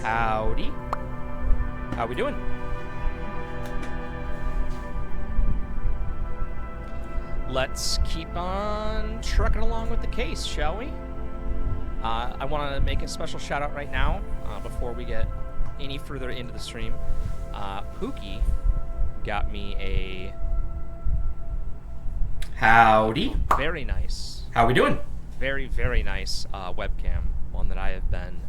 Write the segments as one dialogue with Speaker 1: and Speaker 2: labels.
Speaker 1: Howdy. How we doing? Let's keep on trucking along with the case, shall we? I want to make a special shout out right now before we get any further into the stream. Pookie got me a
Speaker 2: Howdy.
Speaker 1: very nice,
Speaker 2: How we doing?
Speaker 1: very, very nice webcam. One that I have been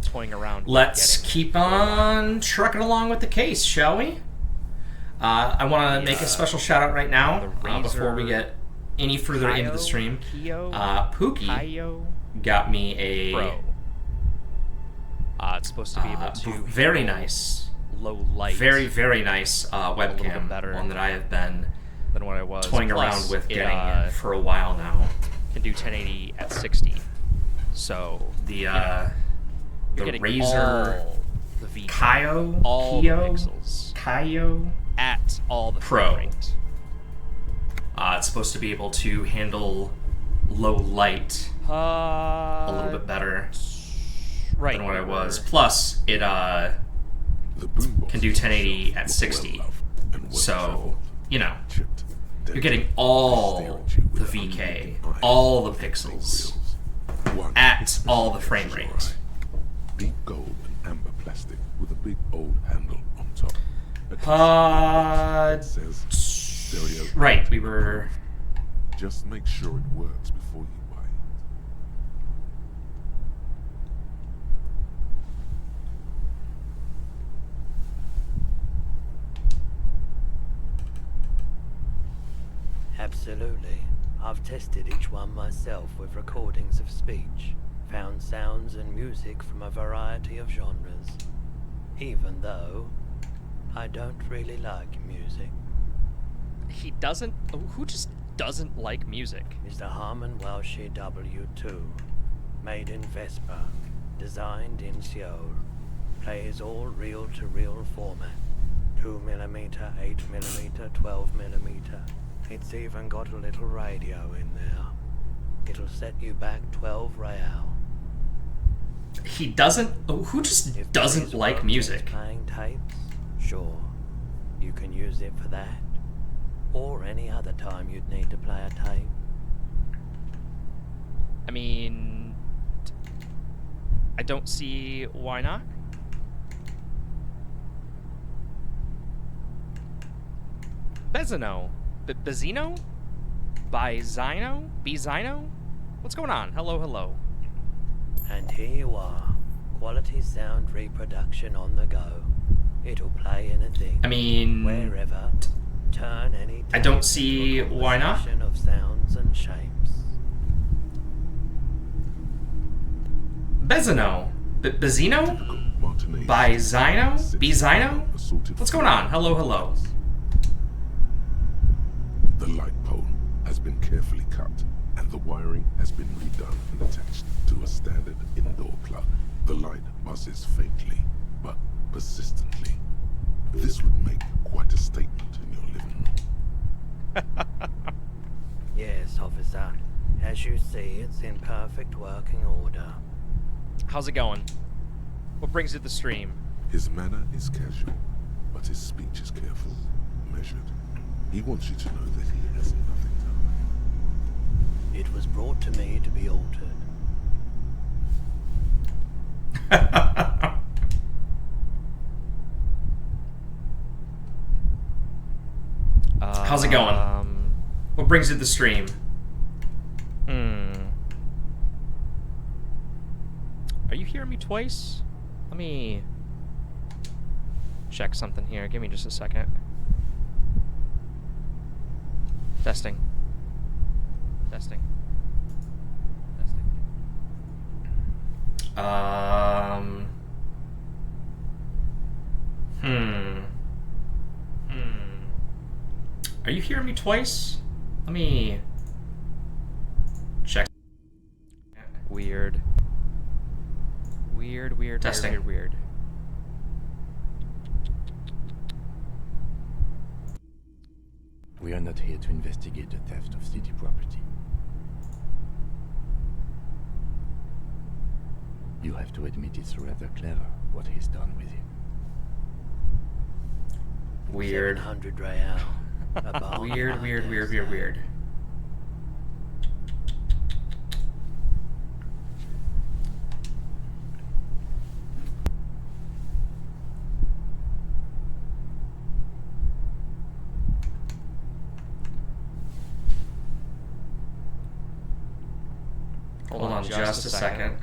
Speaker 1: toying around with
Speaker 2: Let's
Speaker 1: getting
Speaker 2: keep
Speaker 1: for a while.
Speaker 2: on trucking along with the case, shall we? I want to make a special shout out right now before we get any further into the stream. Pookie got me a
Speaker 1: Pro. It's supposed to be able to
Speaker 2: very
Speaker 1: handle
Speaker 2: nice,
Speaker 1: low light,
Speaker 2: very, very nice webcam.
Speaker 1: better
Speaker 2: One that I have been
Speaker 1: than what I was
Speaker 2: toying
Speaker 1: Plus,
Speaker 2: around with
Speaker 1: it,
Speaker 2: getting for a while now.
Speaker 1: Can do 1080 at 60. So
Speaker 2: The
Speaker 1: you're
Speaker 2: the
Speaker 1: getting
Speaker 2: Razer
Speaker 1: all the V
Speaker 2: Kyo
Speaker 1: the pixels
Speaker 2: Kyo
Speaker 1: at all the
Speaker 2: Pro.
Speaker 1: frame rate.
Speaker 2: It's supposed to be able to handle low light a little bit better
Speaker 1: right
Speaker 2: than what I was. Plus, it can do 1080 at 60. So, you know, you're getting all the VK, all the pixels, at all the frame rate.
Speaker 3: Deep gold and amber plastic with a big old handle on top. It says stereo.
Speaker 2: Right, we were...
Speaker 3: Just make sure it works before you buy it.
Speaker 4: Absolutely. I've tested each one myself with recordings of speech, found sounds and music from a variety of genres. Even though I don't really like music.
Speaker 1: He doesn't. Who just doesn't like music?
Speaker 4: Is the Harman Welsh W2, made in Vespa, designed in Seoul, plays all reel-to-reel format, 2mm, 8mm, 12mm. It's even got a little radio in there. It'll set you back 12 real.
Speaker 2: He doesn't... Who just
Speaker 4: If
Speaker 2: doesn't
Speaker 4: these
Speaker 2: like
Speaker 4: work
Speaker 2: music?
Speaker 4: as playing tapes, sure, you can use it for that, or any other time you'd need to play a tape.
Speaker 1: I mean, I don't see why not. Bezino? Bezino? Bizino? Bizino? What's going on? Hello, hello.
Speaker 4: And here you are, quality sound reproduction on the go. It'll play anything,
Speaker 2: I mean...
Speaker 4: wherever, turn any
Speaker 2: I don't
Speaker 4: tape
Speaker 2: see
Speaker 4: into a
Speaker 2: why not.
Speaker 4: conversation of sounds and shapes.
Speaker 2: Bezino? Bezino?
Speaker 3: Martinez.
Speaker 2: Bizino? Bizino?
Speaker 3: Assorted
Speaker 2: What's going on? Hello, hello.
Speaker 3: The light pole has been carefully cut, and the wiring has been redone and attached to a standard indoor plug. The light buzzes faintly, but persistently. This would make quite a statement in your living room.
Speaker 4: Yes, officer. As you see, it's in perfect working order.
Speaker 1: How's it going? What brings you to the stream?
Speaker 3: His manner is casual, but his speech is careful, measured. He wants you to know that he has nothing to hide.
Speaker 4: It was brought to me to be altered.
Speaker 2: How's it going? What brings you to the stream?
Speaker 1: Are you hearing me twice? Let me check something here. Give me just a second. Testing. Testing. Testing.
Speaker 2: Are you hearing me twice? Let me check.
Speaker 1: Weird. Weird.
Speaker 2: Testing.
Speaker 1: Weird.
Speaker 5: We are not here to investigate the theft of city property. You have to admit it's rather clever what he's done with you.
Speaker 2: Weird.
Speaker 4: 700 real. A bargain,
Speaker 2: Weird,
Speaker 4: I
Speaker 2: weird,
Speaker 4: dare
Speaker 2: weird,
Speaker 4: say.
Speaker 2: weird, weird. Hold on just a second.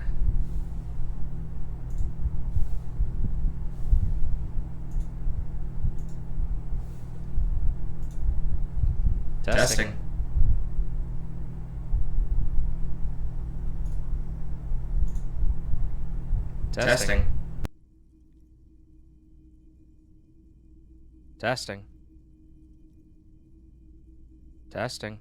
Speaker 2: Testing. Testing.
Speaker 1: Testing. Testing.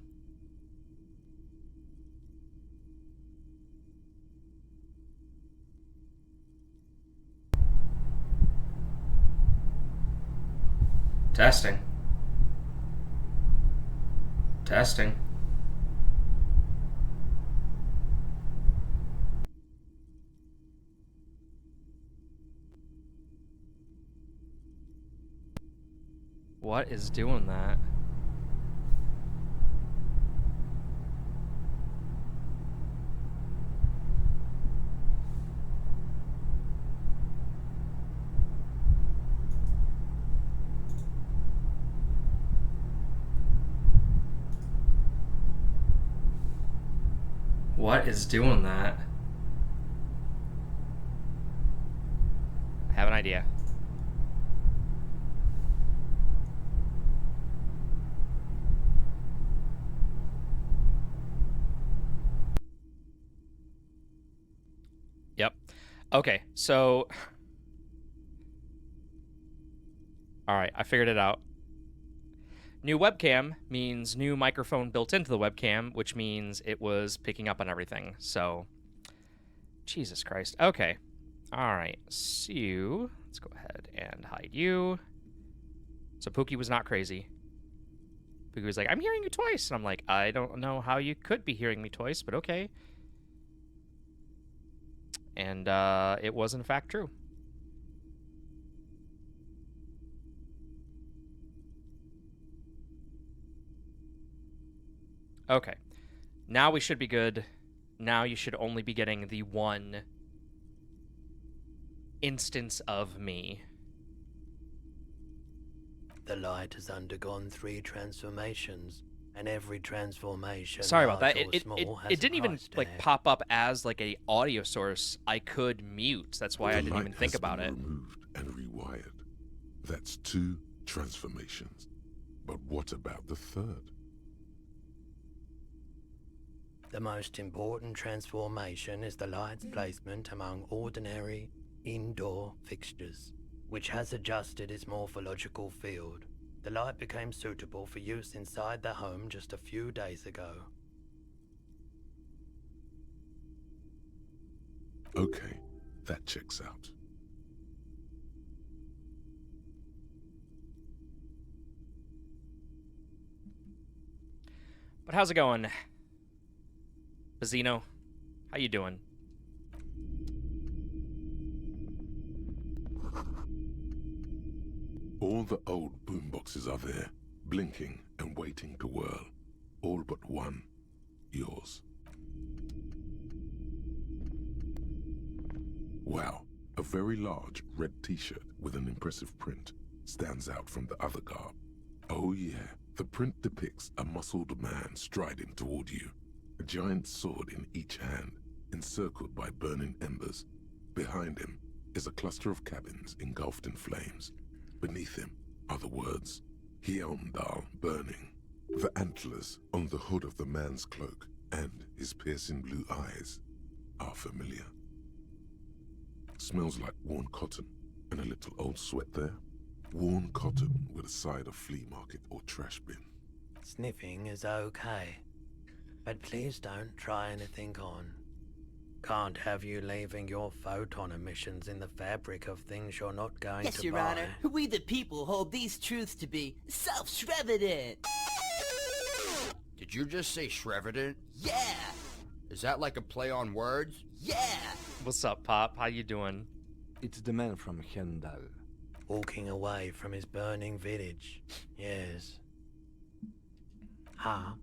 Speaker 2: Testing. Testing.
Speaker 1: What is doing that?
Speaker 2: What is doing that?
Speaker 1: I have an idea. Yep. Okay, so... Alright, I figured it out. New webcam means new microphone built into the webcam, which means it was picking up on everything. So, Jesus Christ. Okay. Alright, so let's go ahead and hide you. So Pookie was not crazy. Pookie was like, I'm hearing you twice. And I'm like, I don't know how you could be hearing me twice, but okay. And it was in fact true. Okay. Now we should be good. Now you should only be getting the one instance of me.
Speaker 4: The light has undergone 3 transformations, and every transformation,
Speaker 1: Sorry about that.
Speaker 4: large or small, has
Speaker 1: It didn't
Speaker 4: a
Speaker 1: even
Speaker 4: price
Speaker 1: like
Speaker 4: tag.
Speaker 1: pop up as like a audio source. I could mute. That's why I
Speaker 3: The
Speaker 1: didn't even
Speaker 3: light
Speaker 1: think
Speaker 3: has
Speaker 1: about
Speaker 3: been
Speaker 1: it.
Speaker 3: removed and rewired. That's 2 transformations. But what about the third?
Speaker 4: The most important transformation is the light's placement among ordinary indoor fixtures, which has adjusted its morphological field. The light became suitable for use inside the home just a few days ago.
Speaker 3: Okay, that checks out.
Speaker 1: But how's it going, Bazzino? How you doing?
Speaker 3: All the old boomboxes are there, blinking and waiting to whirl. All but one. Yours. Wow, a very large red t-shirt with an impressive print stands out from the other garb. Oh yeah, the print depicts a muscled man striding toward you, a giant sword in each hand, encircled by burning embers. Behind him is a cluster of cabins engulfed in flames. Beneath him are the words, Hyundal burning. The antlers on the hood of the man's cloak and his piercing blue eyes are familiar. Smells like worn cotton and a little old sweat there. Worn cotton with a side of flea market or trash bin.
Speaker 4: Sniffing is okay, but please don't try anything on. Can't have you leaving your photon emissions in the fabric of things you're not going
Speaker 6: Yes,
Speaker 4: to
Speaker 6: Your
Speaker 4: buy.
Speaker 6: Honor. We the people hold these truths to be self-evident.
Speaker 7: Did you just say Shrevident?
Speaker 6: Yeah!
Speaker 7: Is that like a play on words?
Speaker 6: Yeah!
Speaker 1: What's up, Pop? How you doing?
Speaker 5: It's the man from Hendal.
Speaker 4: Walking away from his burning village. Yes. Huh?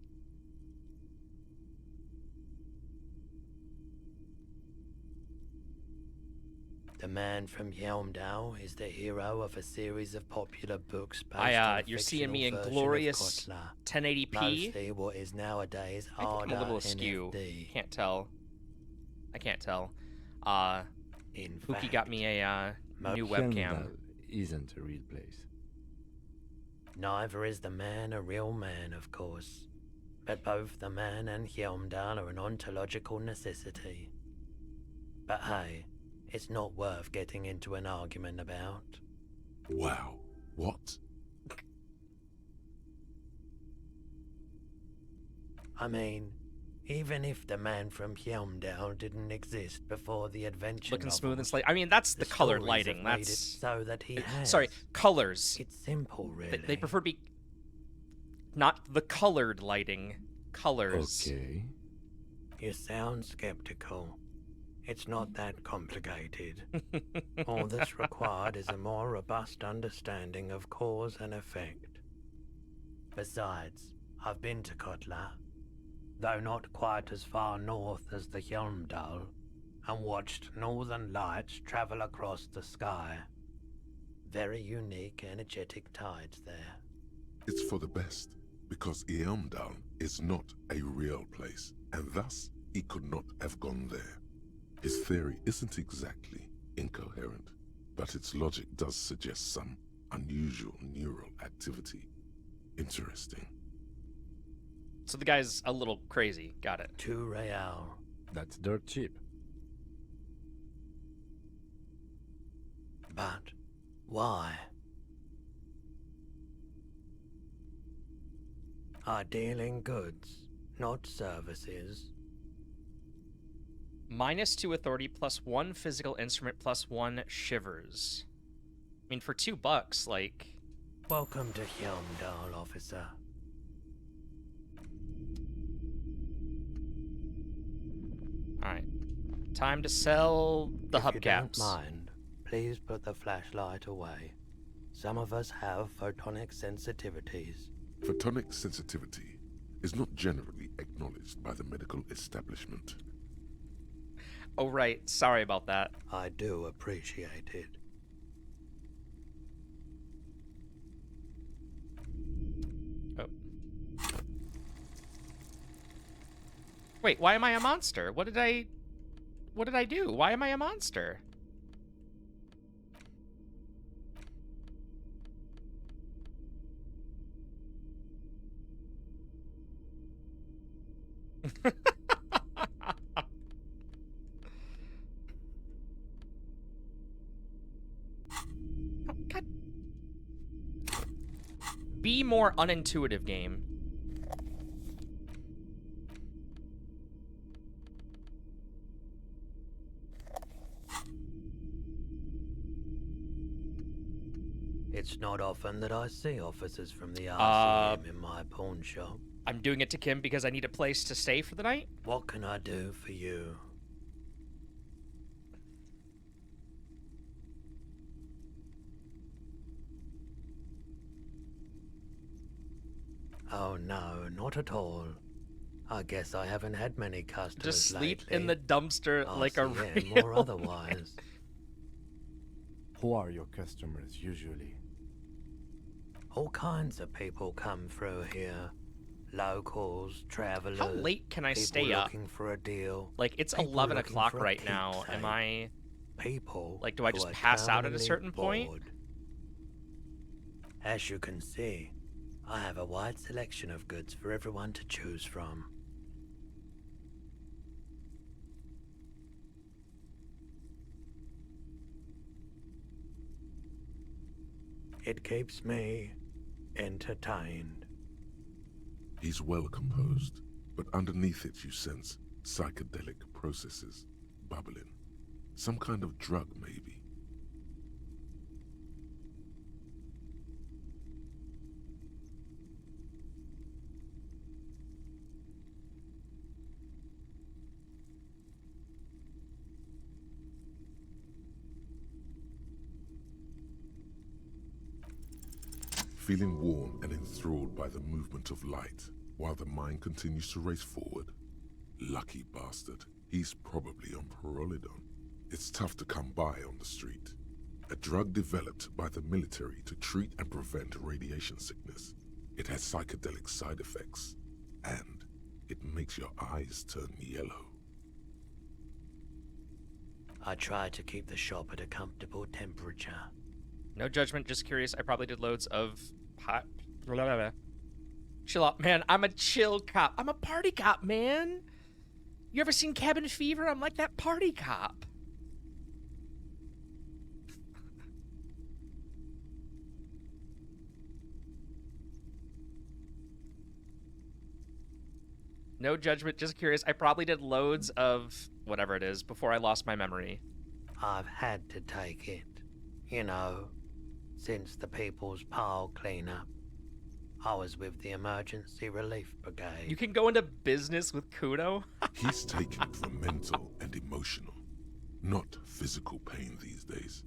Speaker 4: The man from Yelmdale is the hero of a series of popular books based on a
Speaker 1: You're seeing me in
Speaker 4: fictional version
Speaker 1: glorious
Speaker 4: of Kotla,
Speaker 1: 1080p.
Speaker 4: mostly what is nowadays
Speaker 1: I think I'm a little
Speaker 4: Arda
Speaker 1: askew.
Speaker 4: NFD.
Speaker 1: Can't tell. I can't tell.
Speaker 4: In
Speaker 1: Pookie
Speaker 4: fact,
Speaker 1: got me a new webcam.
Speaker 5: Hendal isn't a real place.
Speaker 4: neither is the man a real man, of course. But both the man and Hjelmdal are an ontological necessity. But hey, it's not worth getting into an argument about.
Speaker 3: Wow. What?
Speaker 4: I mean, even if the man from Hjelmdal didn't exist before the adventure
Speaker 1: Looking smooth and
Speaker 4: novels,
Speaker 1: slight. I mean, that's the colored
Speaker 4: stories
Speaker 1: lighting.
Speaker 4: have made it
Speaker 1: That's
Speaker 4: so that he has.
Speaker 1: sorry, colors.
Speaker 4: It's simple, really.
Speaker 1: They prefer to be not the colored lighting. Colors.
Speaker 5: Okay.
Speaker 4: You sound skeptical. It's not that complicated. All that's required is a more robust understanding of cause and effect. Besides, I've been to Kotla, though not quite as far north as the Hjelmdal, and watched northern lights travel across the sky. Very unique, energetic tides there.
Speaker 3: It's for the best, because Eamdal is not a real place, and thus he could not have gone there. His theory isn't exactly incoherent, but its logic does suggest some unusual neural activity. Interesting.
Speaker 1: So the guy's a little crazy. Got it.
Speaker 4: 2 real.
Speaker 5: That's dirt cheap.
Speaker 4: But why? I deal in goods, not services.
Speaker 1: -2 authority, +1 physical instrument, +1 shivers. I mean, for $2, like...
Speaker 4: Welcome to Hjelmdal, officer.
Speaker 1: Alright. Time to sell the
Speaker 4: If you don't
Speaker 1: hubcaps.
Speaker 4: mind, please put the flashlight away. Some of us have photonic sensitivities.
Speaker 3: Photonic sensitivity is not generally acknowledged by the medical establishment.
Speaker 1: Oh, right. Sorry about that.
Speaker 4: I do appreciate it.
Speaker 1: Oh. Wait, why am I a monster? What did I do? Why am I a monster? Oh, God. Be more unintuitive, game.
Speaker 4: It's not often that I see officers from the RCM in my pawn shop.
Speaker 1: I'm doing it to Kim because I need a place to stay for the night.
Speaker 4: What can I do for you? Oh no, not at all. I guess I haven't had many customers
Speaker 1: Just sleep
Speaker 4: lately.
Speaker 1: in the dumpster like a
Speaker 4: RCM
Speaker 1: real...
Speaker 4: or otherwise.
Speaker 5: Who are your customers usually?
Speaker 4: All kinds of people come through here. Locals, travelers.
Speaker 1: How late can I
Speaker 4: people
Speaker 1: stay up?
Speaker 4: looking for a deal.
Speaker 1: Like, it's
Speaker 4: people
Speaker 1: 11
Speaker 4: looking
Speaker 1: o'clock
Speaker 4: for a
Speaker 1: right now. Am
Speaker 4: keepsake.
Speaker 1: I...
Speaker 4: People.
Speaker 1: Like, do I
Speaker 4: who
Speaker 1: just
Speaker 4: are
Speaker 1: pass out at a
Speaker 4: terminally
Speaker 1: certain point?
Speaker 4: bored. As you can see, I have a wide selection of goods for everyone to choose from. It keeps me entertained.
Speaker 3: He's well composed, but underneath it you sense psychedelic processes bubbling. Some kind of drug, maybe. feeling warm and enthralled by the movement of light, while the mind continues to race forward. Lucky bastard, he's probably on Pyrrolidon. It's tough to come by on the street. A drug developed by the military to treat and prevent radiation sickness. It has psychedelic side effects, and it makes your eyes turn yellow.
Speaker 4: I try to keep the shop at a comfortable temperature.
Speaker 1: No judgment, just curious. I probably did loads of pot. Blah, blah, blah. Chill out, man. I'm a chill cop. I'm a party cop, man. You ever seen Cabin Fever? I'm like that party cop. No judgment, just curious. I probably did loads of whatever it is before I lost my memory.
Speaker 4: I've had to take it. You know, since the People's Pile cleanup. I was with the Emergency Relief Brigade.
Speaker 1: You can go into business with Kudo?
Speaker 3: He's taken for mental and emotional, not physical pain these days.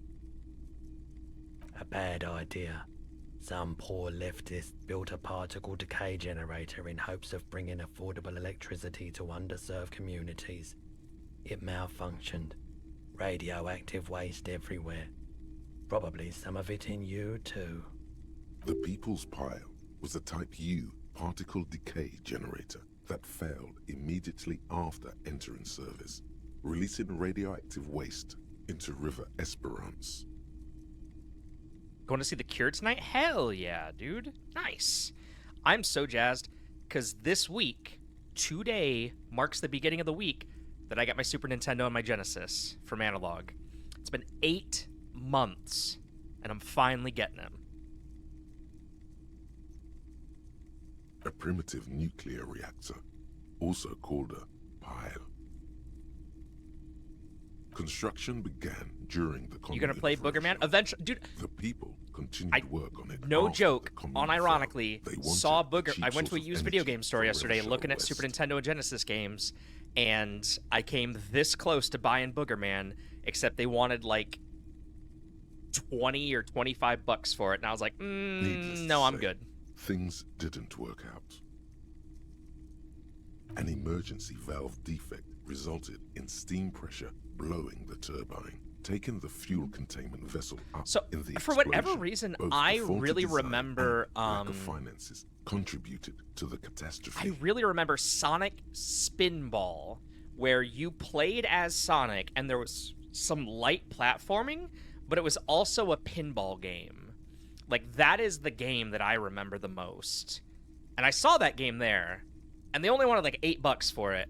Speaker 4: A bad idea. Some poor leftist built a particle decay generator in hopes of bringing affordable electricity to underserved communities. It malfunctioned. Radioactive waste everywhere. Probably some of it in you too.
Speaker 3: The People's Pile was a Type U particle decay generator that failed immediately after entering service, releasing radioactive waste into River Esperance.
Speaker 1: Going to see The Cure tonight? Hell yeah, dude. Nice. I'm so jazzed because this week, today, marks the beginning of the week that I got my Super Nintendo and my Genesis from Analog. It's been 8 months, and I'm finally getting them.
Speaker 3: A primitive nuclear reactor, also called a pile. Construction began during the
Speaker 1: You gonna play Boogerman? Eventually, dude.
Speaker 3: The people continued to work on it.
Speaker 1: No
Speaker 3: after
Speaker 1: joke.
Speaker 3: the commune
Speaker 1: unironically,
Speaker 3: fell. They wanted
Speaker 1: saw
Speaker 3: a
Speaker 1: Booger.
Speaker 3: cheap
Speaker 1: I went to a
Speaker 3: source of
Speaker 1: used video
Speaker 3: energy
Speaker 1: game store
Speaker 3: for
Speaker 1: yesterday,
Speaker 3: River
Speaker 1: looking at
Speaker 3: West.
Speaker 1: Super Nintendo and Genesis games, and I came this close to buying Boogerman, except they wanted like 20 or 25 bucks for it, and I was like,
Speaker 3: Needless to
Speaker 1: no, I'm
Speaker 3: say,
Speaker 1: good.
Speaker 3: Things didn't work out. An emergency valve defect resulted in steam pressure blowing the turbine, taking the fuel containment vessel up.
Speaker 1: So,
Speaker 3: in the
Speaker 1: for whatever
Speaker 3: explosion.
Speaker 1: reason,
Speaker 3: Both the
Speaker 1: I
Speaker 3: faulty
Speaker 1: really
Speaker 3: design
Speaker 1: remember,
Speaker 3: and lack of finances contributed to the catastrophe.
Speaker 1: I really remember Sonic Spinball, where you played as Sonic and there was some light platforming, but it was also a pinball game. Like, that is the game that I remember the most. And I saw that game there, and they only wanted like $8 for it.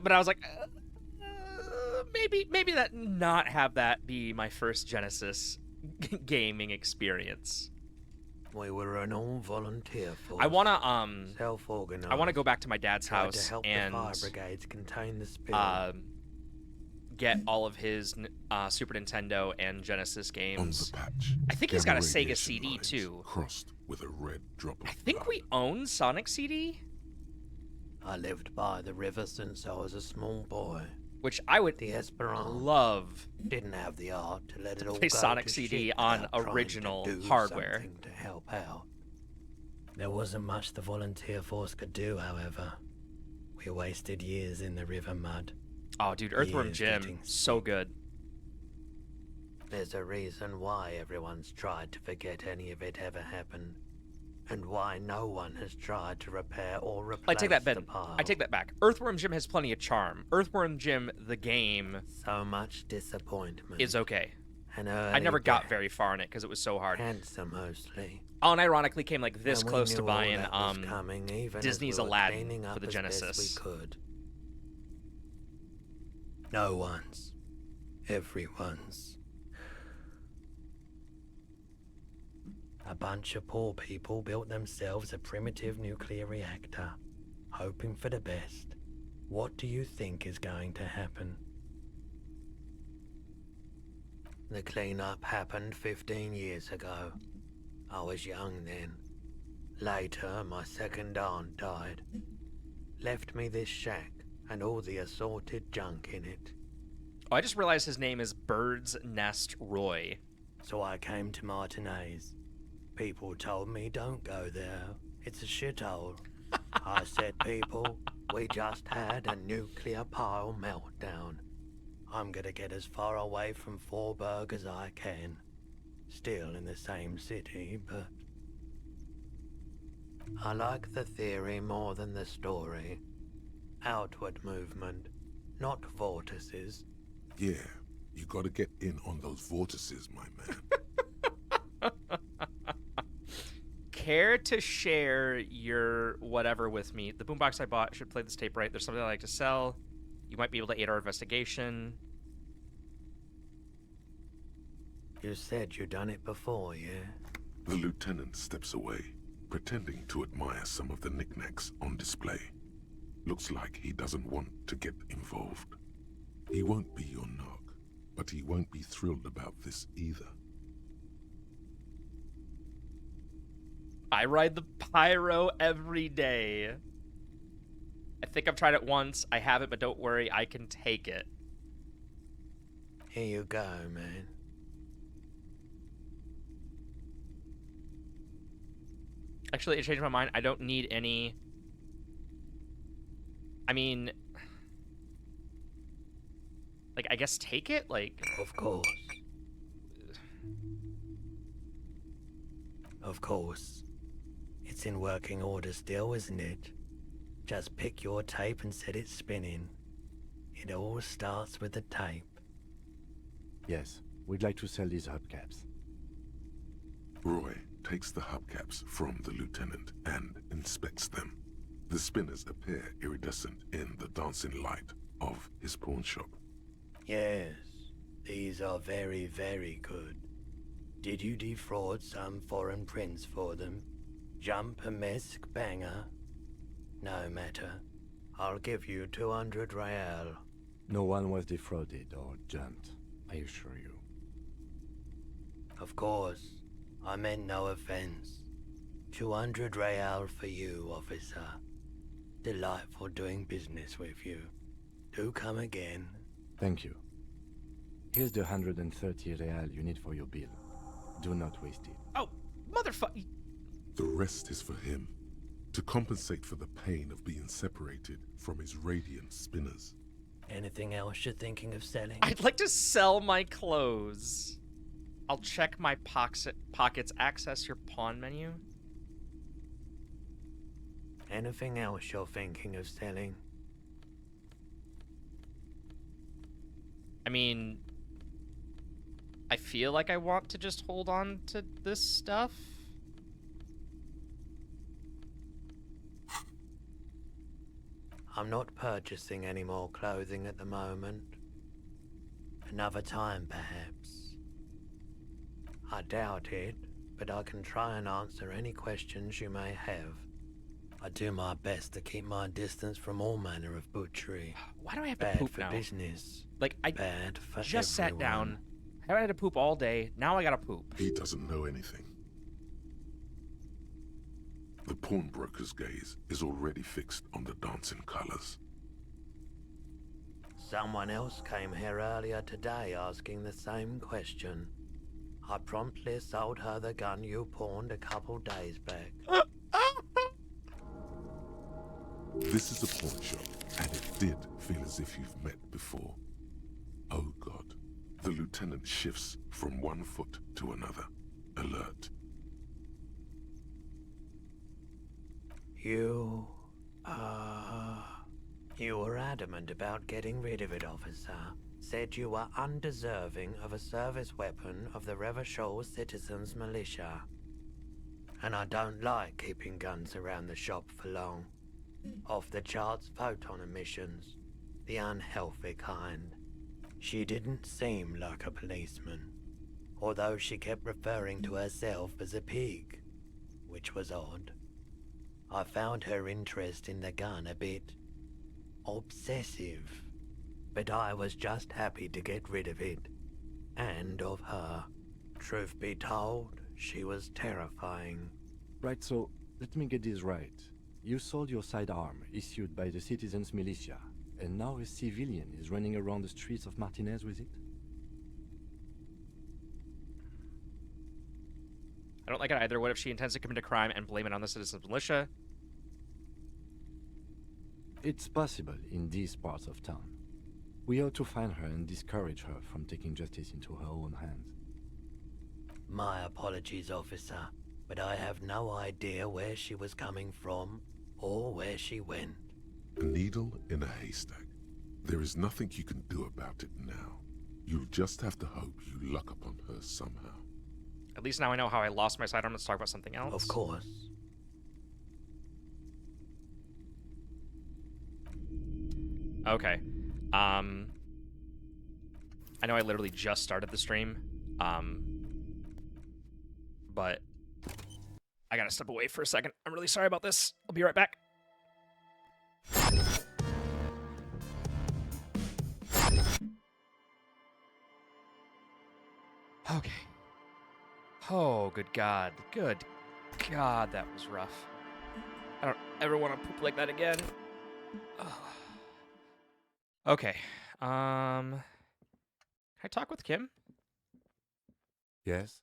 Speaker 1: But I was like, maybe that not have that be my first Genesis gaming experience.
Speaker 4: We were an all-volunteer force.
Speaker 1: I wanna
Speaker 4: self-organized.
Speaker 1: I wanna go back to my dad's
Speaker 4: Tried
Speaker 1: house
Speaker 4: to help
Speaker 1: and
Speaker 4: the fire brigades contain the spill.
Speaker 1: get all of his Super Nintendo and Genesis
Speaker 3: On
Speaker 1: games.
Speaker 3: the patch,
Speaker 1: I think he's got a
Speaker 3: gamma
Speaker 1: Sega
Speaker 3: radiation
Speaker 1: CD
Speaker 3: lines
Speaker 1: too.
Speaker 3: crossed with a red drop of
Speaker 1: I think
Speaker 3: blood.
Speaker 1: we own Sonic CD,
Speaker 4: I lived by the river since I was a small boy.
Speaker 1: which I would
Speaker 4: The Esperance
Speaker 1: love.
Speaker 4: didn't have the art to let it all
Speaker 1: play
Speaker 4: go
Speaker 1: Sonic
Speaker 4: to
Speaker 1: CD
Speaker 4: shit
Speaker 1: on
Speaker 4: without trying to
Speaker 1: original
Speaker 4: do
Speaker 1: hardware.
Speaker 4: something to help out. There wasn't much the volunteer force could do, however. We wasted years in the river mud.
Speaker 1: Oh, dude, Earthworm
Speaker 4: Years
Speaker 1: Jim,
Speaker 4: getting
Speaker 1: so good.
Speaker 4: There's a reason why everyone's tried to forget any of it ever happened, and why no one has tried to repair or replace
Speaker 1: I take that
Speaker 4: the
Speaker 1: back.
Speaker 4: pile.
Speaker 1: I take that back. Earthworm Jim has plenty of charm. Earthworm Jim, the game,
Speaker 4: So much disappointment.
Speaker 1: is okay.
Speaker 4: An
Speaker 1: I
Speaker 4: early
Speaker 1: never got
Speaker 4: death.
Speaker 1: very far in it because it was so hard.
Speaker 4: Cancer mostly.
Speaker 1: Unironically, came like this
Speaker 4: And we
Speaker 1: close to
Speaker 4: knew all
Speaker 1: buying
Speaker 4: that was coming, even
Speaker 1: Disney's
Speaker 4: as we were
Speaker 1: Aladdin
Speaker 4: cleaning
Speaker 1: for
Speaker 4: up
Speaker 1: the
Speaker 4: as best
Speaker 1: Genesis.
Speaker 4: we could. No one's. Everyone's. A bunch of poor people built themselves a primitive nuclear reactor, hoping for the best. What do you think is going to happen? The cleanup happened 15 years ago. I was young then. Later, my second aunt died. Left me this shack and all the assorted junk in it.
Speaker 1: Oh, I just realized his name is Bird's Nest Roy.
Speaker 4: So I came to Martinez. People told me don't go there. It's a shithole. I said, people, we just had a nuclear pile meltdown. I'm gonna get as far away from Forberg as I can. Still in the same city, but... I like the theory more than the story. Outward movement, not vortices.
Speaker 3: Yeah, you gotta get in on those vortices, my man.
Speaker 1: Care to share your whatever with me? The boombox I bought should play this tape right. There's something I like to sell. You might be able to aid our investigation.
Speaker 4: You said you done it before, yeah?
Speaker 3: The lieutenant steps away, pretending to admire some of the knickknacks on display. Looks like he doesn't want to get involved. He won't be your knock, but he won't be thrilled about this either.
Speaker 1: I ride the pyro every day. I think I've tried it once. I have it, but don't worry, I can take it.
Speaker 4: Here you go, man.
Speaker 1: Actually, it changed my mind. I don't need any... I mean... Like, I guess take it? Like...
Speaker 4: Of course. Of course. It's in working order still, isn't it? Just pick your tape and set it spinning. It all starts with the tape.
Speaker 5: Yes, we'd like to sell these hubcaps.
Speaker 3: Roy takes the hubcaps from the lieutenant and inspects them. The spinners appear iridescent in the dancing light of his pawn shop.
Speaker 4: Yes, these are very, very good. Did you defraud some foreign prince for them? Jump-a-mesk banger? No matter. I'll give you 200 real.
Speaker 5: No one was defrauded or jumped, I assure you.
Speaker 4: Of course. I meant no offense. 200 real for you, officer. Delightful doing business with you. Do come again.
Speaker 5: Thank you. Here's the 130 real you need for your bill. Do not waste it.
Speaker 1: Oh, motherfucker!
Speaker 3: The rest is for him, to compensate for the pain of being separated from his radiant spinners.
Speaker 4: Anything else you're thinking of selling?
Speaker 1: I'd like to sell my clothes. I'll check my pockets. Access your pawn menu.
Speaker 4: Anything else you're thinking of selling?
Speaker 1: I mean, I feel like I want to just hold on to this stuff.
Speaker 4: I'm not purchasing any more clothing at the moment. Another time, perhaps. I doubt it, but I can try and answer any questions you may have. I do my best to keep my distance from all manner of butchery.
Speaker 1: Why do I have to
Speaker 4: Bad
Speaker 1: poop
Speaker 4: for
Speaker 1: now?
Speaker 4: business.
Speaker 1: Like, I
Speaker 4: Bad for
Speaker 1: just sat
Speaker 4: everyone.
Speaker 1: down. I had to poop all day. Now I gotta poop.
Speaker 3: He doesn't know anything. The pawnbroker's gaze is already fixed on the dancing colors.
Speaker 4: Someone else came here earlier today asking the same question. I promptly sold her the gun you pawned a couple days back.
Speaker 3: This is a pawn shop, and it did feel as if you've met before. Oh God. The lieutenant shifts from one foot to another, alert.
Speaker 4: You were adamant about getting rid of it, officer. Said you were undeserving of a service weapon of the Revachol Citizens Militia. And I don't like keeping guns around the shop for long. Off-the-charts photon emissions. The unhealthy kind. She didn't seem like a policeman, although she kept referring to herself as a pig, which was odd. I found her interest in the gun a bit obsessive, but I was just happy to get rid of it, and of her. Truth be told, she was terrifying.
Speaker 5: Right, so let me get this right. You sold your sidearm, issued by the Citizens Militia, and now a civilian is running around the streets of Martinez with it?
Speaker 1: I don't like it either. What if she intends to commit a crime and blame it on the citizens' militia?
Speaker 5: It's possible in these parts of town. We ought to find her and discourage her from taking justice into her own hands.
Speaker 4: My apologies, officer, but I have no idea where she was coming from or where she went.
Speaker 3: A needle in a haystack. There is nothing you can do about it now. You'll just have to hope you luck upon her somehow.
Speaker 1: At least now I know how I lost my sidearm. Let's talk about something else.
Speaker 4: Of course.
Speaker 1: Okay. I know I literally just started the stream. But I gotta step away for a second. I'm really sorry about this. I'll be right back. Okay. Oh, good God. Good God, that was rough. I don't ever want to poop like that again. Ugh. Okay. Can I talk with Kim?
Speaker 5: Yes?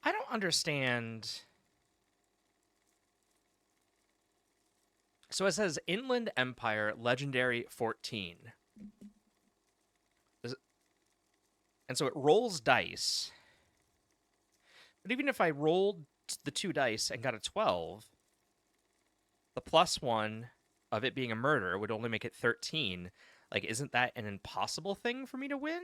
Speaker 1: I don't understand. So it says Inland Empire Legendary 14. And so it rolls dice. But even if I rolled the 2 dice and got a 12, the +1 of it being a murder would only make it 13. Like, isn't that an impossible thing for me to win?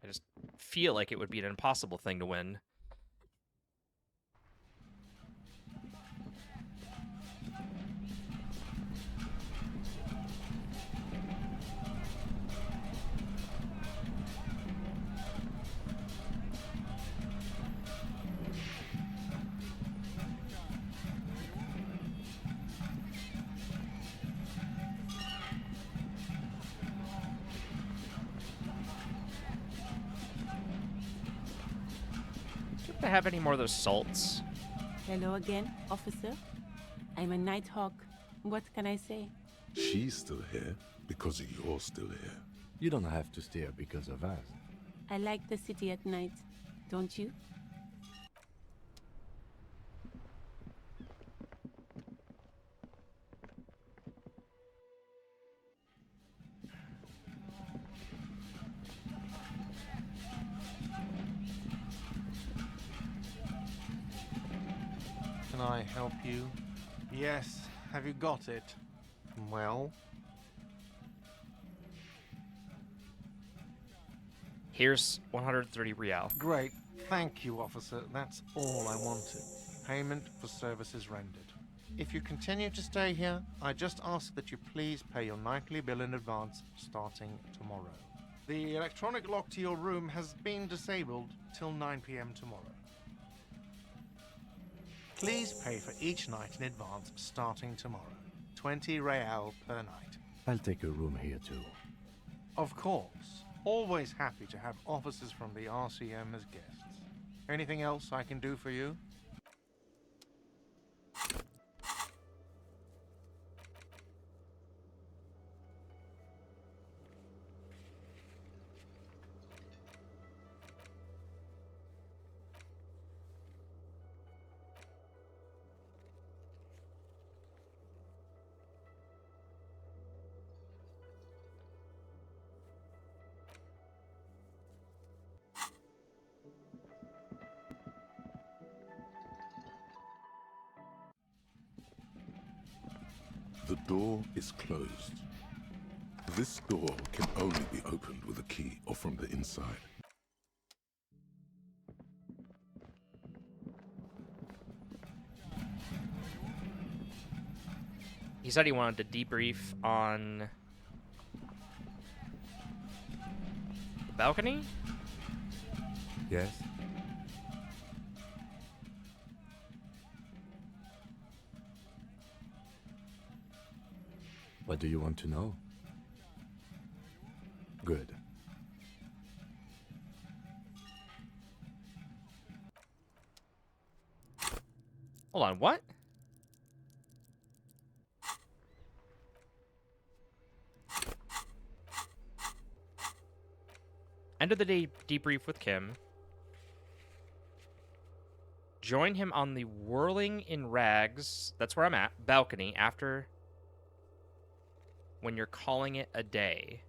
Speaker 1: I just feel like it would be an impossible thing to win. Do I have any more of those salts?
Speaker 8: Hello again, officer. I'm a Nighthawk. What can I say?
Speaker 3: She's still here because you're still here.
Speaker 5: You don't have to stay here because of us.
Speaker 8: I like the city at night, don't you?
Speaker 9: Can I help you? Yes. Have you got it? Well,
Speaker 1: Here's 130 real.
Speaker 9: great. Thank you, officer. That's all I wanted. Payment for services rendered. If you continue to stay here, I just ask that you please pay your nightly bill in advance starting tomorrow. The electronic lock to your room has been disabled till 9 p.m. tomorrow. Please pay for each night in advance starting tomorrow. 20 real per night.
Speaker 5: I'll take a room here too.
Speaker 9: Of course. Always happy to have officers from the RCM as guests. Anything else I can do for you?
Speaker 3: The door is closed. This door can only be opened with a key or from the inside.
Speaker 1: He said he wanted to debrief on the balcony?
Speaker 5: Yes? What do you want to know? Good.
Speaker 1: Hold on, what? End of the day debrief with Kim. Join him on the whirling in rags, that's where I'm at, balcony after when you're calling it a day.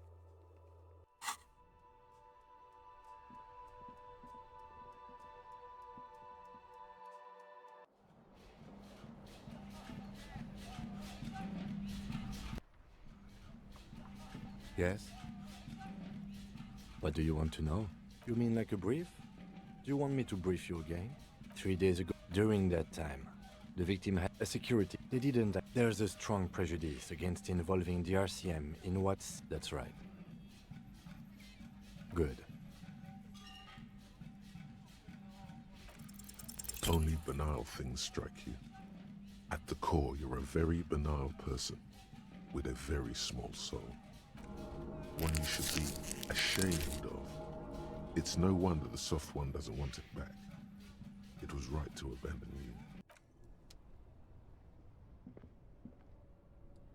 Speaker 5: Yes? What do you want to know? You mean like a brief? Do you want me to brief you again? 3 days ago, during that time, the victim had a security. They didn't. There's a strong prejudice against involving the RCM in what's... That's right. Good.
Speaker 3: Only banal things strike you. At the core, you're a very banal person with a very small soul. One you should be ashamed of. It's no wonder the soft one doesn't want it back. It was right to abandon you.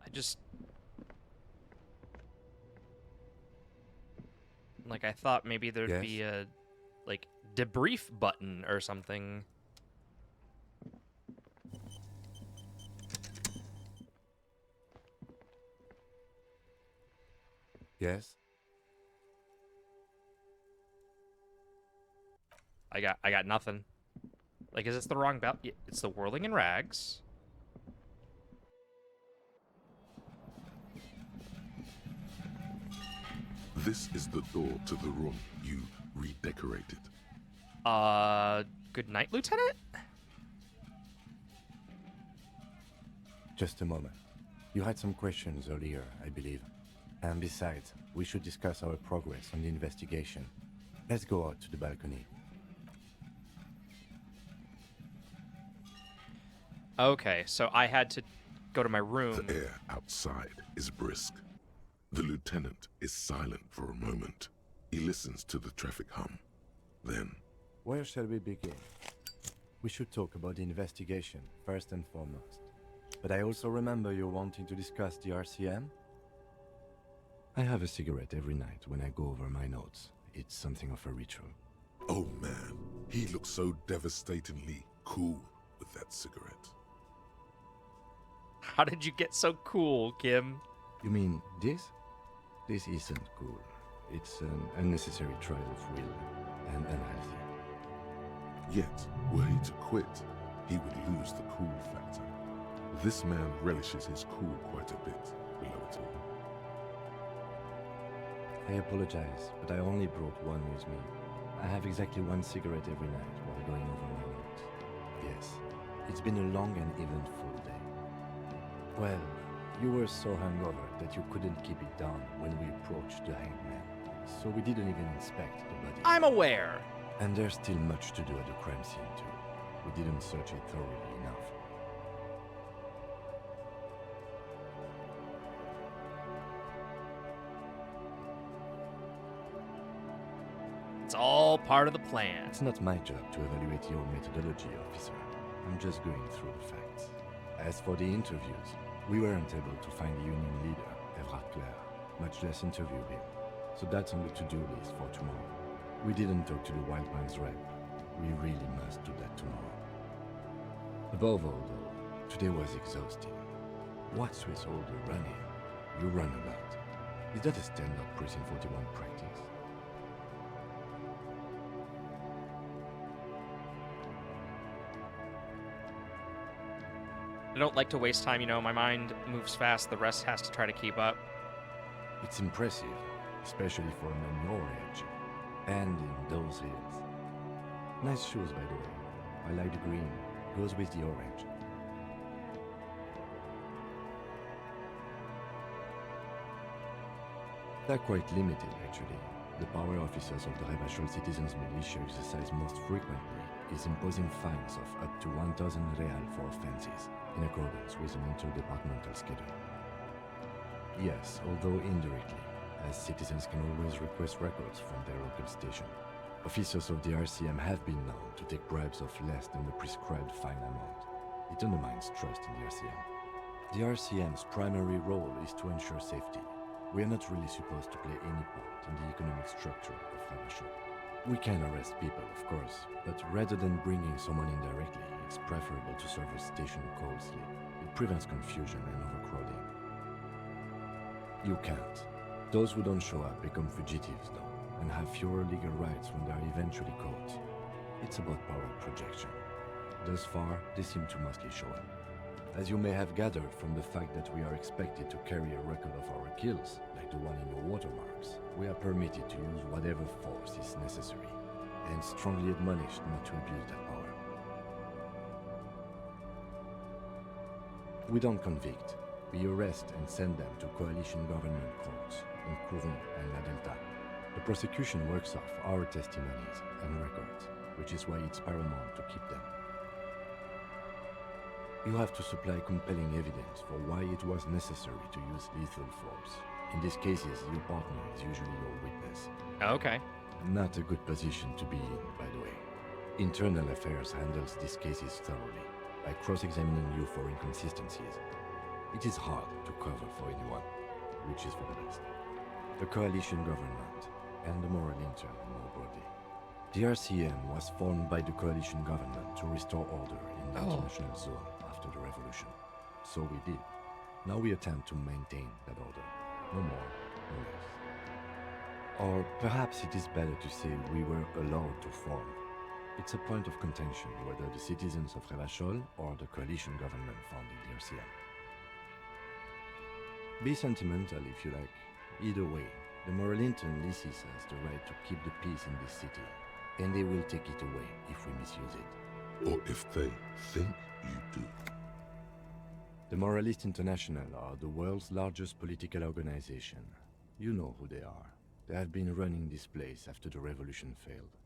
Speaker 1: I just... Like, I thought maybe there'd be a, like, debrief button or something.
Speaker 5: Yes?
Speaker 1: I got nothing. Like, is this the wrong belt? It's the whirling in rags.
Speaker 3: This is the door to the room you redecorated.
Speaker 1: Good night, Lieutenant?
Speaker 5: Just a moment. You had some questions earlier, I believe. And besides, we should discuss our progress on the investigation. Let's go out to the balcony.
Speaker 1: Okay, so I had to go to my room.
Speaker 3: The air outside is brisk. The lieutenant is silent for a moment. He listens to the traffic hum. Then...
Speaker 5: Where shall we begin? We should talk about the investigation, first and foremost. But I also remember you wanting to discuss the RCM? I have a cigarette every night when I go over my notes. It's something of a ritual.
Speaker 3: Oh man, he looks so devastatingly cool with that cigarette.
Speaker 1: How did you get so cool, Kim?
Speaker 5: You mean this? This isn't cool. It's an unnecessary trial of will and unhealthy.
Speaker 3: Yet, were he to quit, he would lose the cool factor. This man relishes his cool quite a bit below it all.
Speaker 5: I apologize, but I only brought one with me. I have exactly one cigarette every night while going over my notes. Yes, it's been a long and eventful day. Well, you were so hungover that you couldn't keep it down when we approached the hanged man, so we didn't even inspect the body.
Speaker 1: I'm aware!
Speaker 5: And there's still much to do at the crime scene too. We didn't search it thoroughly enough.
Speaker 1: It's all part of the plan.
Speaker 5: It's not my job to evaluate your methodology, officer. I'm just going through the facts. As for the interviews, we weren't able to find the union leader, Everard Clare, much less interview him. So that's on the to-do list for tomorrow. We didn't talk to the Wildman's rep. We really must do that tomorrow. Above all, though, today was exhausting. What's with all the running? You run a lot. Is that a standard Precinct 41 practice?
Speaker 1: I don't like to waste time, you know, my mind moves fast, the rest has to try to keep up.
Speaker 5: It's impressive, especially for a man your age. And in those hills. Nice shoes, by the way. I like the green. Goes with the orange. They're quite limited, actually. The power officers of the Rebachol Citizens Militia exercise most frequently is imposing fines of up to 1,000 real for offenses, in accordance with an interdepartmental schedule. Yes, although indirectly, as citizens can always request records from their local station. Officers of the RCM have been known to take bribes of less than the prescribed fine amount. It undermines trust in the RCM. The RCM's primary role is to ensure safety. We are not really supposed to play any part in the economic structure of Ravachol. We can arrest people, of course, but rather than bringing someone in directly, it's preferable to serve a station coldly. It prevents confusion and overcrowding. You can't. Those who don't show up become fugitives, though, and have fewer legal rights when they are eventually caught. It's about power projection. Thus far, they seem to mostly show up. As you may have gathered from the fact that we are expected to carry a record of our kills, like the one in your watermarks, we are permitted to use whatever force is necessary, and strongly admonished not to abuse that power. We don't convict. We arrest and send them to coalition government courts in Courron and La Delta. The prosecution works off our testimonies and records, which is why it's paramount to keep them. You have to supply compelling evidence for why it was necessary to use lethal force. In these cases, your partner is usually your witness.
Speaker 1: Okay.
Speaker 5: Not a good position to be in, by the way. Internal Affairs handles these cases thoroughly, by cross-examining you for inconsistencies. It is hard to cover for anyone, which is for the best. The coalition government, and the moral intern more broadly. The RCM was formed by the coalition government to restore order in the international zone after the revolution. So we did. Now we attempt to maintain that order. No more, no less. Or perhaps it is better to say we were allowed to form. It's a point of contention whether the citizens of Ravachol or the coalition government founded the RCM. Be sentimental if you like. Either way, the Moralington leases us the right to keep the peace in this city, and they will take it away if we misuse it.
Speaker 3: Or if they think you do.
Speaker 5: The Moralist International are the world's largest political organization. You know who they are. They have been running this place after the revolution failed.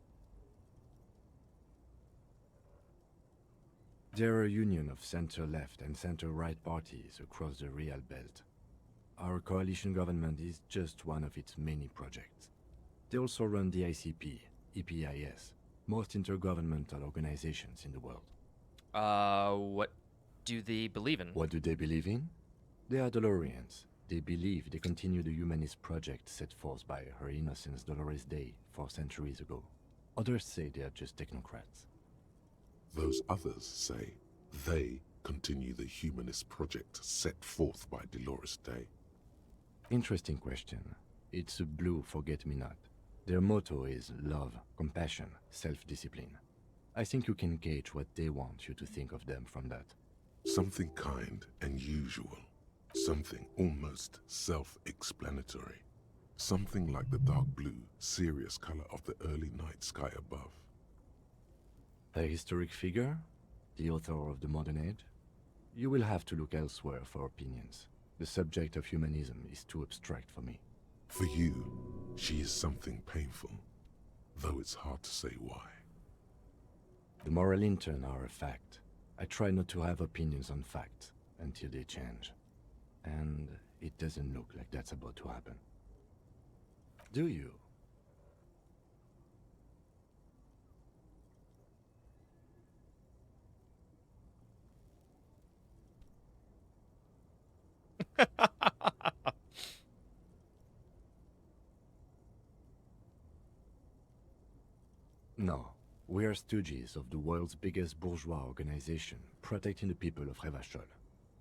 Speaker 5: They're a union of center-left and center-right parties across the Real Belt. Our coalition government is just one of its many projects. They also run the ICP, EPIS, most intergovernmental organizations in the world.
Speaker 1: What do they believe in?
Speaker 5: What do they believe in? They are Dolorians. They believe they continue the humanist project set forth by Her Innocence Dolores Day 4 centuries ago. Others say they are just technocrats.
Speaker 3: Those others say they continue the humanist project set forth by Dolores Day.
Speaker 5: Interesting question. It's a blue forget-me-not. Their motto is love, compassion, self-discipline. I think you can gauge what they want you to think of them from that.
Speaker 3: Something kind and usual. Something almost self-explanatory. Something like the dark blue, serious color of the early night sky above.
Speaker 5: A historic figure? The author of the modern age? You will have to look elsewhere for opinions. The subject of humanism is too abstract for me.
Speaker 3: For you, she is something painful, though it's hard to say why.
Speaker 5: The Moralington are a fact. I try not to have opinions on facts until they change. And it doesn't look like that's about to happen. Do you? No. We are stooges of the world's biggest bourgeois organization, protecting the people of Ravachol.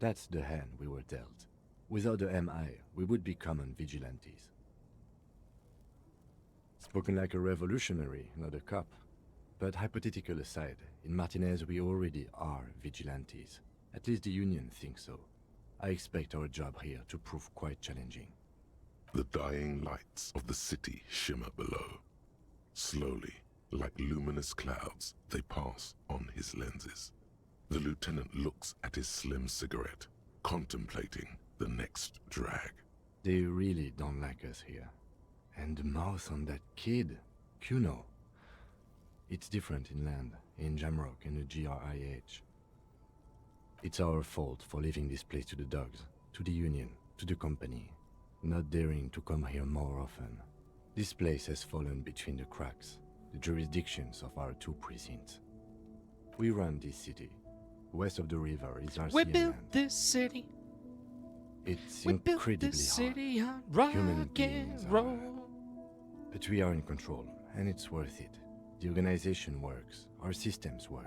Speaker 5: That's the hand we were dealt. Without the MI, we would be common vigilantes. Spoken like a revolutionary, not a cop. But hypothetical aside, in Martinez we already are vigilantes. At least the Union thinks so. I expect our job here to prove quite challenging.
Speaker 3: The dying lights of the city shimmer below. Slowly, like luminous clouds, they pass on his lenses. The lieutenant looks at his slim cigarette, contemplating the next drag.
Speaker 5: They really don't like us here. And the mouth on that kid, Kuno. It's different inland, in Jamrock and the GRIH. It's our fault for leaving this place to the dogs, to the Union, to the company, not daring to come here more often. This place has fallen between the cracks, the jurisdictions of our two precincts. We run this city. West of the river is RCM
Speaker 1: We built
Speaker 5: land.
Speaker 1: this city.
Speaker 5: It's
Speaker 1: We built
Speaker 5: incredibly
Speaker 1: this
Speaker 5: hard.
Speaker 1: city on
Speaker 5: Human
Speaker 1: rock
Speaker 5: beings
Speaker 1: and
Speaker 5: are-
Speaker 1: roll.
Speaker 5: But we are in control, and it's worth it. The organization works. Our systems work.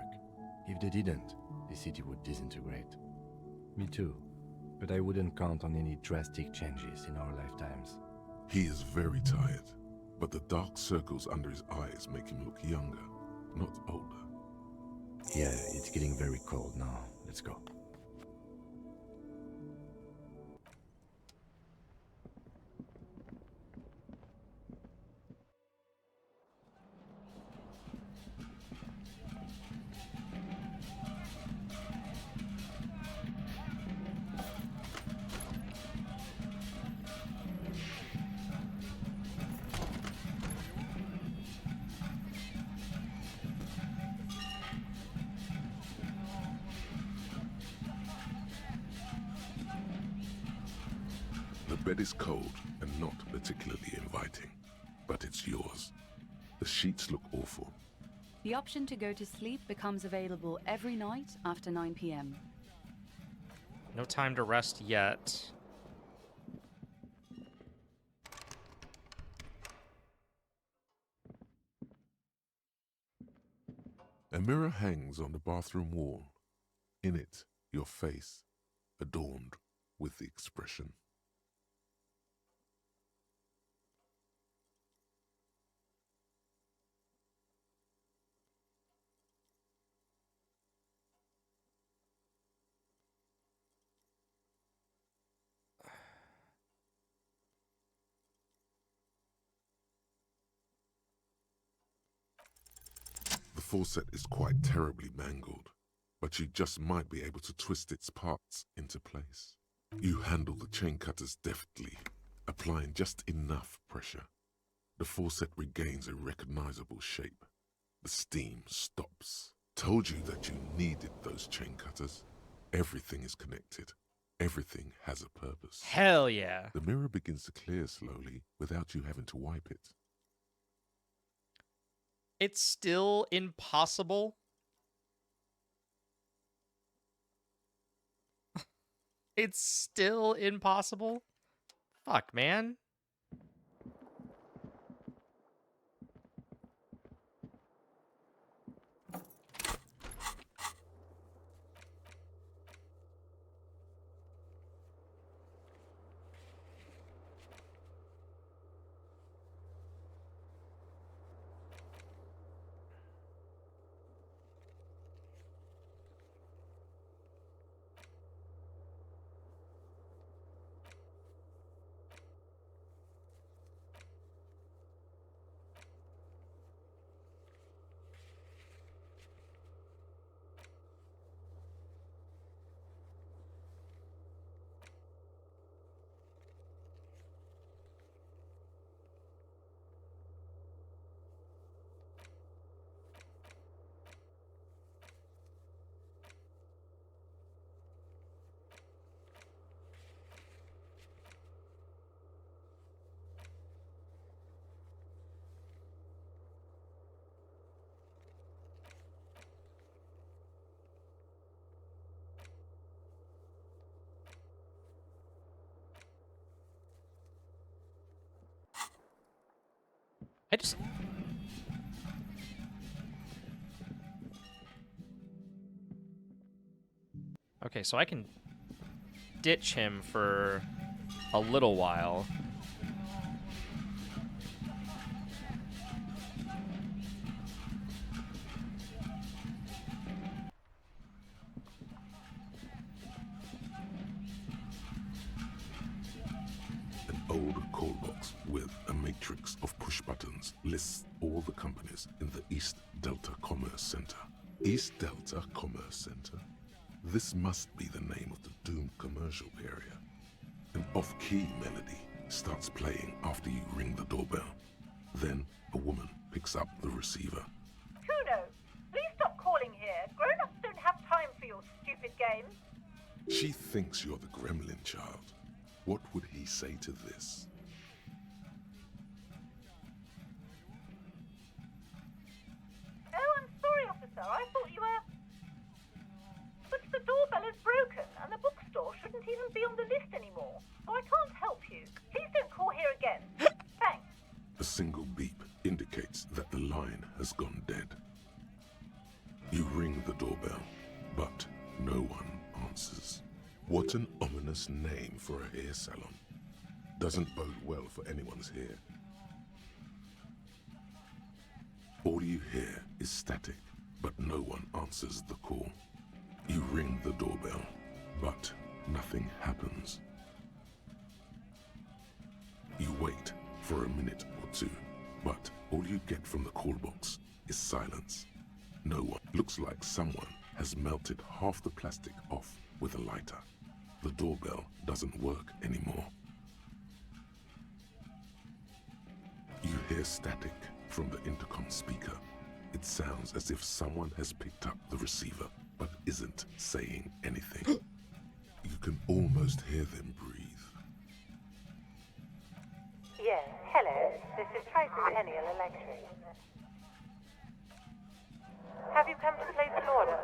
Speaker 5: If they didn't, the city would disintegrate. Me too. But I wouldn't count on any drastic changes in our lifetimes.
Speaker 3: He is very tired, but the dark circles under his eyes make him look younger, not older.
Speaker 5: Yeah, it's getting very cold now. Let's go.
Speaker 3: The bed is cold and not particularly inviting, but it's yours. The sheets look awful.
Speaker 10: The option to go to sleep becomes available every night after 9 p.m.
Speaker 1: No time to rest yet.
Speaker 3: A mirror hangs on the bathroom wall. In it, your face, adorned with the expression. The faucet is quite terribly mangled, but you just might be able to twist its parts into place. You handle the chain cutters deftly, applying just enough pressure. The faucet regains a recognizable shape. The steam stops. Told you that you needed those chain cutters. Everything is connected. Everything has a purpose.
Speaker 1: Hell yeah.
Speaker 3: The mirror begins to clear slowly without you having to wipe it.
Speaker 1: It's still impossible. It's still impossible. Fuck, man. I just... Okay, so I can ditch him for a little while.
Speaker 3: An old call box with a matrix of push buttons lists all the companies in the East Delta Commerce Center. East Delta Commerce Center? This must be the name of the doomed commercial area. An off-key melody starts playing after you ring the doorbell. Then a woman picks up the receiver.
Speaker 11: Kuno, please stop calling here. Grown-ups don't have time for your stupid games.
Speaker 3: She thinks you're the gremlin child. What would he say to this?
Speaker 11: Oh, I'm sorry, officer. I thought you were... But
Speaker 3: What an ominous name for a hair salon. Doesn't bode well for anyone's hair. All you hear is static, but no one answers the call. You ring the doorbell, but nothing happens. You wait for a minute or two, but all you get from the call box is silence. No one. Looks like someone has melted half the plastic off with a lighter. The doorbell doesn't work anymore. You hear static from the intercom speaker. It sounds as if someone has picked up the receiver, but isn't saying anything. You can almost hear them breathe.
Speaker 11: Yes, hello. This is Tricentennial Electric. Have you come to place an order?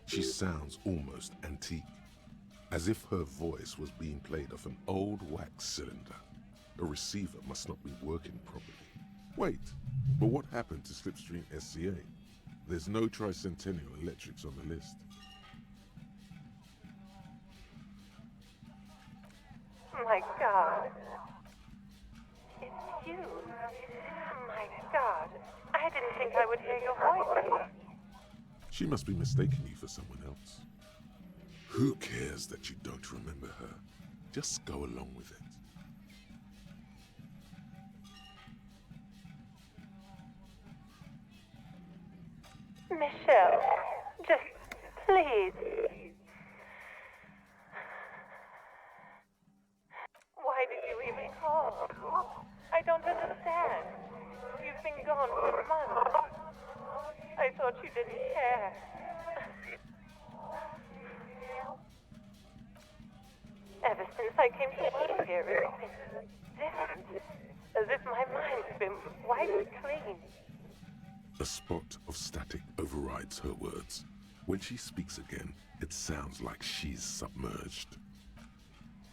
Speaker 3: She sounds almost antique, as if her voice was being played off an old wax cylinder. A receiver must not be working properly. Wait, but what happened to Slipstream SCA? There's no Tricentennial Electrics on the list.
Speaker 11: My God. It's you. My God. I didn't think I would hear your voice.
Speaker 3: She must be mistaking you for someone else. Who cares that you don't remember her? Just go along with it.
Speaker 11: Michelle, just please. Why did you even call? I don't understand. You've been gone for months. I thought you didn't care. Ever since I came to work here, it's been different. As if my mind's been wiped clean.
Speaker 3: A spot of static overrides her words. When she speaks again, it sounds like she's submerged.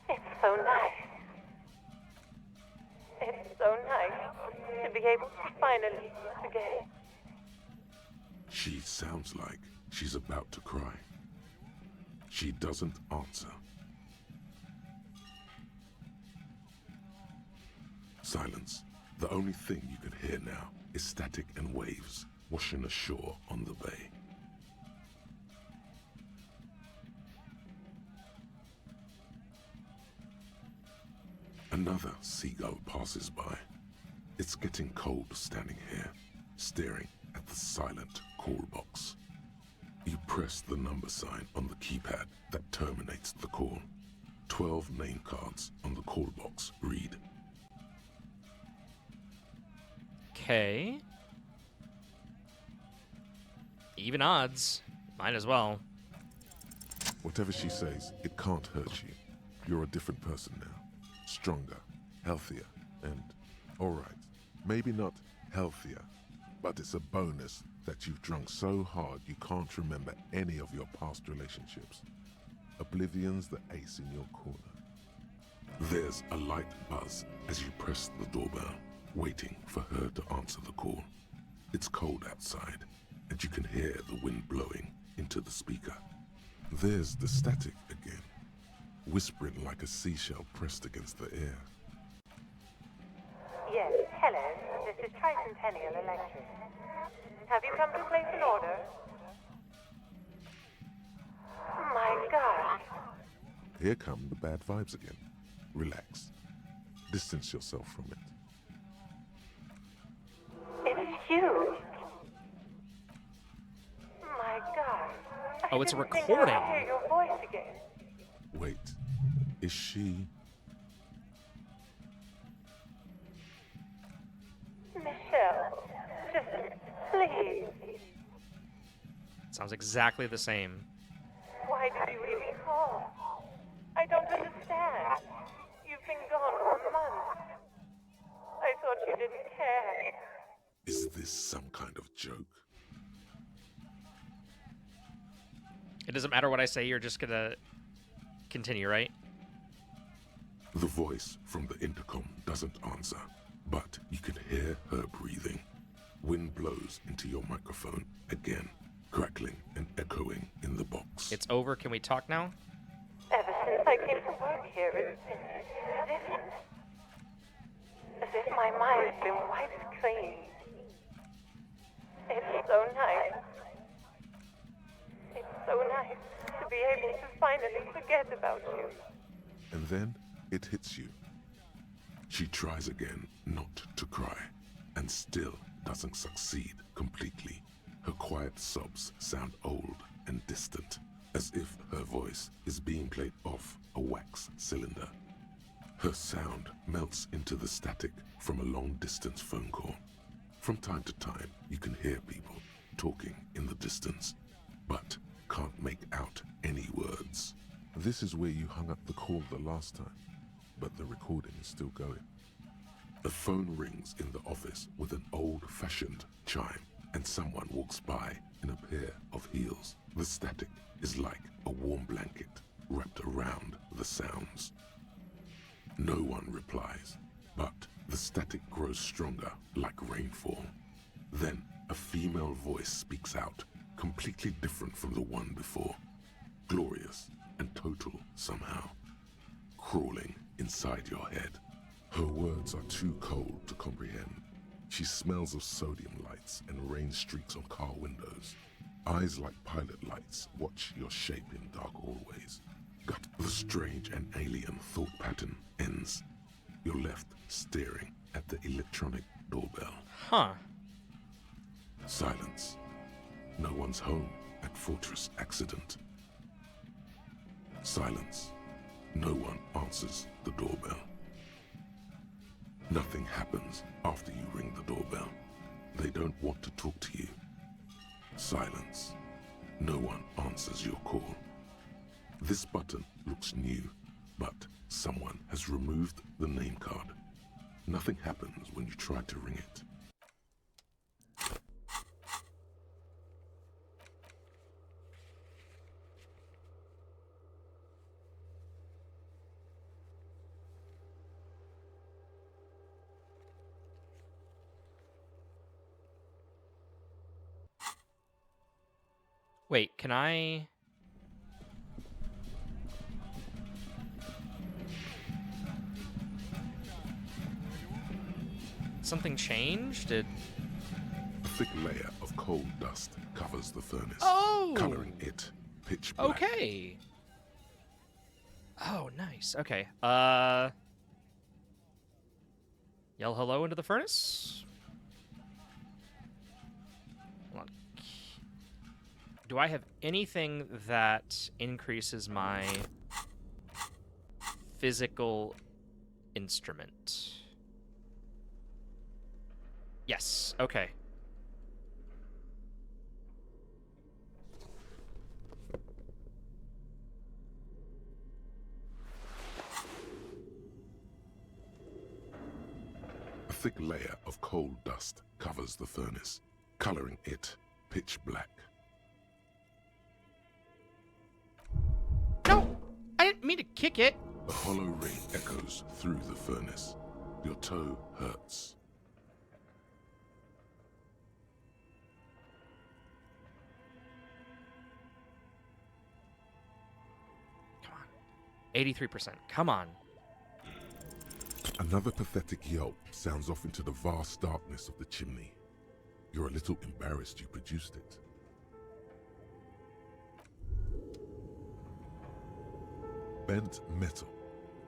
Speaker 11: It's so nice. It's so nice to be able to finally again.
Speaker 3: She sounds like she's about to cry. She doesn't answer. Silence. The only thing you can hear now is static and waves washing ashore on the bay. Another seagull passes by. It's getting cold standing here, staring at the silent call box. You press the number sign on the keypad that terminates the call. 12 name cards on the call box read.
Speaker 1: Okay. Even odds. Might as well.
Speaker 3: Whatever she says, it can't hurt you. You're a different person now. Stronger, healthier, and alright, maybe not healthier, but it's a bonus that you've drunk so hard you can't remember any of your past relationships. Oblivion's the ace in your corner. There's a light buzz as you press the doorbell, waiting for her to answer the call. It's cold outside, and you can hear the wind blowing into the speaker. There's the static again, whispering like a seashell pressed against the air.
Speaker 11: Yes, hello. This is Tricentennial Electric. Have you come to place an order? My God.
Speaker 3: Here come the bad vibes again. Relax. Distance yourself from it.
Speaker 11: It's you. My God.
Speaker 1: Oh, it's a
Speaker 11: I didn't think
Speaker 1: recording.
Speaker 11: I'd hear your voice again.
Speaker 3: Wait, is she...
Speaker 11: Michelle, just please.
Speaker 1: Sounds exactly the same.
Speaker 11: Why did you even call? I don't understand. You've been gone for months. I thought you didn't care.
Speaker 3: Is this some kind of joke?
Speaker 1: It doesn't matter what I say, you're just gonna continue, right?
Speaker 3: The voice from the intercom doesn't answer, but you can hear her breathing. Wind blows into your microphone again, crackling and echoing in the box.
Speaker 1: It's over. Can we talk now?
Speaker 11: Ever since I came to work here, it's been as if my mind's been wiped clean. It's so nice. It's so nice to be able to finally forget about you.
Speaker 3: And then it hits you. She tries again not to cry, and still doesn't succeed completely. Her quiet sobs sound old and distant, as if her voice is being played off a wax cylinder. Her sound melts into the static from a long-distance phone call. From time to time, you can hear people talking in the distance, but can't make out any words. This is where you hung up the call the last time, but the recording is still going. The phone rings in the office with an old-fashioned chime, and someone walks by in a pair of heels. The static is like a warm blanket wrapped around the sounds. No one replies, but the static grows stronger like rainfall. Then a female voice speaks out, completely different from the one before. Glorious and total somehow, crawling inside your head. Her words are too cold to comprehend. She smells of sodium lights and rain streaks on car windows. Eyes like pilot lights watch your shape in dark hallways. But the strange and alien thought pattern ends. You're left staring at the electronic doorbell.
Speaker 1: Huh.
Speaker 3: Silence. No one's home at Fortress Accident. Silence. No one answers the doorbell. Nothing happens after you ring the doorbell. They don't want to talk to you. Silence. No one answers your call. This button looks new, but someone has removed the name card. Nothing happens when you try to ring it.
Speaker 1: Wait, can I... Something changed? Did...
Speaker 3: A thick layer of coal dust covers the furnace,
Speaker 1: Oh!
Speaker 3: coloring it pitch black.
Speaker 1: Okay. Oh, nice. Okay. Yell hello into the furnace? Hold on. Do I have anything that increases my physical instrument? Yes. Okay.
Speaker 3: A thick layer of coal dust covers the furnace, coloring it pitch black.
Speaker 1: No! I didn't mean to kick it!
Speaker 3: A hollow ring echoes through the furnace. Your toe hurts.
Speaker 1: Come on. 83%. Come on.
Speaker 3: Another pathetic yelp sounds off into the vast darkness of the chimney. You're a little embarrassed you produced it. Bent metal,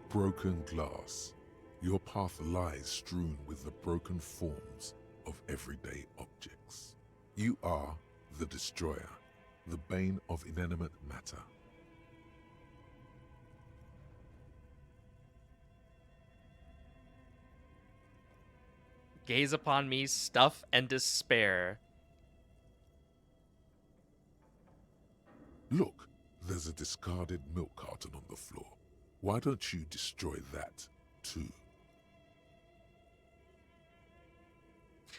Speaker 3: broken glass. Your path lies strewn with the broken forms of everyday objects. You are the destroyer, the bane of inanimate matter.
Speaker 1: Gaze upon me, stuff and despair.
Speaker 3: Look, there's a discarded milk carton on the floor. Why don't you destroy that, too?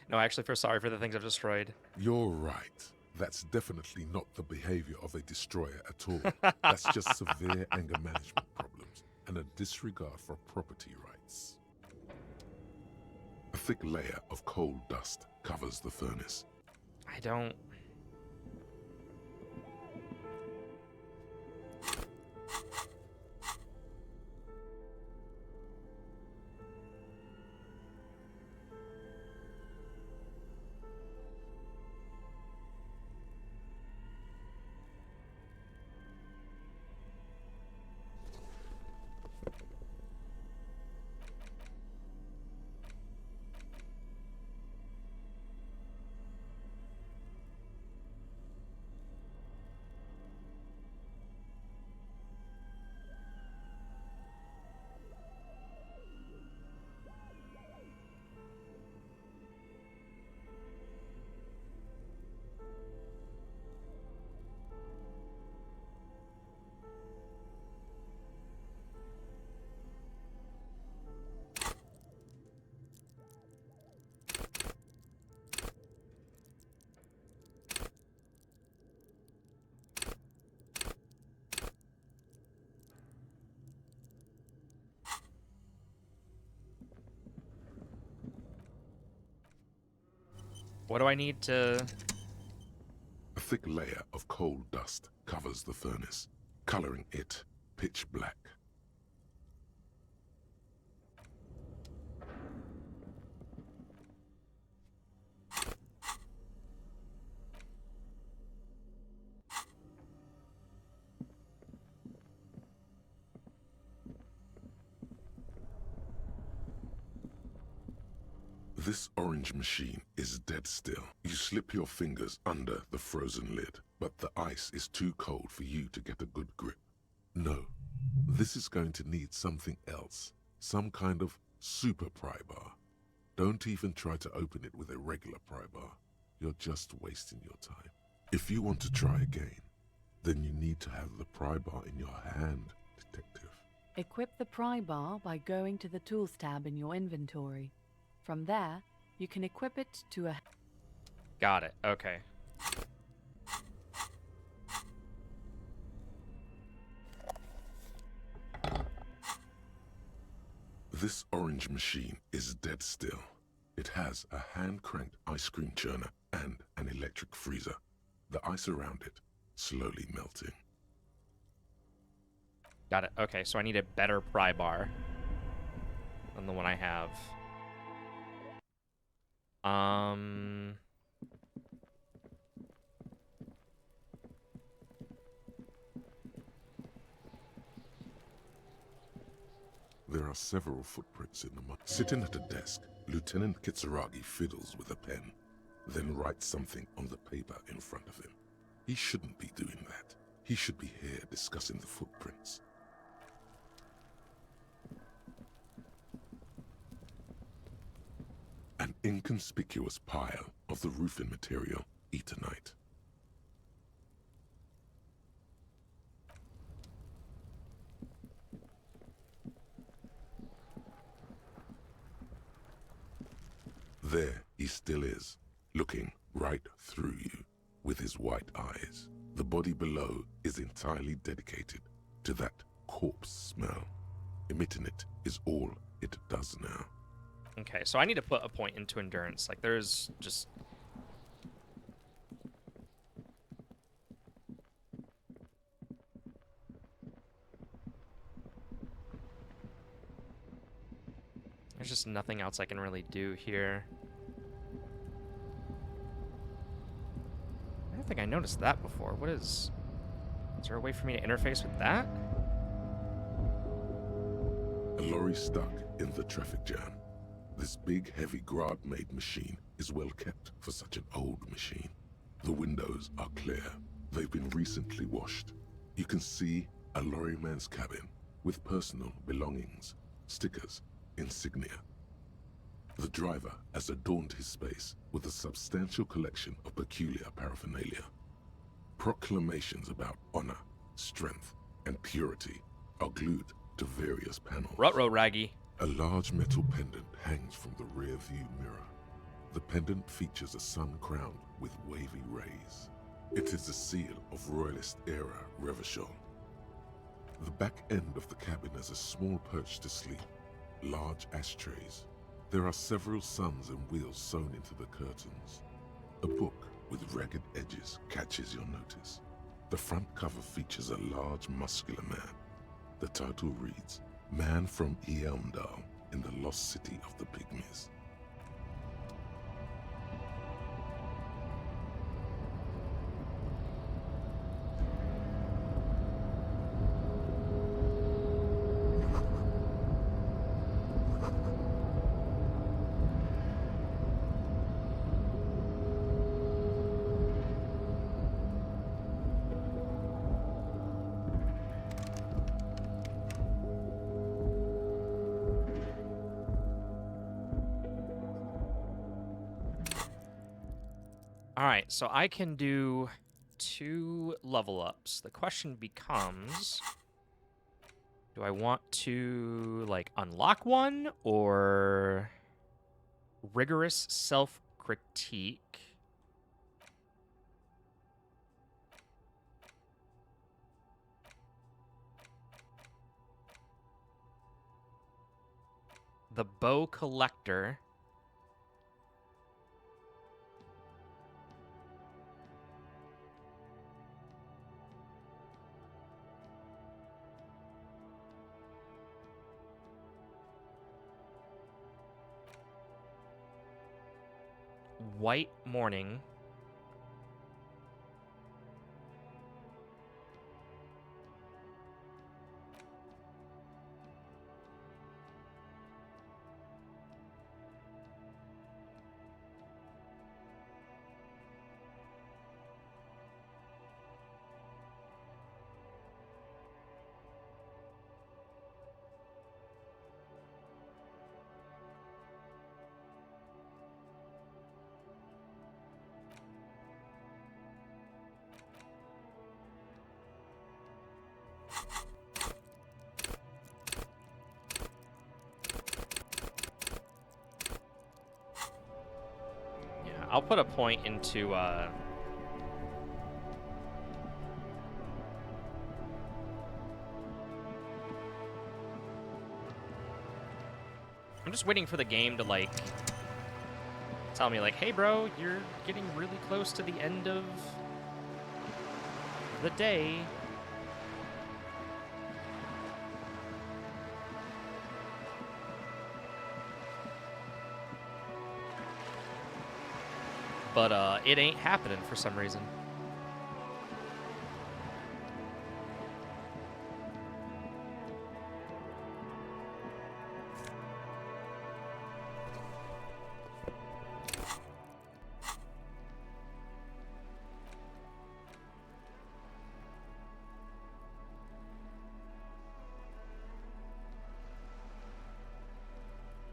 Speaker 1: No, I actually feel sorry for the things I've destroyed.
Speaker 3: You're right. That's definitely not the behavior of a destroyer at all. That's just severe anger management problems and a disregard for property rights. A thick layer of coal dust covers the furnace.
Speaker 1: I don't... What do I need to...
Speaker 3: A thick layer of coal dust covers the furnace, coloring it pitch black. This orange machine is dead still. You slip your fingers under the frozen lid, but the ice is too cold for you to get a good grip. No, this is going to need something else. Some kind of super pry bar. Don't even try to open it with a regular pry bar. You're just wasting your time. If you want to try again, then you need to have the pry bar in your hand, detective.
Speaker 10: Equip the pry bar by going to the Tools tab in your inventory. From there, you can equip it to a...
Speaker 1: Got it. Okay.
Speaker 3: This orange machine is dead still. It has a hand-cranked ice cream churner and an electric freezer. The ice around it slowly melting.
Speaker 1: Got it. Okay, so I need a better pry bar than the one I have.
Speaker 3: There are several footprints in the mud. Sitting at a desk, Lieutenant Kitsuragi fiddles with a pen, then writes something on the paper in front of him. He shouldn't be doing that. He should be here discussing the footprints. An inconspicuous pile of the roofing material, Eternite. There he still is, looking right through you with his white eyes. The body below is entirely dedicated to that corpse smell. Emitting it is all it does now.
Speaker 1: Okay, so I need to put a point into endurance. Like, there's just... There's just nothing else I can really do here. I don't think I noticed that before. What is... Is there a way for me to interface with that?
Speaker 3: A lorry stuck in the traffic jam. This big, heavy Grad-made machine is well kept for such an old machine. The windows are clear. They've been recently washed. You can see a lorryman's cabin with personal belongings, stickers, insignia. The driver has adorned his space with a substantial collection of peculiar paraphernalia. Proclamations about honor, strength, and purity are glued to various panels.
Speaker 1: Ruh-roh, Raggy.
Speaker 3: A large metal pendant hangs from the rear view mirror. The pendant features a sun crowned with wavy rays. It is the seal of Royalist-era Revachol. The back end of the cabin has a small perch to sleep, large ashtrays. There are several suns and wheels sewn into the curtains. A book with ragged edges catches your notice. The front cover features a large, muscular man. The title reads, Man from Eamdal in the Lost City of the Pygmies.
Speaker 1: Alright, so I can do 2 level ups. The question becomes, do I want to, like, unlock one, or rigorous self-critique? The bow collector. white morning. I'll put a point into, I'm just waiting for the game to, like, tell me, like, hey, bro, you're getting really close to the end of the day. But it ain't happening for some reason.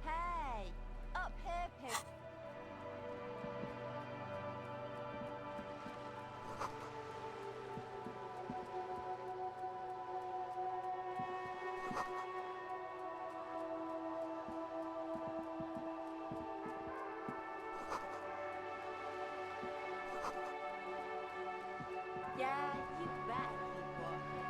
Speaker 12: Hey, up here, pig. Yeah, you better keep walking.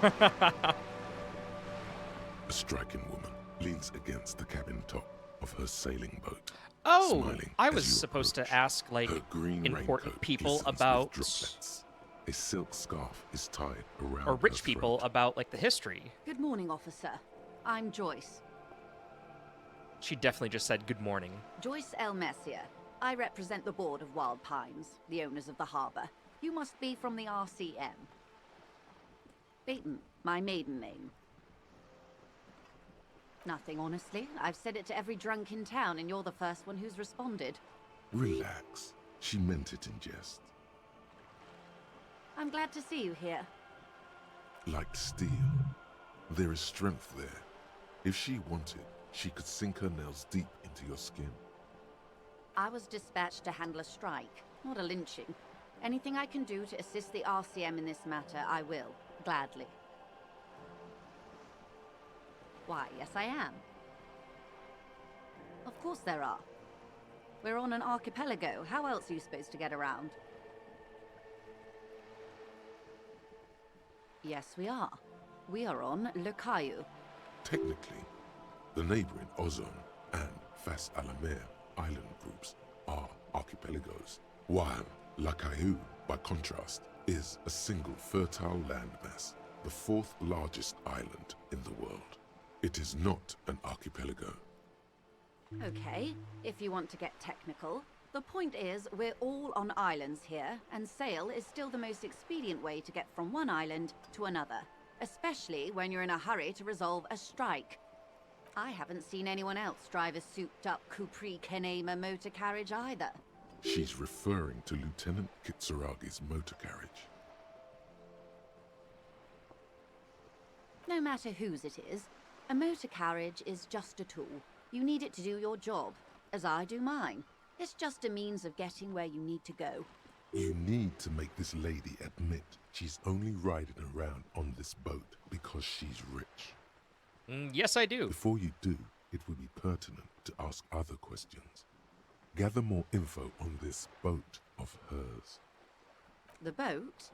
Speaker 3: A striking woman leans against the cabin top of her sailing boat.
Speaker 1: Oh,
Speaker 3: smiling
Speaker 1: I
Speaker 3: as
Speaker 1: was
Speaker 3: you
Speaker 1: supposed to
Speaker 3: approach.
Speaker 1: ask, like,
Speaker 3: Her green
Speaker 1: important
Speaker 3: raincoat
Speaker 1: people
Speaker 3: glistens with
Speaker 1: about,
Speaker 3: droplets. A silk scarf is tied around
Speaker 1: or rich
Speaker 3: her
Speaker 1: people
Speaker 3: throat.
Speaker 1: about, like, the history.
Speaker 10: Good morning, officer. I'm Joyce.
Speaker 1: She definitely just said good morning.
Speaker 10: Joyce L. Messier. I represent the board of Wild Pines, the owners of the harbor. You must be from the RCM. Beaton, my maiden name. Nothing, honestly. I've said it to every drunk in town, and you're the first one who's responded.
Speaker 3: Relax. She meant it in jest.
Speaker 10: I'm glad to see you here.
Speaker 3: Like steel, there is strength there. If she wanted, she could sink her nails deep into your skin.
Speaker 10: I was dispatched to handle a strike, not a lynching. Anything I can do to assist the RCM in this matter, I will, gladly. Why, yes I am. Of course there are. We're on an archipelago. How else are you supposed to get around? Yes, we are. We are on Le Caillou.
Speaker 3: Technically, the neighboring Ozone and Fas Alamer island groups are archipelagos, while La Caillou, by contrast, is a single fertile landmass, the fourth largest island in the world. It is not an archipelago.
Speaker 10: Okay, if you want to get technical. The point is, we're all on islands here, and sail is still the most expedient way to get from one island to another, especially when you're in a hurry to resolve a strike. I haven't seen anyone else drive a souped-up Capri Kenema motor carriage either.
Speaker 3: She's referring to Lieutenant Kitsuragi's motor carriage.
Speaker 10: No matter whose it is, a motor carriage is just a tool. You need it to do your job, as I do mine. It's just a means of getting where you need to go.
Speaker 3: You need to make this lady admit she's only riding around on this boat because she's rich.
Speaker 1: Yes, I do.
Speaker 3: Before you do, it would be pertinent to ask other questions. Gather more info on this boat of hers.
Speaker 10: The boat?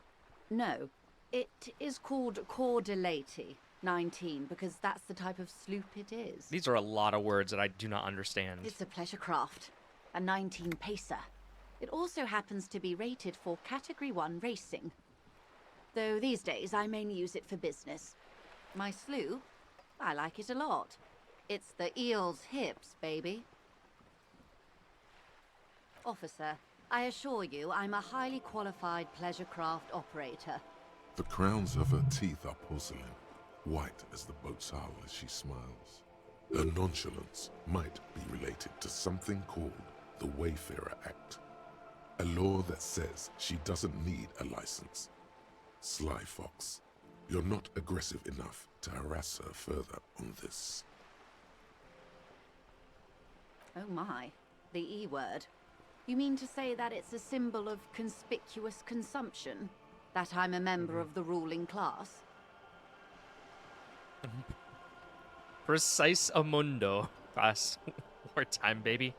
Speaker 10: No. It is called Cordelati 19 because that's the type of sloop it is.
Speaker 1: These are a lot of words that I do not understand.
Speaker 10: It's a pleasure craft. A 19 pacer. It also happens to be rated for Category 1 racing. Though these days I mainly use it for business. My sloop? I like it a lot. It's the eel's hips, baby. Officer, I assure you I'm a highly qualified pleasure craft operator.
Speaker 3: The crowns of her teeth are porcelain, white as the boat's hull as she smiles. Her nonchalance might be related to something called the Wayfarer Act, a law that says she doesn't need a license. Sly Fox, you're not aggressive enough to harass her further on this.
Speaker 10: Oh my, the E word. You mean to say that it's a symbol of conspicuous consumption? That I'm a member of the ruling class?
Speaker 1: Precise amundo. Class. Wartime, baby.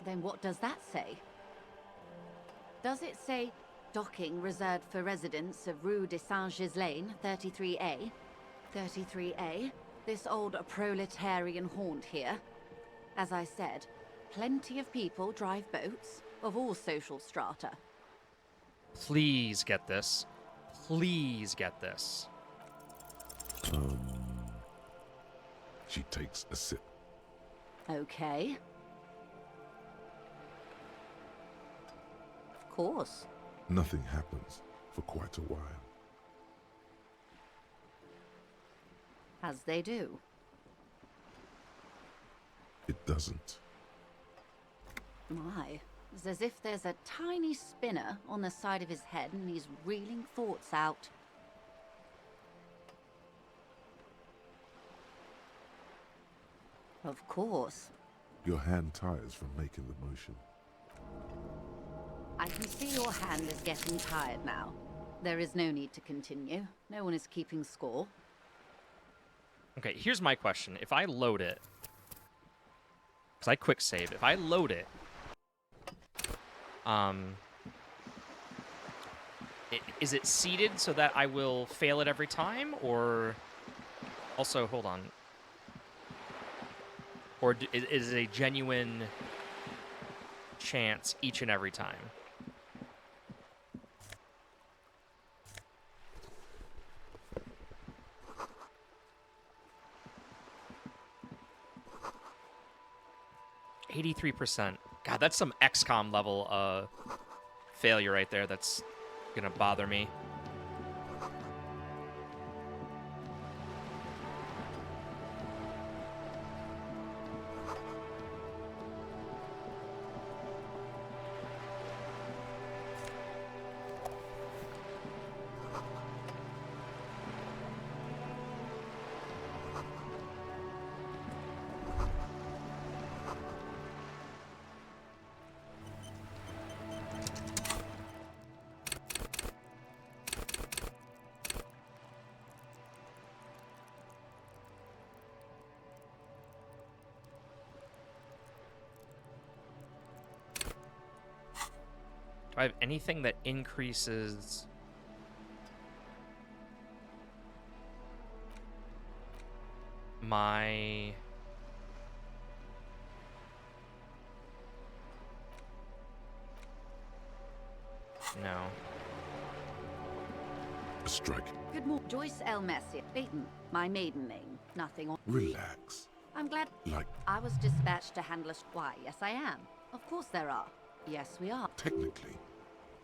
Speaker 10: Then what does that say? Does it say docking reserved for residents of Rue de Saint-Ghislain, 33A? 33A? This old proletarian haunt here? As I said, plenty of people drive boats, of all social strata.
Speaker 1: Please get this. Please get this.
Speaker 3: She takes a sip.
Speaker 10: Okay. Of course.
Speaker 3: Nothing happens for quite a while.
Speaker 10: As they do.
Speaker 3: It doesn't.
Speaker 10: My, it's as if there's a tiny spinner on the side of his head and he's reeling thoughts out. Of course.
Speaker 3: Your hand tires from making the motion.
Speaker 10: I can see your hand is getting tired now. There is no need to continue. No one is keeping score.
Speaker 1: Okay, here's my question. If I load it... Because I quick save. If I load it... Is it seeded so that I will fail it every time? Or... Also, hold on. Or is it a genuine chance each and every time? %. God, that's some XCOM level failure right there. That's gonna bother me. Do I have anything that increases... my... No.
Speaker 3: A strike.
Speaker 10: Good morning. Joyce L. Messier. Baton. My maiden name. Nothing on...
Speaker 3: Relax.
Speaker 10: I'm glad...
Speaker 3: Like...
Speaker 10: I was dispatched to handle a... Why, yes I am. Of course there are. Yes, we are.
Speaker 3: Technically,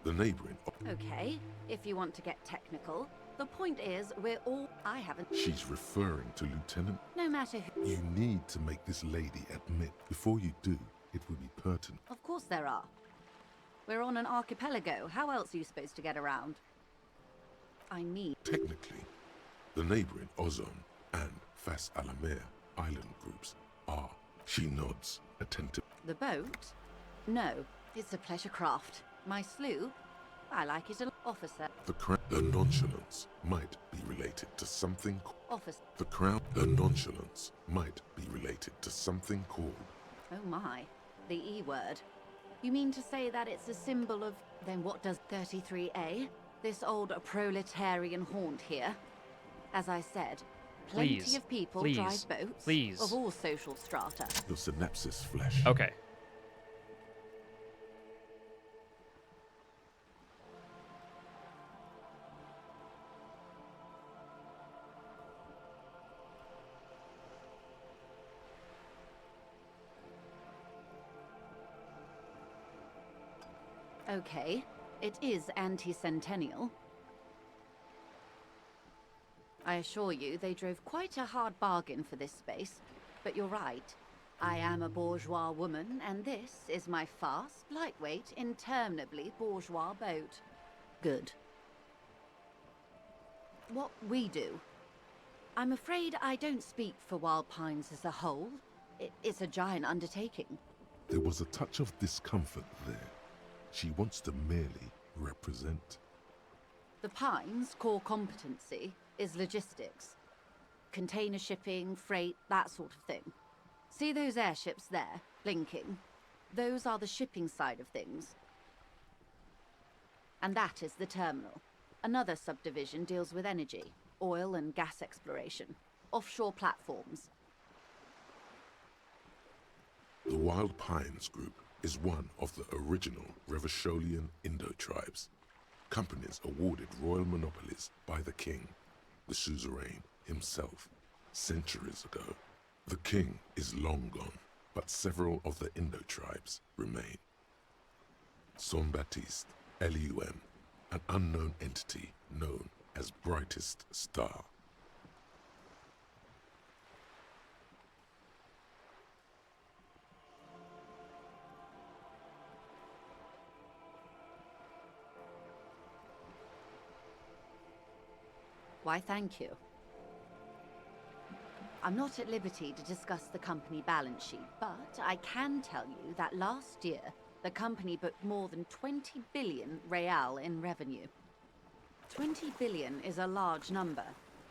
Speaker 3: the neighboring...
Speaker 10: Okay, if you want to get technical. The point is, we're all... I haven't...
Speaker 3: She's referring to Lieutenant...
Speaker 10: No matter who...
Speaker 3: You need to make this lady admit. Before you do, it will be pertinent.
Speaker 10: Of course there are. We're on an archipelago. How else are you supposed to get around? I mean...
Speaker 3: Technically, the neighboring Ozone and Fas Alamer island groups are... She nods, attentive.
Speaker 10: The boat? No, it's a pleasure craft. My sloop? I like it a lot. Officer.
Speaker 3: The nonchalance might be related to something.
Speaker 10: Officer.
Speaker 3: The nonchalance might be related to something called.
Speaker 10: Oh my. The E word. You mean to say that it's a symbol of... Then what does 33A? This old proletarian haunt here? As I said, plenty of people drive boats of all social strata.
Speaker 3: Your synapses flesh.
Speaker 1: Okay.
Speaker 10: Okay, it is anti-centennial. I assure you, they drove quite a hard bargain for this space. But you're right. I am a bourgeois woman, and this is my fast, lightweight, interminably bourgeois boat. Good. What we do. I'm afraid I don't speak for Wild Pines as a whole. It's a giant undertaking.
Speaker 3: There was a touch of discomfort there. She wants to merely represent.
Speaker 10: The Pines' core competency is logistics. Container shipping, freight, that sort of thing. See those airships there, blinking? Those are the shipping side of things. And that is the terminal. Another subdivision deals with energy, oil and gas exploration, offshore platforms.
Speaker 3: The Wild Pines Group is one of the original Revacholian Indo-tribes. Companies awarded royal monopolies by the king, the suzerain himself, centuries ago. The king is long gone, but several of the Indo-tribes remain. Saint-Baptiste, Elysium, an unknown entity known as Brightest Star.
Speaker 10: Why, thank you. I'm not at liberty to discuss the company balance sheet, but I can tell you that last year, the company booked more than 20 billion real in revenue. 20 billion is a large number,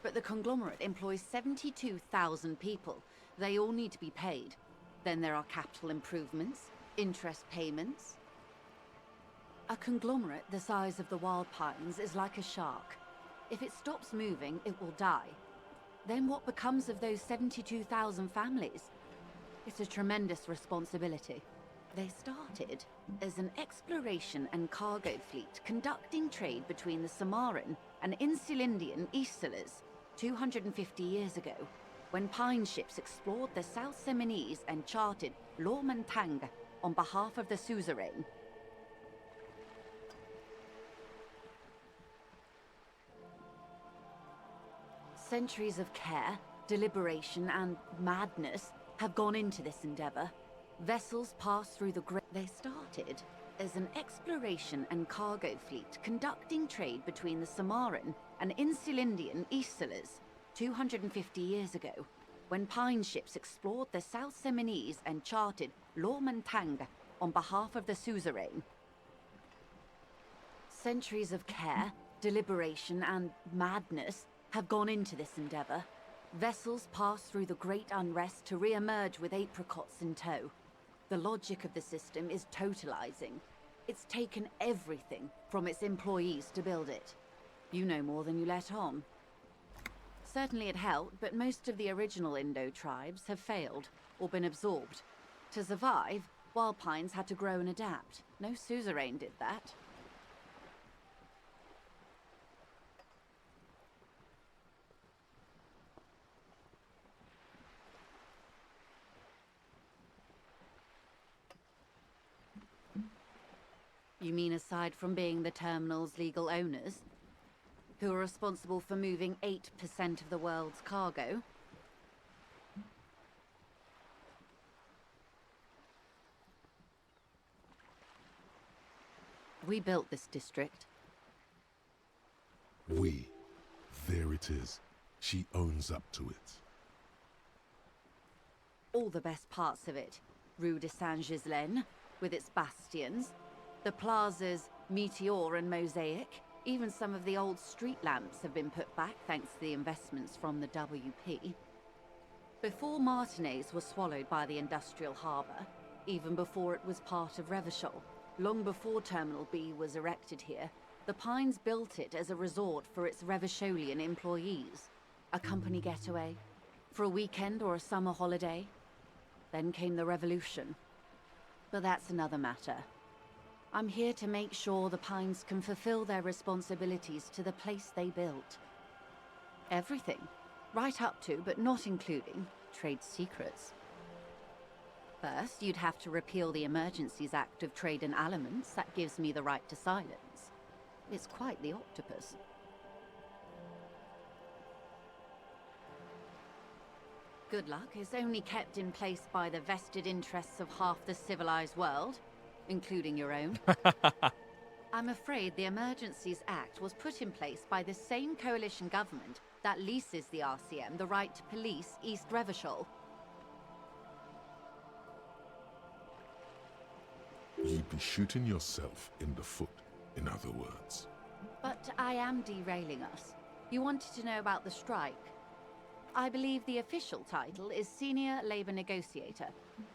Speaker 10: but the conglomerate employs 72,000 people. They all need to be paid. Then there are capital improvements, interest payments. A conglomerate the size of the Wild Pines is like a shark. If it stops moving, it will die. Then what becomes of those 72,000 families? It's a tremendous responsibility. They started as an exploration and cargo fleet conducting trade between the Samaran and Insulindian Isolas 250 years ago, when pine ships explored the South Seminese and charted Lomantang on behalf of the suzerain. Centuries of care, deliberation, and madness have gone into this endeavor. Vessels pass through the great... They started as an exploration and cargo fleet conducting trade between the Samaran and Insulindian Isolas 250 years ago, when pine ships explored the South Seminese and charted Lomantang on behalf of the suzerain. Centuries of care, deliberation, and madness have gone into this endeavor. Vessels pass through the great unrest to re-emerge with apricots in tow. The logic of the system is totalizing. It's taken everything from its employees to build it. You know more than you let on. Certainly it helped, but most of the original Indo tribes have failed or been absorbed. To survive, Wild Pines had to grow and adapt. No suzerain did that. You mean aside from being the terminal's legal owners, who are responsible for moving 8% of the world's cargo? We built this district.
Speaker 3: We. There it is. She owns up to it.
Speaker 10: All the best parts of it. Rue de Saint-Ghislain, with its bastions. The plaza's Meteor and Mosaic. Even some of the old street lamps have been put back thanks to the investments from the WP. Before Martinez was swallowed by the industrial harbour, even before it was part of Revachol, long before Terminal B was erected here, the Pines built it as a resort for its Revacholian employees. A company getaway, for a weekend or a summer holiday. Then came the revolution. But that's another matter. I'm here to make sure the Pines can fulfill their responsibilities to the place they built. Everything. Right up to, but not including, trade secrets. First, you'd have to repeal the Emergencies Act of Trade in Aliments that gives me the right to silence. It's quite the octopus. Good luck is only kept in place by the vested interests of half the civilized world, including your own. I'm afraid the Emergencies Act was put in place by the same coalition government that leases the RCM the right to police East Revachol.
Speaker 3: You'd be shooting yourself in the foot, in other words.
Speaker 10: But I am derailing us. You wanted to know about the strike. I believe the official title is Senior Labor Negotiator.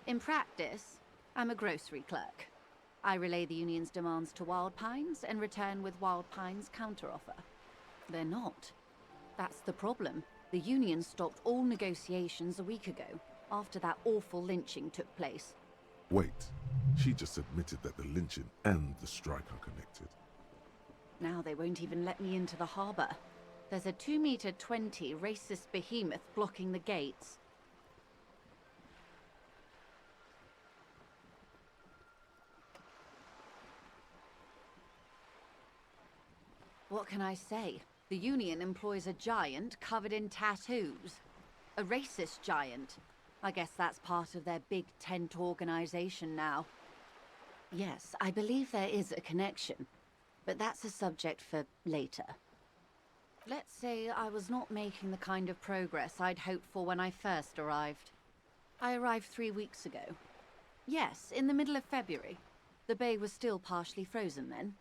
Speaker 10: In practice, I'm a grocery clerk. I relay the union's demands to Wild Pines and return with Wild Pines' counteroffer. They're not. That's the problem. The union stopped all negotiations a week ago, after that awful lynching took place.
Speaker 3: Wait, she just admitted that the lynching and the strike are connected.
Speaker 10: Now they won't even let me into the harbour. There's a 2-meter-20 racist behemoth blocking the gates. What can I say? The union employs a giant covered in tattoos. A racist giant. I guess that's part of their big tent organization now. Yes, I believe there is a connection, but that's a subject for later. Let's say I was not making the kind of progress I'd hoped for when I first arrived. I arrived 3 weeks ago. Yes, in the middle of February. The bay was still partially frozen then.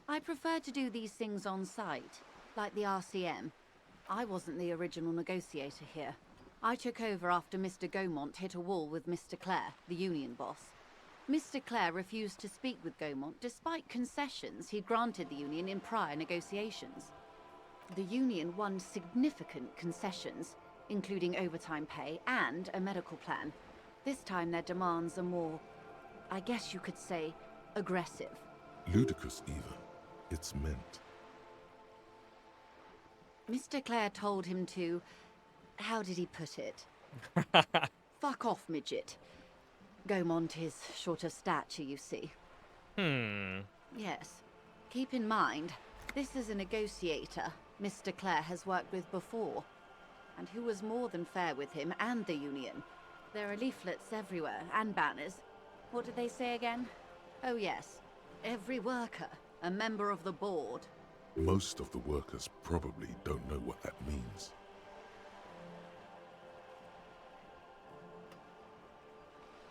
Speaker 10: I preferred to do these things on site, like the RCM. I wasn't the original negotiator here. I took over after Mr. Gaumont hit a wall with Mr. Clare, the union boss. Mr. Clare refused to speak with Gaumont despite concessions he'd granted the union in prior negotiations. The union won significant concessions, including overtime pay and a medical plan. This time their demands are more, I guess you could say, aggressive.
Speaker 3: Ludicrous, even. It's meant.
Speaker 10: Mr. Clare told him to... how did he put it? Fuck off, midget. Gaumont is short of stature, you see. Yes. Keep in mind, this is a negotiator Mr. Clare has worked with before, and who was more than fair with him and the union. There are leaflets everywhere, and banners. What did they say again? Oh yes, every worker, a member of the board.
Speaker 3: Most of the workers probably don't know what that means.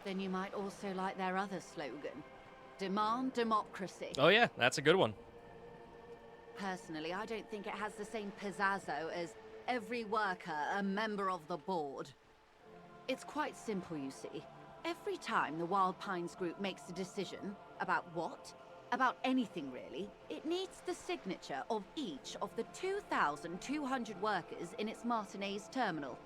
Speaker 10: Then you might also like their other slogan. Demand democracy.
Speaker 1: Oh yeah, that's a good one.
Speaker 10: Personally, I don't think it has the same pizzazzo as every worker a member of the board. It's quite simple, you see. Every time the Wild Pines group makes a decision about what? About anything really, it needs the signature of each of the 2,200 workers in its Martinez terminal.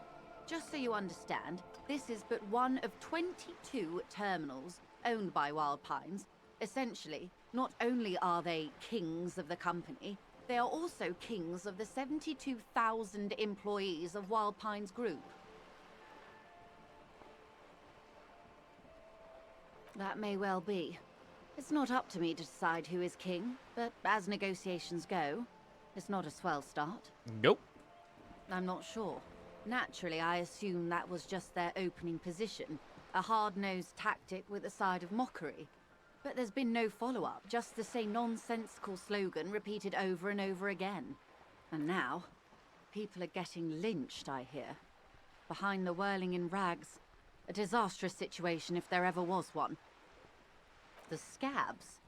Speaker 10: Just so you understand, this is but one of 22 terminals owned by Wild Pines. Essentially, not only are they kings of the company, they are also kings of the 72,000 employees of Wild Pines Group. That may well be. It's not up to me to decide who is king, but as negotiations go, it's not a swell start.
Speaker 1: Nope.
Speaker 10: I'm not sure. Naturally, I assume that was just their opening position, a hard-nosed tactic with a side of mockery. But there's been no follow-up, just the same nonsensical slogan repeated over and over again. And now, people are getting lynched, I hear. Behind the whirling in rags. A disastrous situation if there ever was one. The scabs.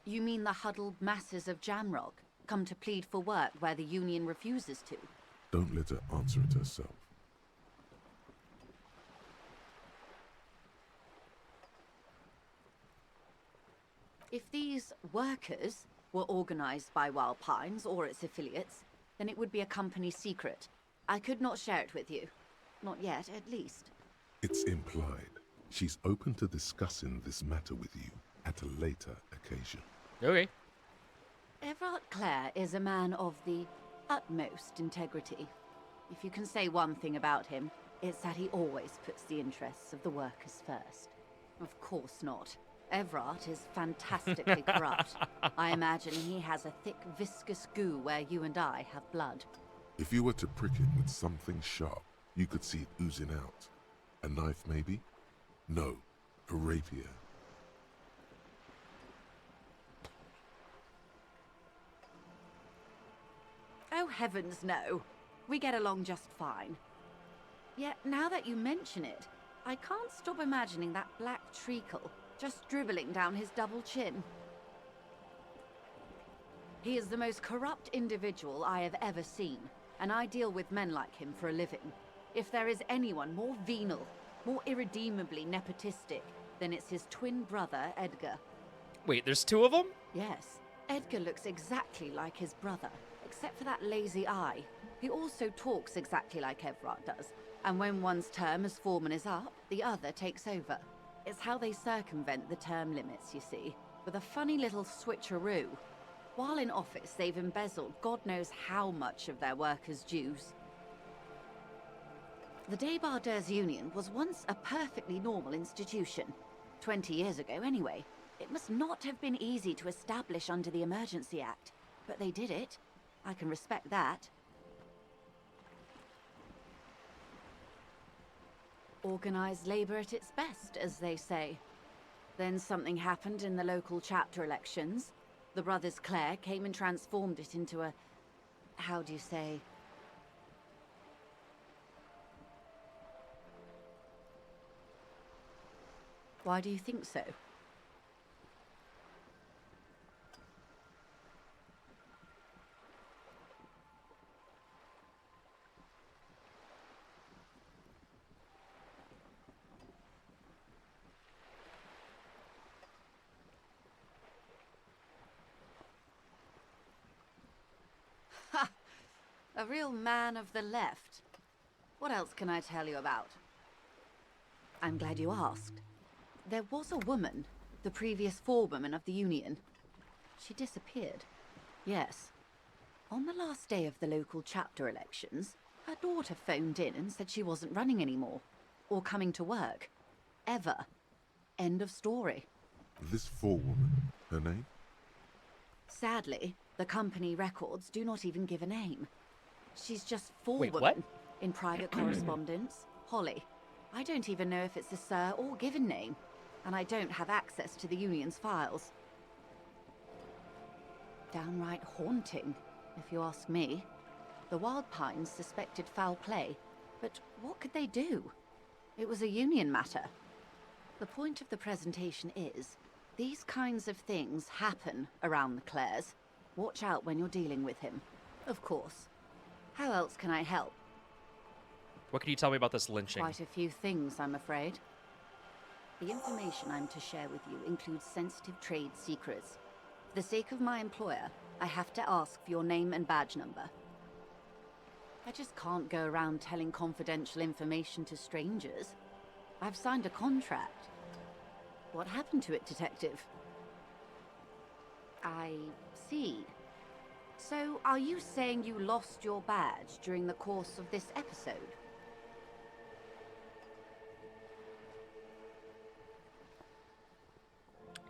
Speaker 10: You mean the huddled masses of Jamrock, come to plead for work where the Union refuses to?
Speaker 3: Don't let her answer it herself.
Speaker 10: If these workers were organized by Wild Pines or its affiliates, then it would be a company secret. I could not share it with you. Not yet, at least.
Speaker 3: It's implied. She's open to discussing this matter with you at a later occasion.
Speaker 1: Okay.
Speaker 10: Everard Clare is a man of the utmost integrity. If you can say one thing about him, it's that he always puts the interests of the workers first. Of course not. Everard is fantastically corrupt. I imagine he has a thick, viscous goo where you and I have blood.
Speaker 3: If you were to prick it with something sharp, you could see it oozing out. A knife, maybe? No, a rapier.
Speaker 10: Oh, heavens no. We get along just fine. Yet, now that you mention it, I can't stop imagining that black treacle just dribbling down his double chin. He is the most corrupt individual I have ever seen, and I deal with men like him for a living. If there is anyone more venal, more irredeemably nepotistic, then it's his twin brother, Edgar.
Speaker 1: Wait, there's two of them?
Speaker 10: Yes. Edgar looks exactly like his brother, except for that lazy eye. He also talks exactly like Everard does, and when one's term as foreman is up, the other takes over. It's how they circumvent the term limits, you see, with a funny little switcheroo. While in office, they've embezzled God knows how much of their workers' dues. The Débardeurs Union was once a perfectly normal institution. 20 years ago, anyway. It must not have been easy to establish under the Emergency Act, but they did it. I can respect that. Organized labor at its best, as they say. Then something happened in the local chapter elections. The brothers Clare came and transformed it into a... how do you say? Why do you think so? Ha! A real man of the left. What else can I tell you about? I'm glad you asked. There was a woman, the previous forewoman of the Union. She disappeared. Yes. On the last day of the local chapter elections, her daughter phoned in and said she wasn't running anymore. Or coming to work. Ever. End of story.
Speaker 3: This forewoman, her name?
Speaker 10: Sadly, the company records do not even give a name. She's just
Speaker 1: Wait,
Speaker 10: forewoman.
Speaker 1: what?
Speaker 10: In private correspondence. Holly. I don't even know if it's a sir or given name. And I don't have access to the Union's files. Downright haunting, if you ask me. The Wild Pines suspected foul play, but what could they do? It was a Union matter. The point of the presentation is, these kinds of things happen around the Clares. Watch out when you're dealing with him. Of course. How else can I help?
Speaker 1: What can you tell me about this lynching?
Speaker 10: Quite a few things, I'm afraid. The information I'm to share with you includes sensitive trade secrets. For the sake of my employer, I have to ask for your name and badge number. I just can't go around telling confidential information to strangers. I've signed a contract. What happened to it, Detective? I see. So, are you saying you lost your badge during the course of this episode?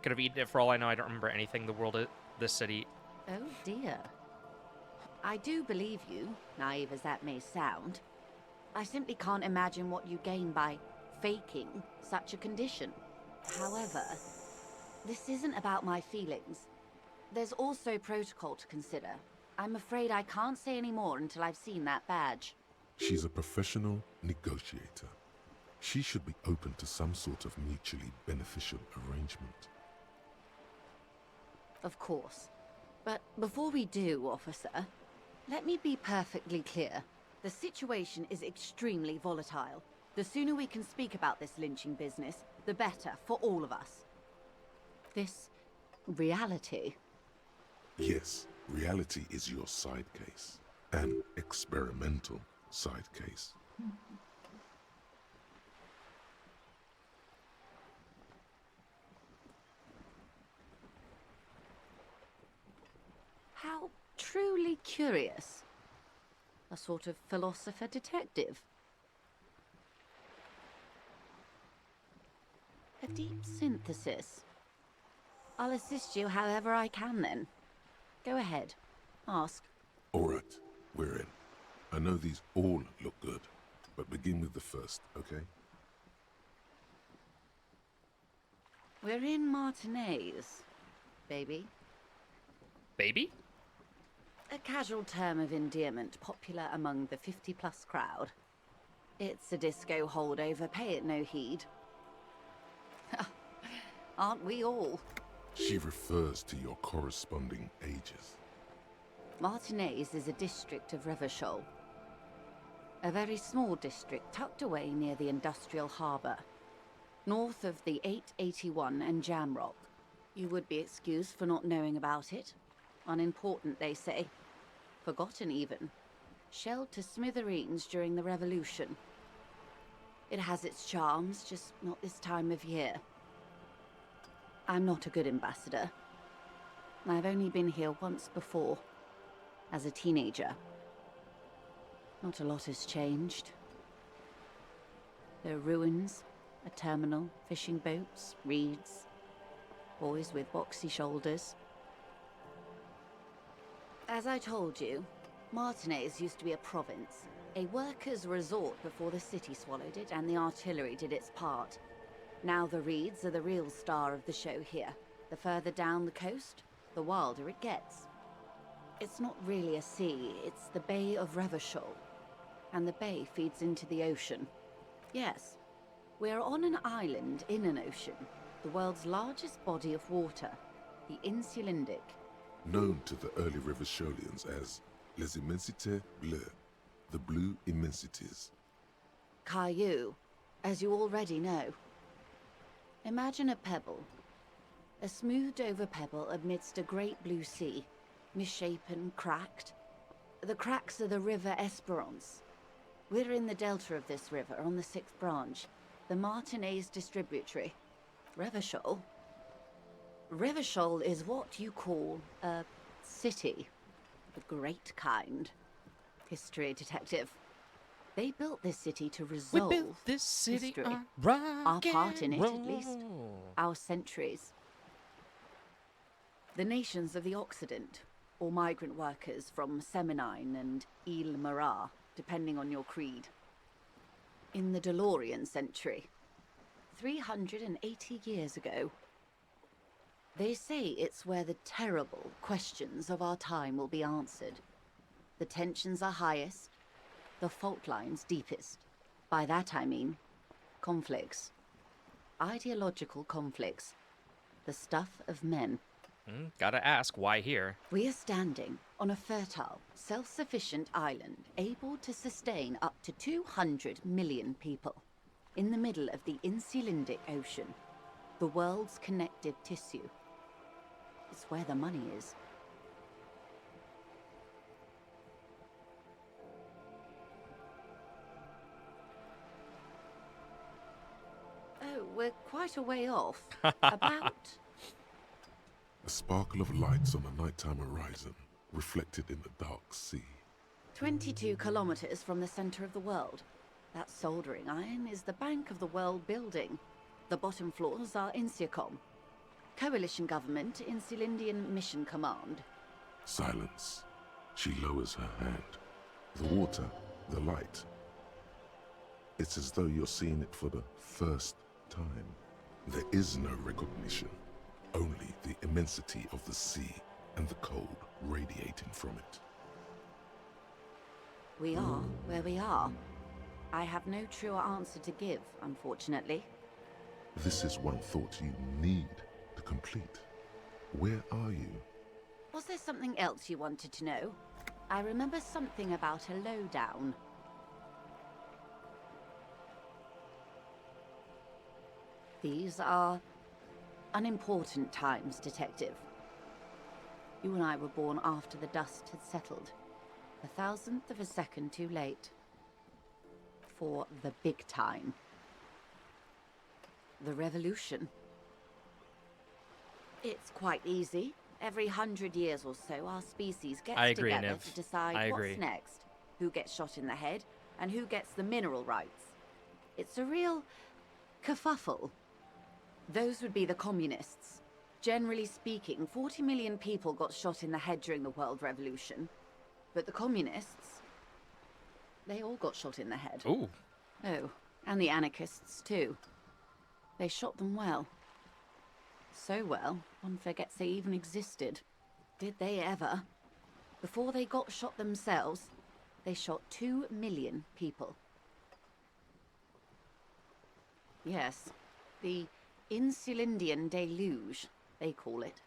Speaker 1: Could have eaten it for all I know. I don't remember anything. The world, this city.
Speaker 10: Oh dear. I do believe you, naive as that may sound. I simply can't imagine what you gain by faking such a condition. However, this isn't about my feelings. There's also protocol to consider. I'm afraid I can't say any more until I've seen that badge.
Speaker 3: She's a professional negotiator. She should be open to some sort of mutually beneficial arrangement.
Speaker 10: Of course. But before we do, officer, let me be perfectly clear. The situation is extremely volatile. The sooner we can speak about this lynching business, the better for all of us. This reality.
Speaker 3: Yes, reality is your side case. An experimental side case.
Speaker 10: How truly curious. A sort of philosopher detective. A deep synthesis. I'll assist you however I can then. Go ahead. Ask.
Speaker 3: All right, we're in. I know these all look good, but begin with the first, okay?
Speaker 10: We're in Martinez, baby.
Speaker 1: Baby?
Speaker 10: A casual term of endearment popular among the 50-plus crowd. It's a disco holdover, pay it no heed. Aren't we all?
Speaker 3: She refers to your corresponding ages.
Speaker 10: Martinez is a district of Revachol. A very small district tucked away near the industrial harbour. North of the 881 and Jamrock. You would be excused for not knowing about it. Unimportant, they say. Forgotten, even. Shelled to smithereens during the Revolution. It has its charms, just not this time of year. I'm not a good ambassador. I've only been here once before, as a teenager. Not a lot has changed. There are ruins, a terminal, fishing boats, reeds, boys with boxy shoulders. As I told you, Martinez used to be a province, a workers' resort before the city swallowed it and the artillery did its part. Now the reeds are the real star of the show here. The further down the coast, the wilder it gets. It's not really a sea, it's the Bay of Revachol. And the bay feeds into the ocean. Yes, we're on an island in an ocean, the world's largest body of water, the Insulindic.
Speaker 3: Known to the early Revacholians as Les Immensités Bleues, the Blue Immensities.
Speaker 10: Caillou, as you already know. Imagine a pebble. A smoothed-over pebble amidst a great blue sea, misshapen, cracked. The cracks are the River Esperance. We're in the delta of this river, on the 6th branch, the Martinez distributary. Revachol? Revachol is what you call a city. The great kind. History detective. They built this city to resolve
Speaker 1: We built this city
Speaker 10: history.
Speaker 1: on rock
Speaker 10: Our part in
Speaker 1: and
Speaker 10: it, at least.
Speaker 1: roll.
Speaker 10: Our centuries. The nations of the Occident, or migrant workers from Seminine and Ile Marat, depending on your creed. In the DeLorean century, 380 years ago. They say it's where the terrible questions of our time will be answered. The tensions are highest, the fault lines deepest. By that I mean conflicts. Ideological conflicts. The stuff of men.
Speaker 1: Gotta ask, why here?
Speaker 10: We are standing on a fertile, self-sufficient island able to sustain up to 200 million people. In the middle of the Insulindic Ocean, the world's connective tissue. It's where the money is. Oh, we're quite a way off. About...
Speaker 3: A sparkle of lights on the nighttime horizon, reflected in the dark sea.
Speaker 10: 22 kilometers from the center of the world. That soldering iron is the bank of the world building. The bottom floors are Insiacom. Coalition government, Insulindian Mission Command.
Speaker 3: Silence. She lowers her hand. The water, the light. It's as though you're seeing it for the first time. There is no recognition. Only the immensity of the sea and the cold radiating from it.
Speaker 10: We are where we are. I have no truer answer to give, unfortunately.
Speaker 3: This is one thought you need to complete. Where are you?
Speaker 10: Was there something else you wanted to know? I remember something about a lowdown. These are unimportant times, Detective. You and I were born after the dust had settled. 1,000th of a second too late. For the big time. The revolution. It's quite easy. Every 100 years or so, our species gets together to decide what's next. Who gets shot in the head, and who gets the mineral rights. It's a real kerfuffle. Those would be the communists. Generally speaking, 40 million people got shot in the head during the World Revolution. But the communists, they all got shot in the head.
Speaker 1: Ooh.
Speaker 10: Oh, and the anarchists too. They shot them well. So well, one forgets they even existed. Did they ever? Before they got shot themselves, they shot 2 million people. Yes, the Insulindian deluge, they call it.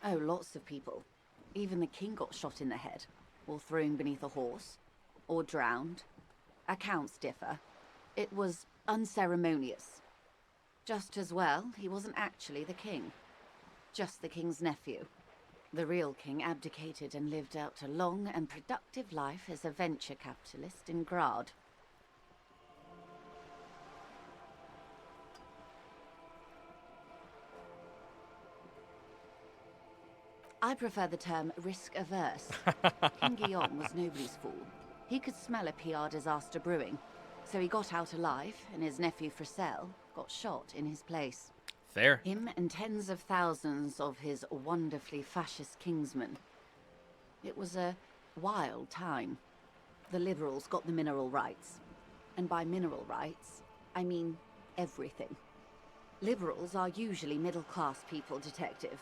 Speaker 10: Oh, lots of people. Even the king got shot in the head, or thrown beneath a horse, or drowned. Accounts differ. It was unceremonious. Just as well, he wasn't actually the king. Just the king's nephew. The real king abdicated and lived out a long and productive life as a venture capitalist in Grad. I prefer the term risk-averse. King Guillaume was nobody's fool. He could smell a PR disaster brewing, so he got out alive, and his nephew Fricelle got shot in his place.
Speaker 1: Fair.
Speaker 10: Him and tens of thousands of his wonderfully fascist kingsmen. It was a wild time. The liberals got the mineral rights. And by mineral rights, I mean everything. Liberals are usually middle-class people, Detective.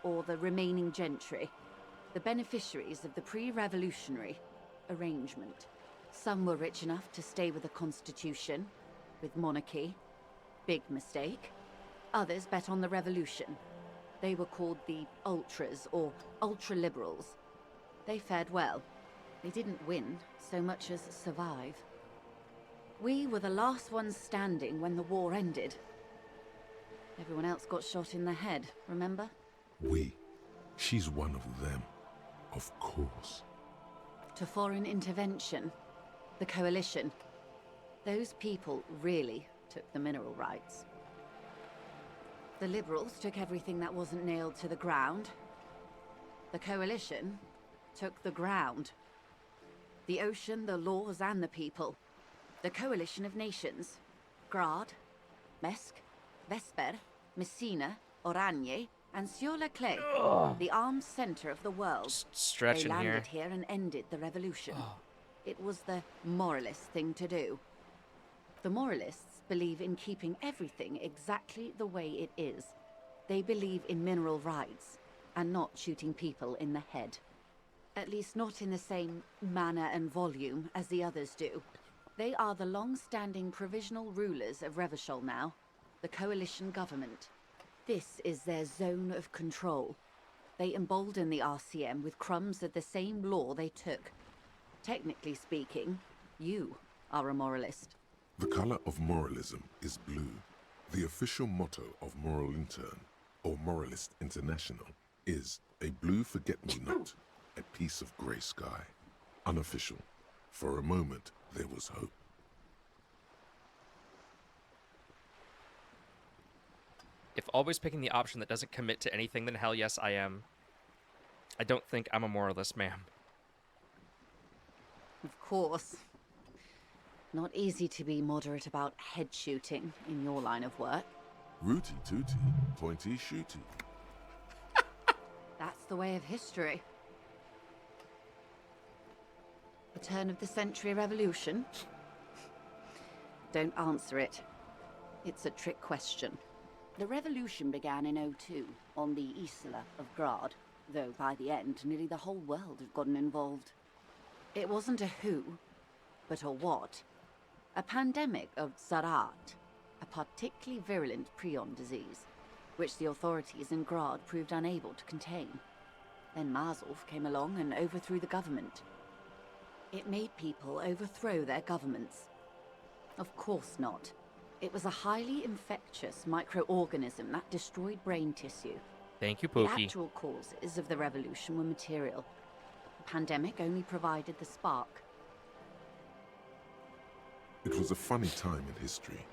Speaker 10: Or the remaining gentry. The beneficiaries of the pre-revolutionary arrangement. Some were rich enough to stay with the Constitution, with monarchy. Big mistake. Others bet on the revolution. They were called the ultras, or ultra-liberals. They fared well. They didn't win so much as survive. We were the last ones standing when the war ended. Everyone else got shot in the head, remember?
Speaker 3: We. She's one of them. Of course.
Speaker 10: To foreign intervention. The coalition. Those people really took the mineral rights. The liberals took everything that wasn't nailed to the ground. The coalition took the ground. The ocean, the laws, and the people. The coalition of nations. Grad, Mesk, Vesper, Messina, Oranje, and Sur-le-Clay, the armed center of the world.
Speaker 1: Stretching
Speaker 10: they landed
Speaker 1: here.
Speaker 10: here and ended the revolution. It was the moralist thing to do. The moralists believe in keeping everything exactly the way it is. They believe in mineral rights, and not shooting people in the head. At least not in the same manner and volume as the others do. They are the long-standing provisional rulers of Revachol now, the coalition government. This is their zone of control. They embolden the RCM with crumbs of the same law they took. Technically speaking, you are a moralist.
Speaker 3: The color of moralism is blue. The official motto of Moral Intern, or Moralist International, is a blue forget-me-not, a piece of grey sky. Unofficial. For a moment, there was hope.
Speaker 1: If always picking the option that doesn't commit to anything, then hell yes, I am. I don't think I'm a moralist, ma'am.
Speaker 10: Of course. Not easy to be moderate about head shooting in your line of work.
Speaker 3: Rooty tooty, pointy shooty.
Speaker 10: That's the way of history. The turn of the century revolution? Don't answer it. It's a trick question. The revolution began in '02 on the Isla of Grad, though by the end nearly the whole world had gotten involved. It wasn't a who, but a what. A pandemic of Zarat, particularly virulent prion disease, which the authorities in Grad proved unable to contain. Then Marzolf came along and overthrew the government. It made people overthrow their governments. Of course not. It was a highly infectious microorganism that destroyed brain tissue.
Speaker 1: Thank you,
Speaker 10: The
Speaker 1: Pookie.
Speaker 10: actual causes of the revolution were material. The pandemic only provided the spark.
Speaker 3: It was a funny time in history.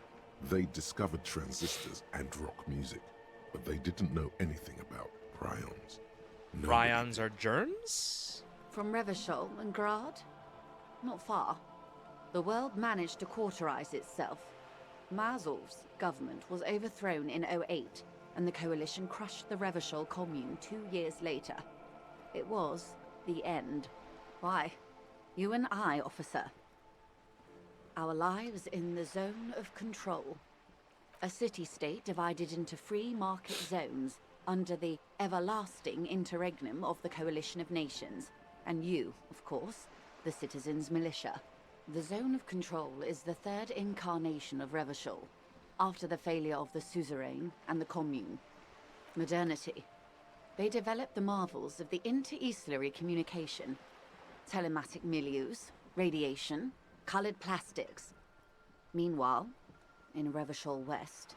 Speaker 3: They discovered transistors and rock music, but they didn't know anything about prions.
Speaker 1: Prions are germs?
Speaker 10: From Revachol and Grad? Not far. The world managed to cauterize itself. Marzolf's government was overthrown in 08, and the coalition crushed the Revachol commune 2 years later. It was the end. Why? You and I, officer. Our lives in the zone of control. A city-state divided into free market zones under the everlasting interregnum of the Coalition of Nations. And you, of course, the citizens' militia. The zone of control is the third incarnation of Revachol, after the failure of the suzerain and the commune. Modernity. They developed the marvels of the inter-eastlery communication, telematic milieus, radiation, colored plastics. Meanwhile, in Revachol West,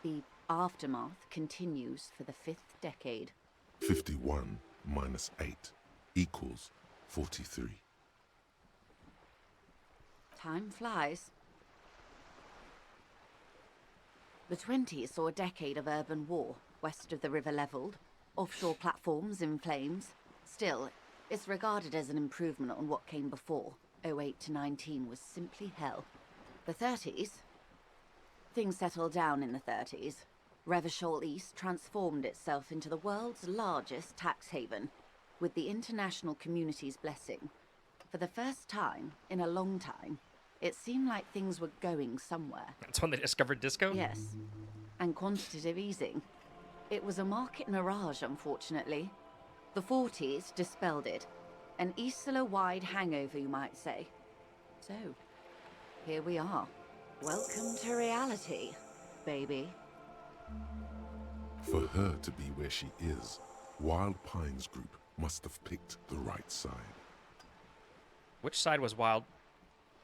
Speaker 10: the aftermath continues for the 5th decade.
Speaker 3: 51 minus 8 equals 43.
Speaker 10: Time flies. The 20s saw a decade of urban war, west of the river leveled, offshore platforms in flames. Still, it's regarded as an improvement on what came before. 08 to 19 was simply hell. The 30s? Things settled down in the 30s. Revachol East transformed itself into the world's largest tax haven, with the international community's blessing. For the first time in a long time, it seemed like things were going somewhere.
Speaker 1: That's when they discovered disco?
Speaker 10: Yes. And quantitative easing. It was a market mirage, unfortunately. The 40s dispelled it. An Isla-wide hangover, you might say. So, here we are. Welcome to reality, baby.
Speaker 3: For her to be where she is, Wild Pines Group must have picked the right side.
Speaker 1: Which side was Wild?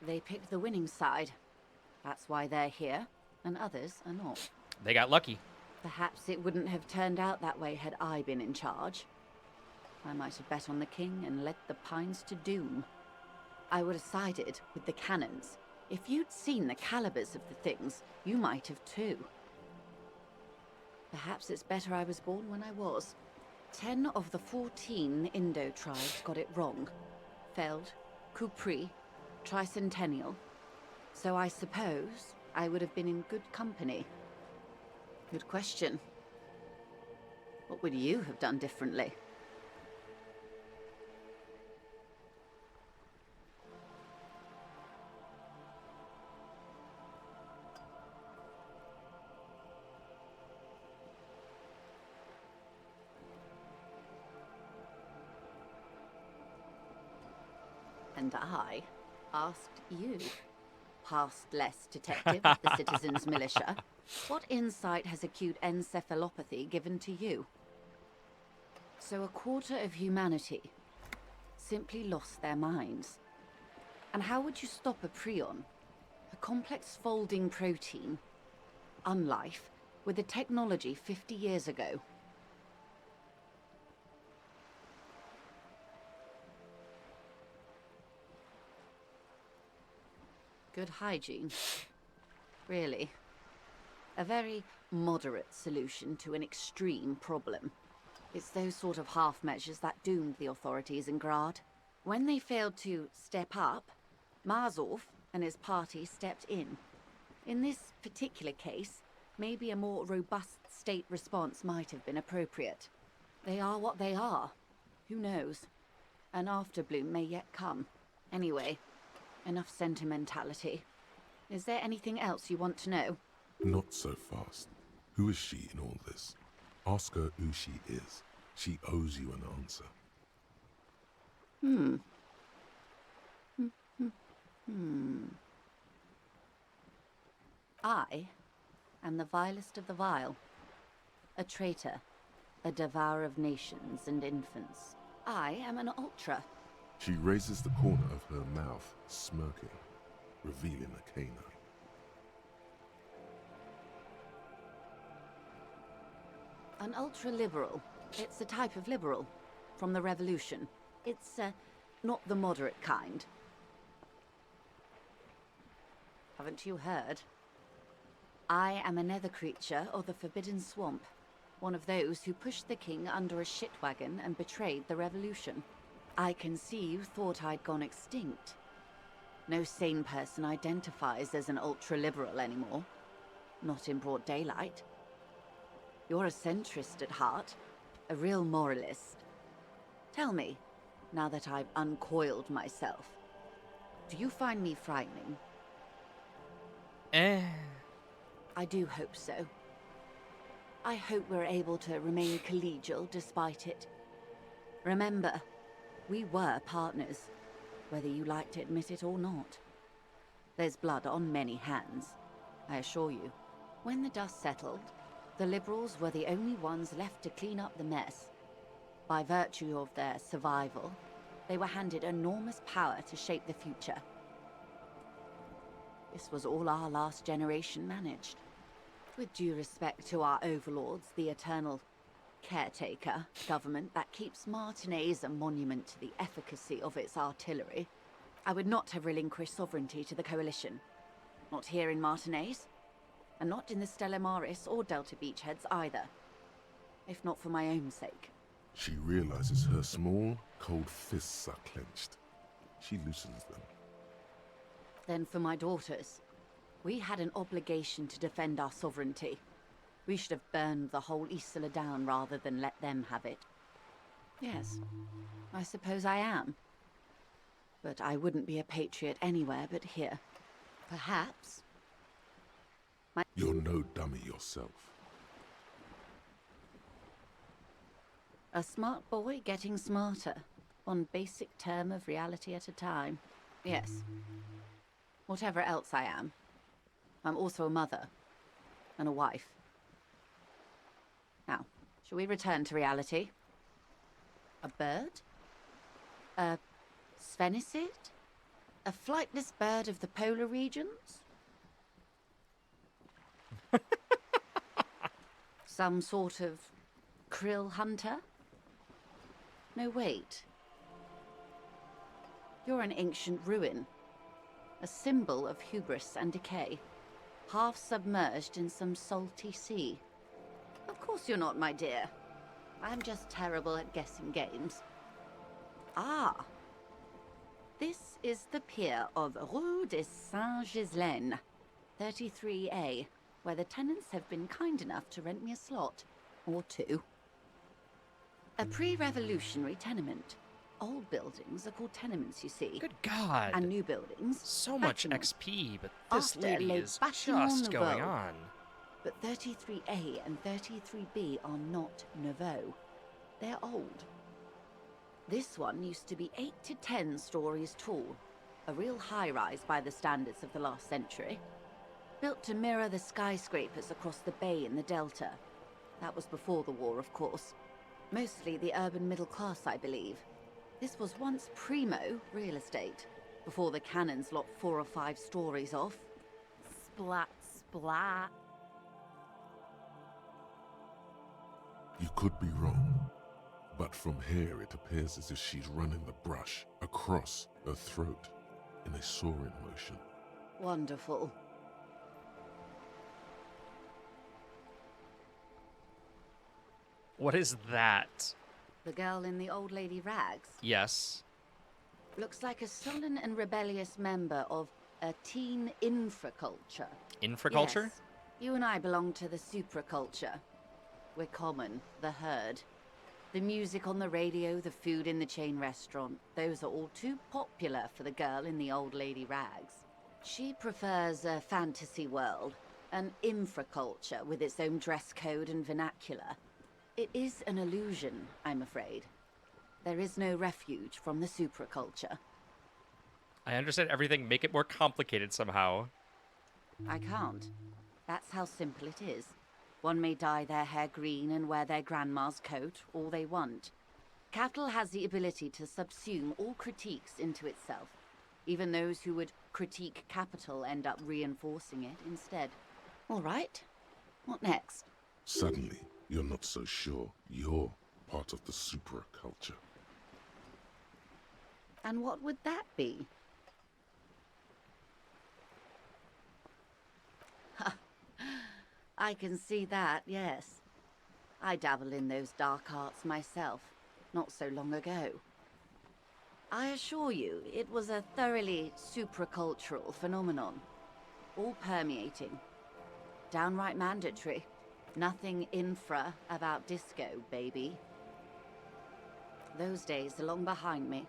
Speaker 10: They picked the winning side. That's why they're here, and others are not.
Speaker 1: They got lucky.
Speaker 10: Perhaps it wouldn't have turned out that way had I been in charge. I might have bet on the king and led the Pines to doom. I would have sided with the cannons. If you'd seen the calibers of the things, you might have too. Perhaps it's better I was born when I was. 10 of the 14 Indo tribes got it wrong. Feld, Kupri, Tricentennial. So I suppose I would have been in good company. Good question. What would you have done differently? And I asked you, past less detective of the citizens' militia, what insight has acute encephalopathy given to you? So a quarter of humanity simply lost their minds. And how would you stop a prion, a complex folding protein, unlife, with a technology 50 years ago? Good hygiene. Really. A very moderate solution to an extreme problem. It's those sort of half measures that doomed the authorities in Grad. When they failed to step up, Marzolf and his party stepped in. In this particular case, maybe a more robust state response might have been appropriate. They are what they are. Who knows? An afterbloom may yet come. Anyway, enough sentimentality. Is there anything else you want to know?
Speaker 3: Not so fast. Who is she in all this? Ask her who she is. She owes you an answer.
Speaker 10: I and the vilest of the vile. A traitor, a devourer of nations and infants. I am an ultra.
Speaker 3: She raises the corner of her mouth, smirking, revealing a canine.
Speaker 10: An ultra-liberal. It's a type of liberal. From the revolution. It's, not the moderate kind. Haven't you heard? I am a nether creature of the Forbidden Swamp. One of those who pushed the king under a shit wagon and betrayed the revolution. I can see you thought I'd gone extinct. No sane person identifies as an ultra-liberal anymore. Not in broad daylight. You're a centrist at heart. A real moralist. Tell me, now that I've uncoiled myself, do you find me frightening? I do hope so. I hope we're able to remain collegial despite it. Remember, we were partners, whether you like to admit it or not. There's blood on many hands, I assure you. When the dust settled, the liberals were the only ones left to clean up the mess. By virtue of their survival, they were handed enormous power to shape the future. This was all our last generation managed. With due respect to our overlords, the eternal caretaker government that keeps Martinez a monument to the efficacy of its artillery, I would not have relinquished sovereignty to the Coalition. Not here in Martinez, and not in the Stella Maris or Delta Beachheads either. If not for my own sake.
Speaker 3: She realizes her small, cold fists are clenched. She loosens them.
Speaker 10: Then for my daughters. We had an obligation to defend our sovereignty. We should have burned the whole Isola down rather than let them have it. Yes, I suppose I am. But I wouldn't be a patriot anywhere but here. Perhaps.
Speaker 3: You're no dummy yourself.
Speaker 10: A smart boy getting smarter. One basic term of reality at a time. Yes. Whatever else I am. I'm also a mother. And a wife. Now, shall we return to reality? A bird? A sphenicid? A flightless bird of the polar regions? Some sort of krill hunter? No, wait. You're an ancient ruin. A symbol of hubris and decay. Half submerged in some salty sea. Of course you're not, my dear. I'm just terrible at guessing games. Ah. This is the pier of Rue de Saint-Ghislaine, 33A, where the tenants have been kind enough to rent me a slot. Or two. A pre-revolutionary tenement. Old buildings are called tenements, you see.
Speaker 1: Good God.
Speaker 10: And new buildings.
Speaker 1: So much
Speaker 10: bâtiments.
Speaker 1: XP, but this
Speaker 10: After
Speaker 1: lady
Speaker 10: les
Speaker 1: is
Speaker 10: bâtiments
Speaker 1: just going
Speaker 10: nouveaux.
Speaker 1: on.
Speaker 10: But 33A and 33B are not nouveau. They're old. This one used to be 8 to 10 stories tall. A real high-rise by the standards of the last century. Built to mirror the skyscrapers across the bay in the Delta. That was before the war, of course. Mostly the urban middle class, I believe. This was once primo real estate, before the cannons lopped 4 or 5 stories off. Splat, splat.
Speaker 3: You could be wrong, but from here it appears as if she's running the brush across her throat in a soaring motion.
Speaker 10: Wonderful.
Speaker 1: What is that?
Speaker 10: The girl in the old lady rags.
Speaker 1: Yes.
Speaker 10: Looks like a sullen and rebellious member of a teen infraculture.
Speaker 1: Infraculture?
Speaker 10: Yes. You and I belong to the supraculture. We're common, the herd. The music on the radio, the food in the chain restaurant, those are all too popular for the girl in the old lady rags. She prefers a fantasy world, an infraculture with its own dress code and vernacular. It is an illusion, I'm afraid. There is no refuge from the supraculture.
Speaker 1: I understand everything. Make it more complicated somehow.
Speaker 10: I can't. That's how simple it is. One may dye their hair green and wear their grandma's coat, all they want. Capital has the ability to subsume all critiques into itself. Even those who would critique capital end up reinforcing it instead. All right. What next?
Speaker 3: Suddenly, you're not so sure you're part of the supraculture.
Speaker 10: And what would that be? I can see that, yes. I dabble in those dark arts myself, not so long ago. I assure you, it was a thoroughly supracultural phenomenon. All permeating. Downright mandatory. Nothing infra about disco, baby. Those days are long behind me.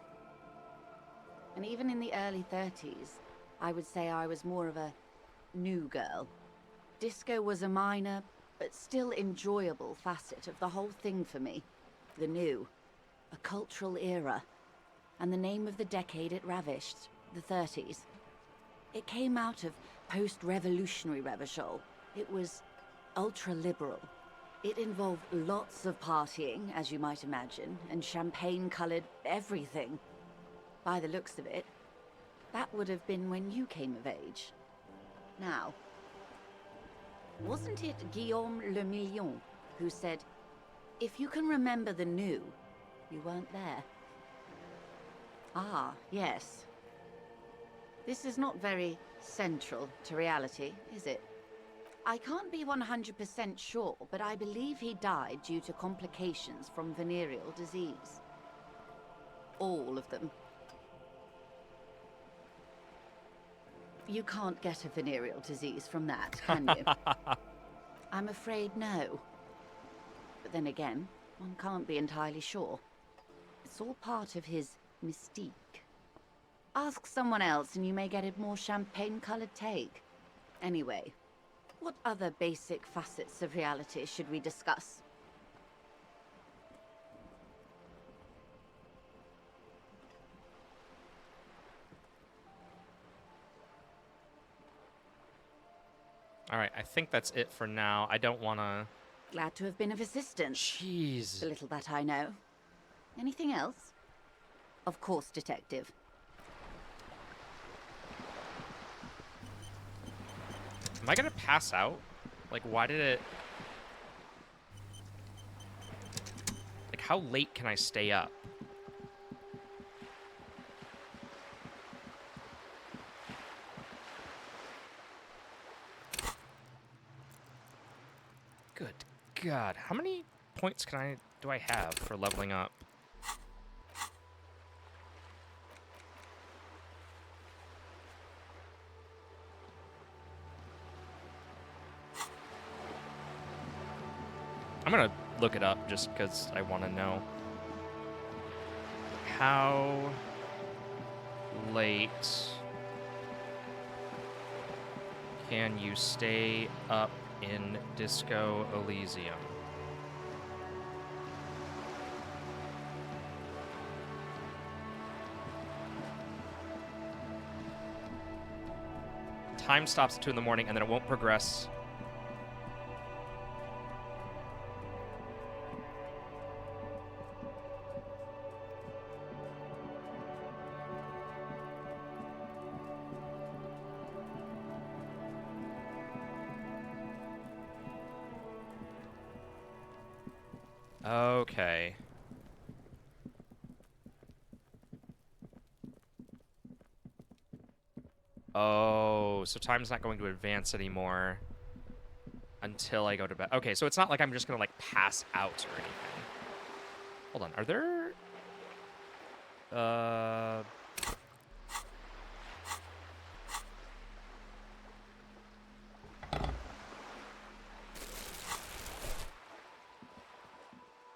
Speaker 10: And even in the early 30s, I would say I was more of a new girl. Disco was a minor, but still enjoyable facet of the whole thing for me. The new. A cultural era. And the name of the decade it ravished, the 30s. It came out of post-revolutionary Revachol. It was ultra-liberal. It involved lots of partying, as you might imagine, and champagne-colored everything. By the looks of it, that would have been when you came of age. Now, wasn't it Guillaume Le Million who said, if you can remember the new, you weren't there? Ah, yes. This is not very central to reality, is it? I can't be 100% sure, but I believe he died due to complications from venereal disease. All of them. You can't get a venereal disease from that, can you? I'm afraid no. But then again, one can't be entirely sure. It's all part of his mystique. Ask someone else and you may get a more champagne-colored take. Anyway, what other basic facets of reality should we discuss?
Speaker 1: All right, I think that's it for now. I don't want to...
Speaker 10: Glad to have been of assistance.
Speaker 1: Jeez.
Speaker 10: The little that I know. Anything else? Of course, Detective.
Speaker 1: Am I gonna pass out? Like, why did it... Like, how late can I stay up? Good God. How many points do I have for leveling up? I'm gonna look it up just because I want to know. How late can you stay up in Disco Elysium? Time stops at 2 in the morning and then it won't progress. Okay. Oh, so time's not going to advance anymore until I go to bed. Okay, so it's not like I'm just gonna like pass out or anything. Hold on, are there...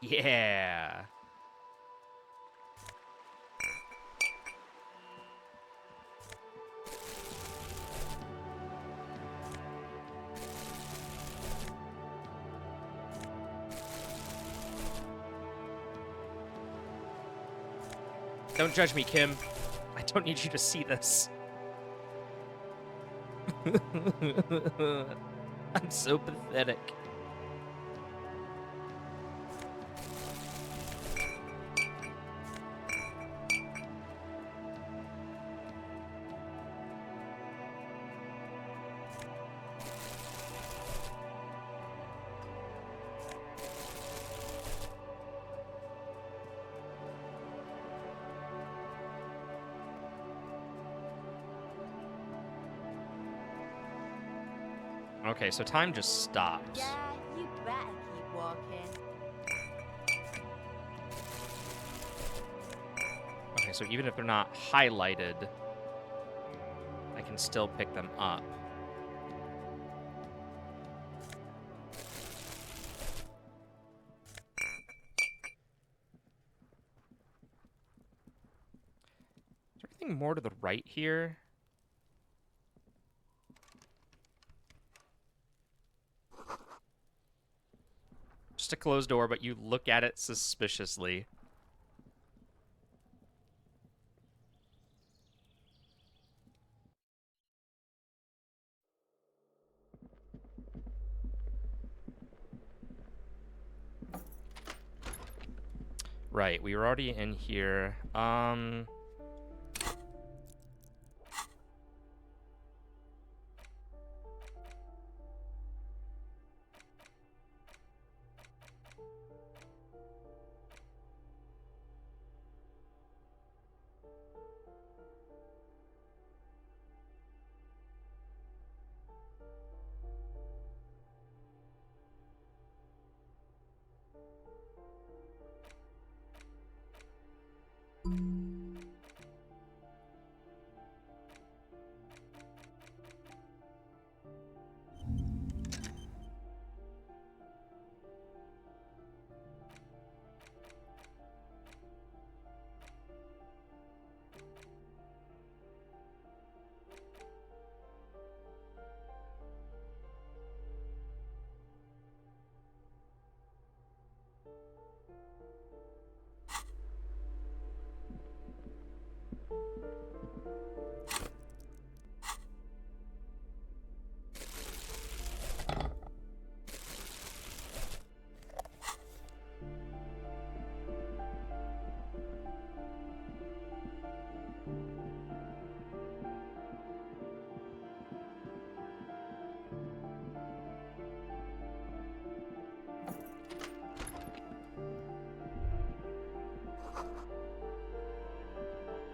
Speaker 1: Yeah. Don't judge me, Kim. I don't need you to see this. I'm so pathetic. Okay, so time just stops.
Speaker 12: Yeah, you better keep walking.
Speaker 1: Okay, so even if they're not highlighted, I can still pick them up. Is there anything more to the right here? Just a closed door, but you look at it suspiciously. Right, we were already in here.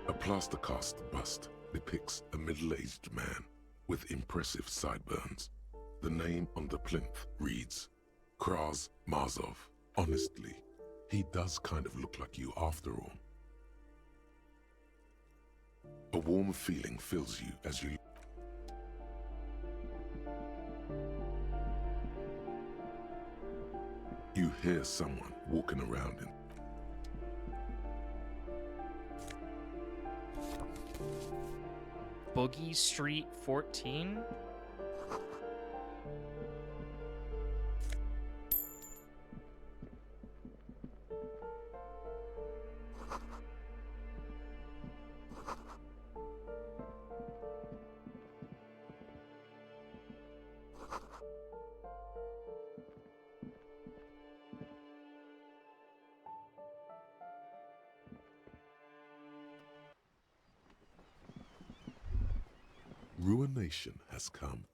Speaker 3: A plaster cast bust depicts a middle-aged man with impressive sideburns. The name on the plinth reads, Kraz Marzov. Honestly, he does kind of look like you after all. A warm feeling fills you as you... You hear someone walking around in...
Speaker 1: Boogie Street 14?
Speaker 3: Ruination has come.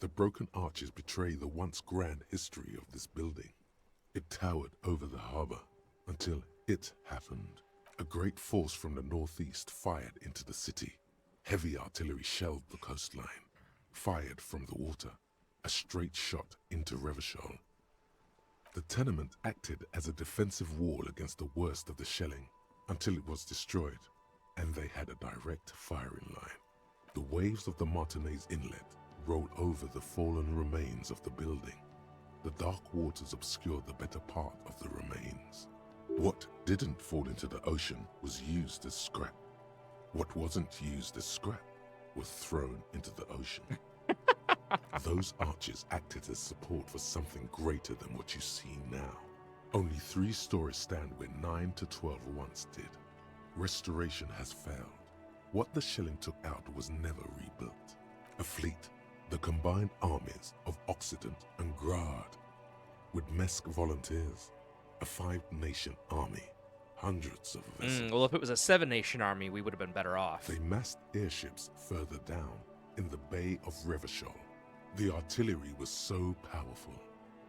Speaker 3: The broken arches betray the once grand history of this building. It towered over the harbor until it happened. A great force from the northeast fired into the city. Heavy artillery shelled the coastline. Fired from the water, a straight shot into Revachol. The tenement acted as a defensive wall against the worst of the shelling until it was destroyed, and they had a direct firing line. The waves of the Martinez Inlet roll over the fallen remains of the building. The dark waters obscure the better part of the remains. What didn't fall into the ocean was used as scrap. What wasn't used as scrap was thrown into the ocean. Those arches acted as support for something greater than what you see now. Only 3 stories stand where 9 to 12 once did. Restoration has failed. What the shelling took out was never rebuilt. A fleet The combined armies of Occident and Grad, with Mesk volunteers, a 5-nation army, hundreds of vessels.
Speaker 1: Well, if it was a 7-nation army, we would have been better off.
Speaker 3: They massed airships further down in the Bay of Revachol. The artillery was so powerful.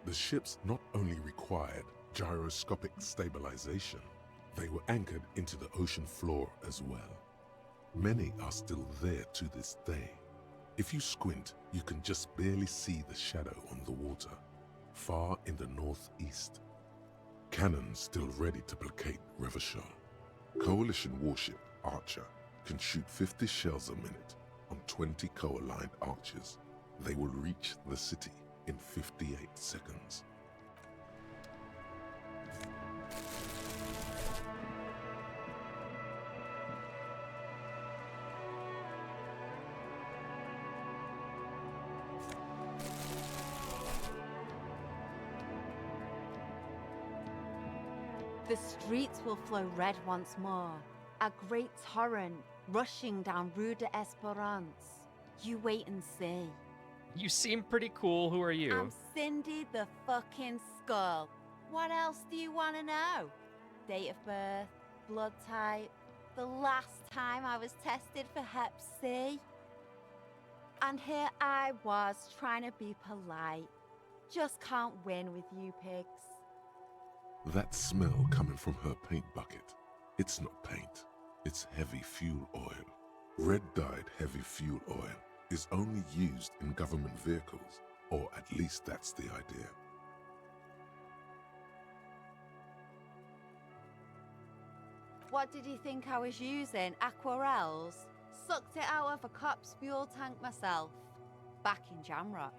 Speaker 3: The ships not only required gyroscopic stabilization, they were anchored into the ocean floor as well. Many are still there to this day. If you squint, you can just barely see the shadow on the water, far in the northeast. Cannons still ready to placate Revachol. Coalition warship Archer can shoot 50 shells a minute on 20 co-aligned archers. They will reach the city in 58 seconds.
Speaker 12: The streets will flow red once more. A great torrent rushing down Rue de Esperance. You wait and see.
Speaker 1: You seem pretty cool. Who are you?
Speaker 12: I'm Cindy the fucking Skull. What else do you want to know? Date of birth, blood type, the last time I was tested for Hep C. And here I was trying to be polite. Just can't win with you pigs.
Speaker 3: That smell coming from her paint bucket, it's not paint, it's heavy fuel oil. Red-dyed heavy fuel oil is only used in government vehicles, or at least that's the idea.
Speaker 12: What did you think I was using? Aquarels? Sucked it out of a cop's fuel tank myself. Back in Jamrock.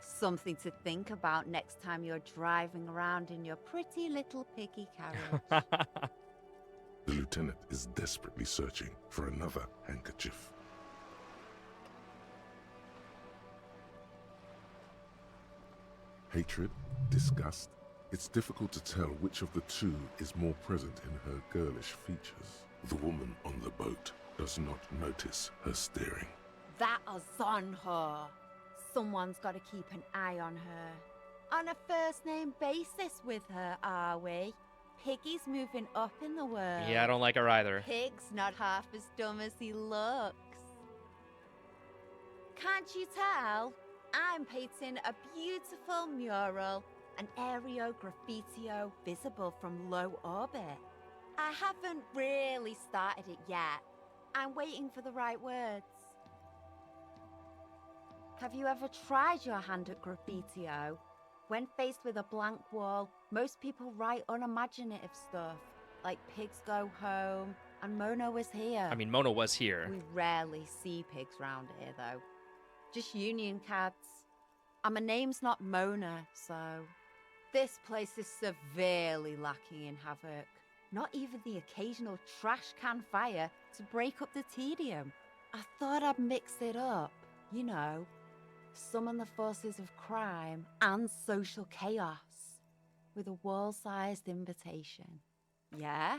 Speaker 12: Something to think about next time you're driving around in your pretty little piggy carriage.
Speaker 3: The lieutenant is desperately searching for another handkerchief. Hatred, disgust, it's difficult to tell which of the two is more present in her girlish features. The woman on the boat does not notice her staring.
Speaker 12: That is on her. Someone's got to keep an eye on her. On a first-name basis with her, are we? Piggy's moving up in the world.
Speaker 1: Yeah, I don't like her either.
Speaker 12: Pig's not half as dumb as he looks. Can't you tell? I'm painting a beautiful mural, an aereo graffitio visible from low orbit. I haven't really started it yet. I'm waiting for the right words. Have you ever tried your hand at graffitio? When faced with a blank wall, most people write unimaginative stuff, like pigs go home, and Mona was here.
Speaker 1: I mean, Mona was here.
Speaker 12: We rarely see pigs round here, though. Just union cats. And my name's not Mona, so... This place is severely lacking in havoc. Not even the occasional trash can fire to break up the tedium. I thought I'd mix it up, you know. Summon the forces of crime and social chaos with a wall-sized invitation. Yeah?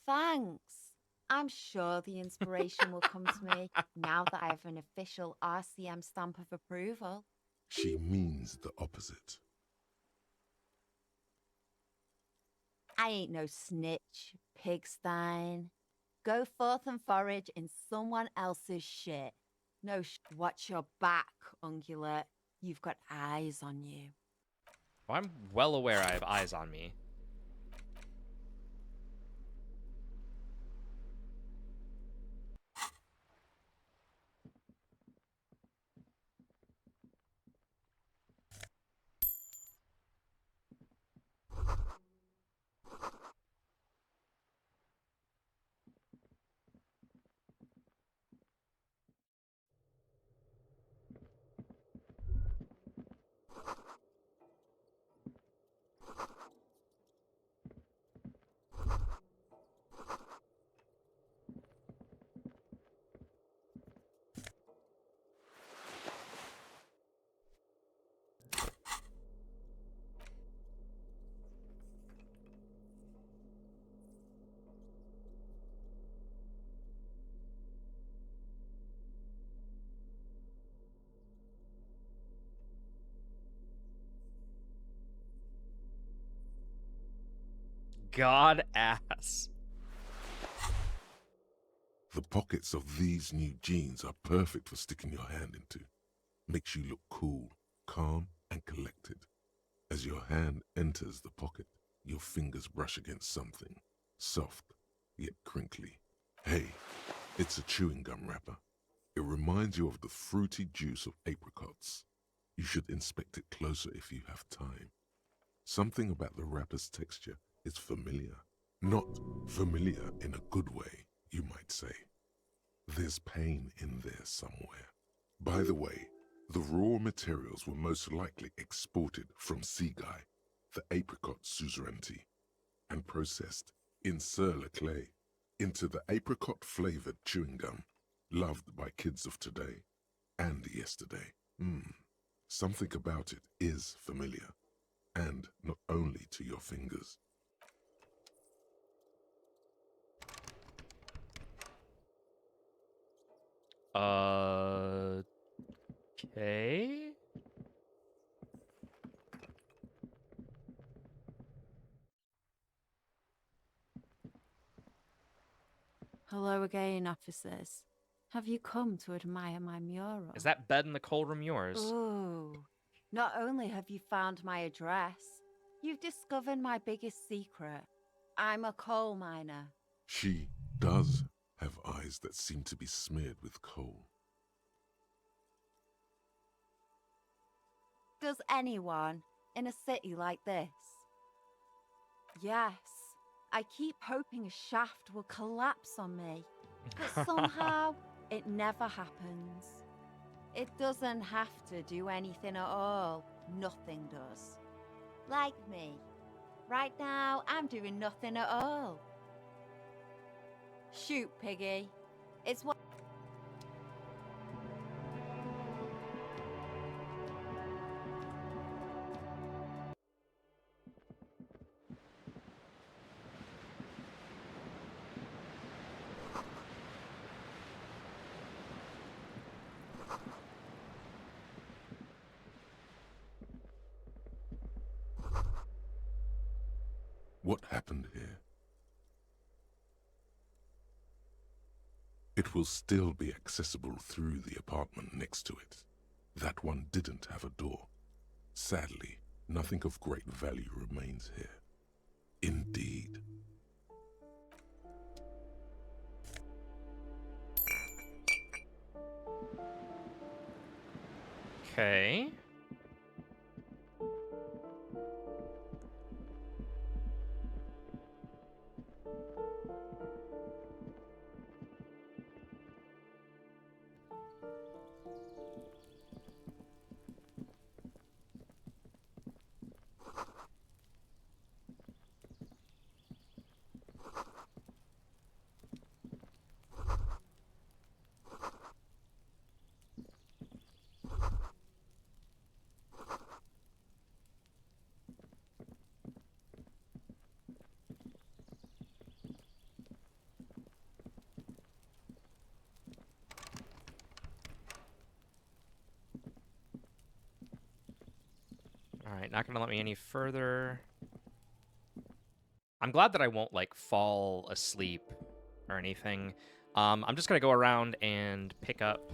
Speaker 12: Thanks. I'm sure the inspiration will come to me now that I have an official RCM stamp of approval.
Speaker 3: She means the opposite.
Speaker 12: I ain't no snitch, pigstein. Go forth and forage in someone else's shit. No, watch your back, ungulate. You've got eyes on you.
Speaker 1: Oh, I'm well aware I have eyes on me. god ass.
Speaker 3: The pockets of these new jeans are perfect for sticking your hand into. Makes you look cool, calm, and collected. As your hand enters the pocket, your fingers brush against something. Soft, yet crinkly. Hey, it's a chewing gum wrapper. It reminds you of the fruity juice of apricots. You should inspect it closer if you have time. Something about the wrapper's texture is familiar. Not familiar in a good way, you might say. There's pain in there somewhere. By the way, the raw materials were most likely exported from Seaguy, the apricot suzerainty, and processed in sur-le-clay into the apricot-flavored chewing gum loved by kids of today and yesterday. Something about it is familiar, and not only to your fingers.
Speaker 1: Okay.
Speaker 12: Hello again, officers. Have you come to admire my mural?
Speaker 1: Is that bed in the cold room yours?
Speaker 12: Ooh. Not only have you found my address, you've discovered my biggest secret. I'm a coal miner.
Speaker 3: She does have eyes that seem to be smeared with coal.
Speaker 12: Does anyone in a city like this? Yes. I keep hoping a shaft will collapse on me, but somehow it never happens. It doesn't have to do anything at all. Nothing does. Like me. Right now, I'm doing nothing at all. Shoot, Piggy. It's what...
Speaker 3: What happened here? It will still be accessible through the apartment next to it. That one didn't have a door. Sadly, nothing of great value remains here. Indeed.
Speaker 1: Okay. Alright, not gonna let me any further. I'm glad that I won't, like, fall asleep or anything. I'm just gonna go around and pick up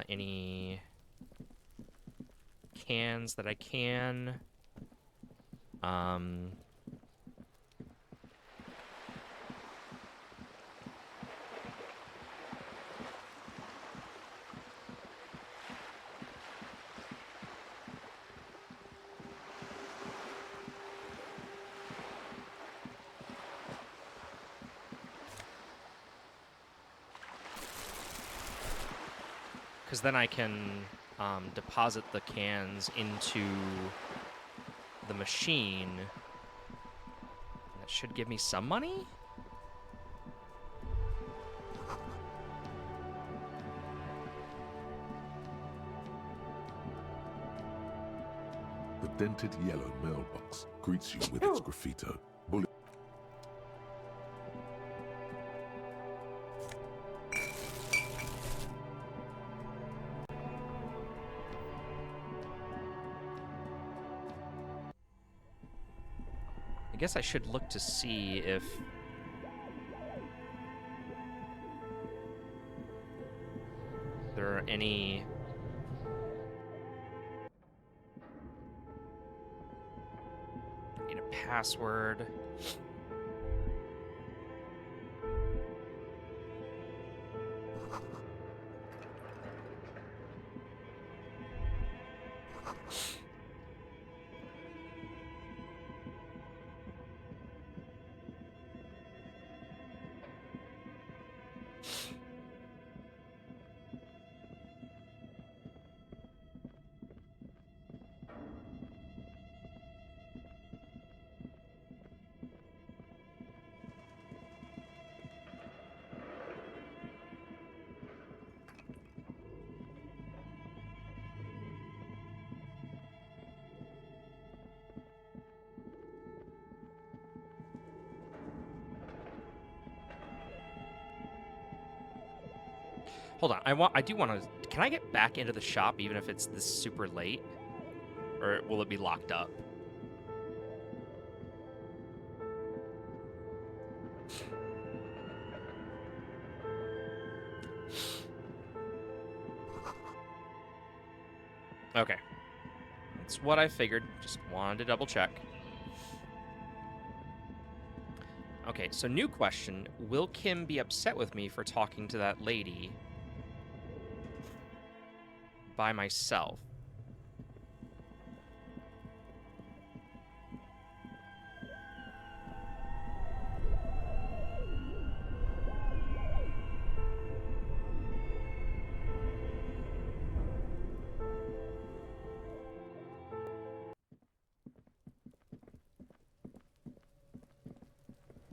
Speaker 1: any cans that I can. Because then I can deposit the cans into the machine. That should give me some money?
Speaker 3: The dented yellow mailbox greets you with its graffito. Bullet.
Speaker 1: I guess I should look to see if there are any need a password. Hold on, I do want to. Can I get back into the shop even if it's this super late, or will it be locked up? Okay, that's what I figured. Just wanted to double check. Okay, so new question: will Kim be upset with me for talking to that lady by myself?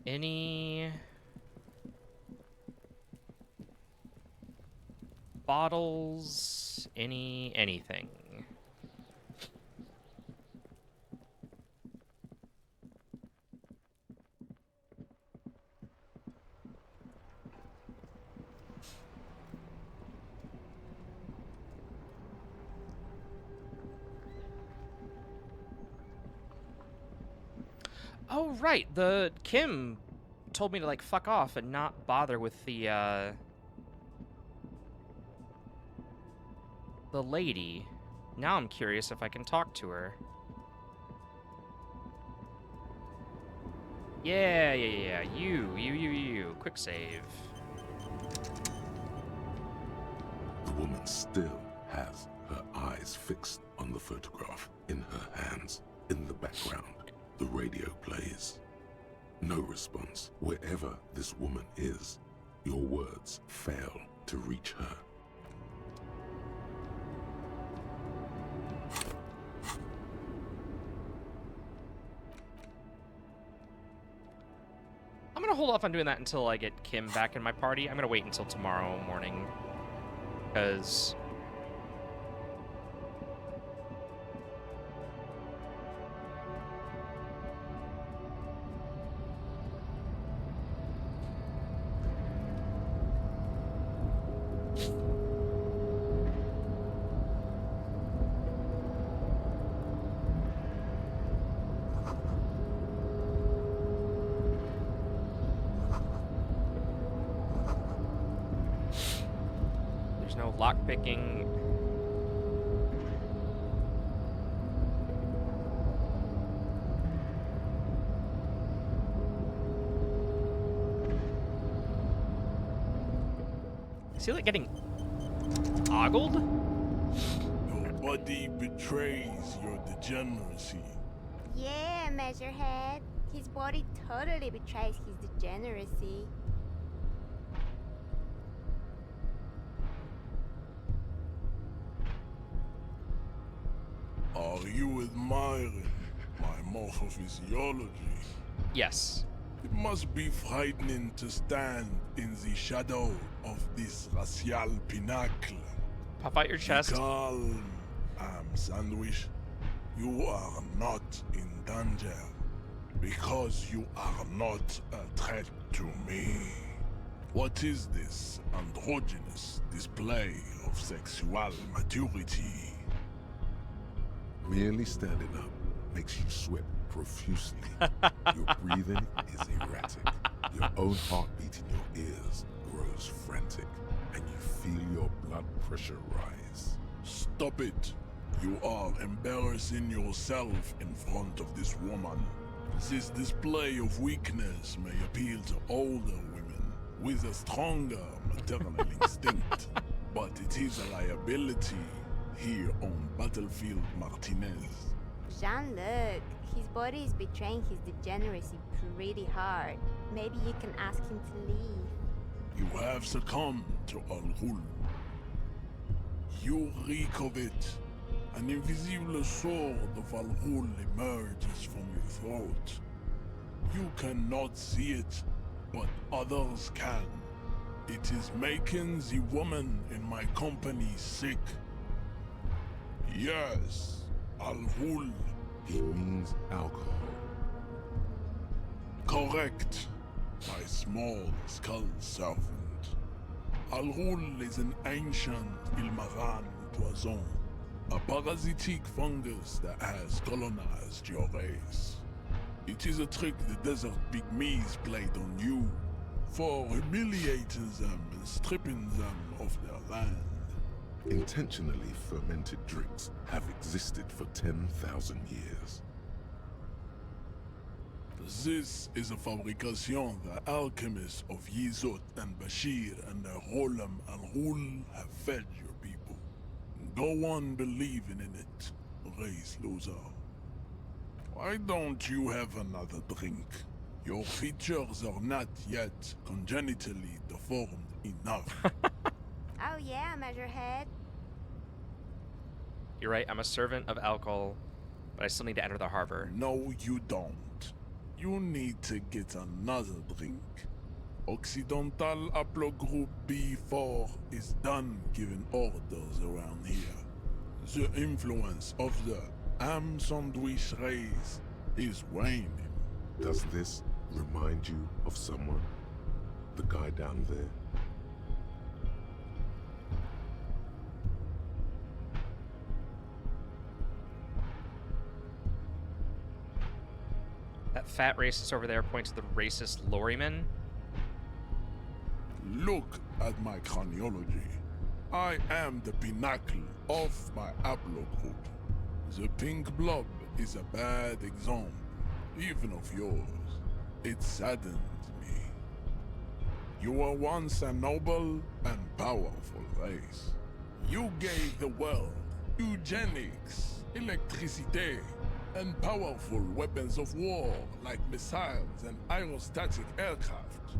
Speaker 1: Any bottles? Anything? Oh, right. The Kim told me to, like, fuck off and not bother with the lady. Now I'm curious if I can talk to her. Yeah. You. Quick save.
Speaker 3: The woman still has her eyes fixed on the photograph in her hands. In the background, the radio plays. No response. Wherever this woman is, your words fail to reach her.
Speaker 1: I'm gonna hold off on doing that until I get Kim back in my party. I'm gonna wait until tomorrow morning, because there's no lockpicking. Is he like getting ogled?
Speaker 13: Your body betrays your degeneracy.
Speaker 14: Yeah, Measurehead. His body totally betrays his degeneracy.
Speaker 13: Are you admiring my morphophysiology?
Speaker 1: Yes.
Speaker 13: It must be frightening to stand in the shadow of this racial pinnacle.
Speaker 1: Puff out your chest.
Speaker 13: Calm, Sandwich. You are not in danger because you are not a threat to me. What is this androgynous display of sexual maturity?
Speaker 3: Merely standing up makes you sweat profusely. Your breathing is erratic. Your own heartbeat in your ears grows frantic, and you feel your blood pressure rise.
Speaker 13: Stop it. You are embarrassing yourself in front of this woman. This display of weakness may appeal to older women with a stronger maternal instinct, but it is a liability here on Battlefield Martinez.
Speaker 14: Jean-Luc, his body is betraying his degeneracy pretty hard. Maybe you can ask him to leave.
Speaker 13: You have succumbed to Al Ghul. You reek of it. An invisible sword of Al Ghul emerges from your throat. You cannot see it, but others can. It is making the woman in my company sick. Yes, Al Ghul.
Speaker 3: He means alcohol.
Speaker 13: Correct. My small skull servant. Al Ghul is an ancient Ilmaran poison. A parasitic fungus that has colonized your race. It is a trick the desert pygmies played on you for humiliating them and stripping them of their land.
Speaker 3: Intentionally fermented drinks have existed for 10,000 years.
Speaker 13: This is a fabrication the alchemists of Yizot and Bashir and their Rolam Al Ghul have fed your people. Go on believing in it, race loser. Why don't you have another drink? Your features are not yet congenitally deformed enough.
Speaker 14: Oh yeah, Measurehead.
Speaker 1: You're right, I'm a servant of alcohol, but I still need to enter the harbor.
Speaker 13: No, you don't. You need to get another drink. Occidental Haplogroup B4 is done giving orders around here. The influence of the ham sandwich race is waning.
Speaker 3: Does this remind you of someone? The guy down there?
Speaker 1: That fat racist over there points to the racist lorryman.
Speaker 13: Look at my chronology. I am the pinnacle of my haplogroup. The pink blob is a bad example, even of yours. It saddens me. You were once a noble and powerful race. You gave the world eugenics, electricity, and powerful weapons of war like missiles and aerostatic aircraft.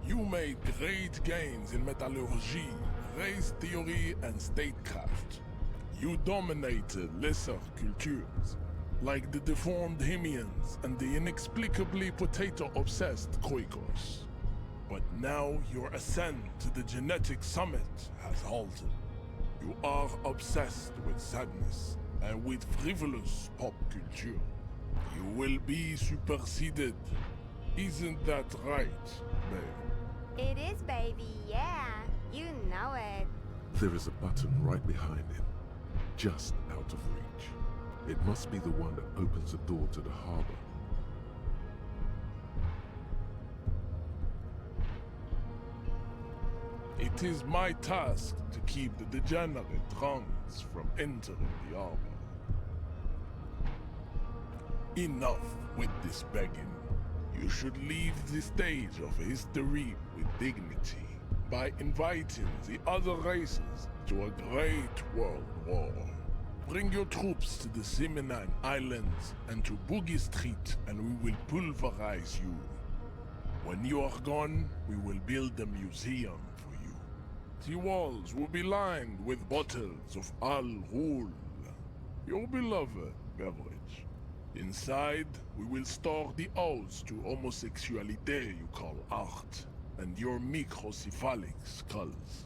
Speaker 13: You made great gains in metallurgy, race theory, and statecraft. You dominated lesser cultures, like the deformed Hemians and the inexplicably potato-obsessed Quakers. But now your ascent to the genetic summit has halted. You are obsessed with sadness and with frivolous pop culture. You will be superseded. Isn't that right, babe?
Speaker 14: It is, baby, yeah. You know it.
Speaker 3: There is a button right behind him, just out of reach. It must be the one that opens the door to the harbor.
Speaker 13: It is my task to keep the degenerate drunks from entering the harbor. Enough with this begging. You should leave the stage of history with dignity by inviting the other races to a great world war. Bring your troops to the Seminine Islands and to Boogie Street, and we will pulverize you. When you are gone, we will build a museum for you. The walls will be lined with bottles of Al Ghul, your beloved beverage. Inside, we will store the odes to homosexuality you call art, and your microcephalic skulls.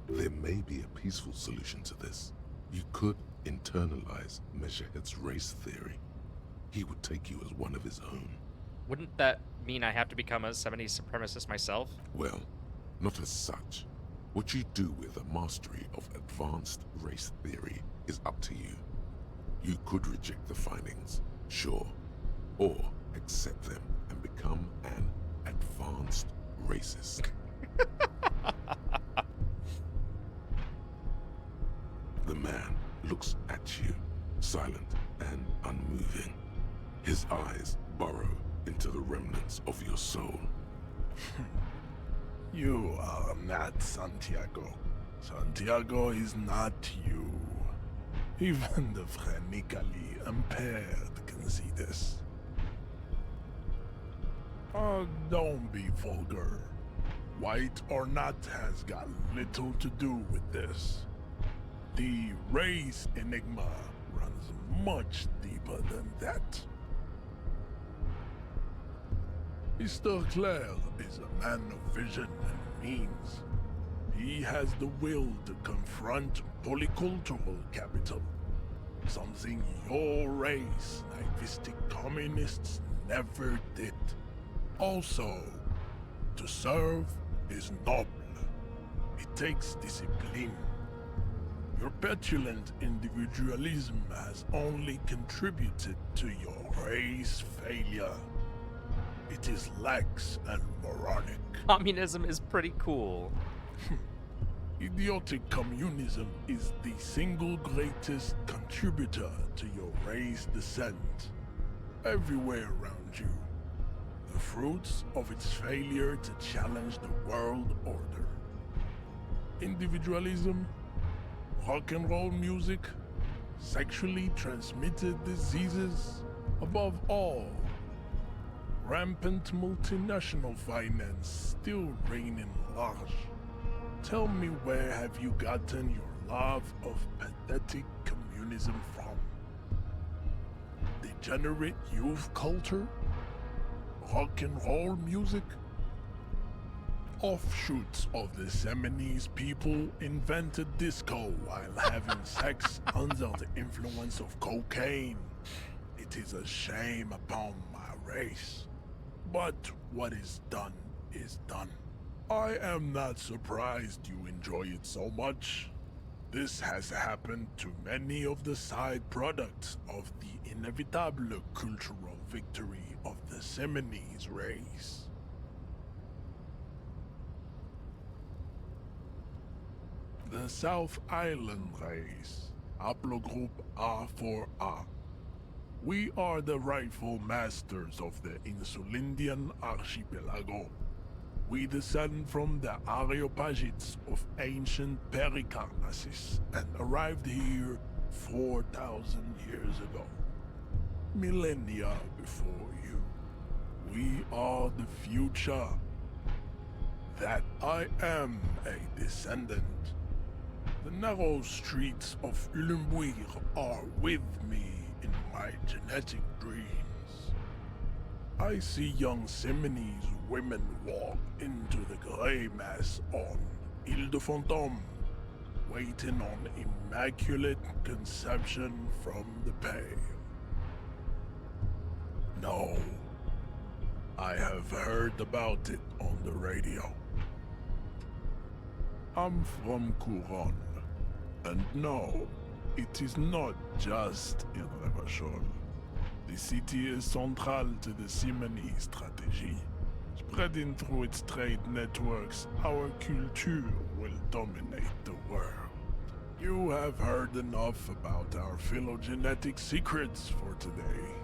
Speaker 3: There may be a peaceful solution to this. You could internalize Measurehead's race theory. He would take you as one of his own.
Speaker 1: Wouldn't that mean I have to become a 70s supremacist myself?
Speaker 3: Well, not as such. What you do with a mastery of advanced race theory is up to you. You could reject the findings, Sure. Or accept them and become an advanced racist. The man looks at you, silent and unmoving. His eyes burrow into the remnants of your soul.
Speaker 13: You are not Santiago. Santiago is not you. Even the phrenically impaired can see this. Don't be vulgar. White or not has got little to do with this. The race enigma runs much deeper than that. Mr. Clare is a man of vision and means. He has the will to confront polycultural capital, something your race, naivistic communists, never did. Also, to serve is noble. It takes discipline. Your petulant individualism has only contributed to your race failure. It is lax and moronic.
Speaker 1: Communism is pretty cool.
Speaker 13: Idiotic communism is the single greatest contributor to your race descent. Everywhere around you. The fruits of its failure to challenge the world order. Individualism, rock and roll music, sexually transmitted diseases, above all, rampant multinational finance still reigning large. Tell me, where have you gotten your love of pathetic communism from? Degenerate youth culture? Rock and roll music? Offshoots of the Seminoles people invented disco while having sex under the influence of cocaine. It is a shame upon my race. But what is done is done. I am not surprised you enjoy it so much. This has happened to many of the side products of the inevitable cultural victory of the Seminoles race. The South Island race, haplogroup A4A. We are the rightful masters of the Insulindian archipelago. We descend from the Areopagites of ancient Pericarnassus and arrived here 4,000 years ago. Millennia before you. We are the future. That I am a descendant. The narrow streets of Ulimbuir are with me in my genetic dreams. I see young Seminoles women walk into the grey mass on Ile de Fantôme, waiting on immaculate conception from the pale. No, I have heard about it on the radio. I'm from Couronne, and no, it is not just in Revachol. The city is central to the Simony strategy. Spreading through its trade networks, our culture will dominate the world. You have heard enough about our phylogenetic secrets for today.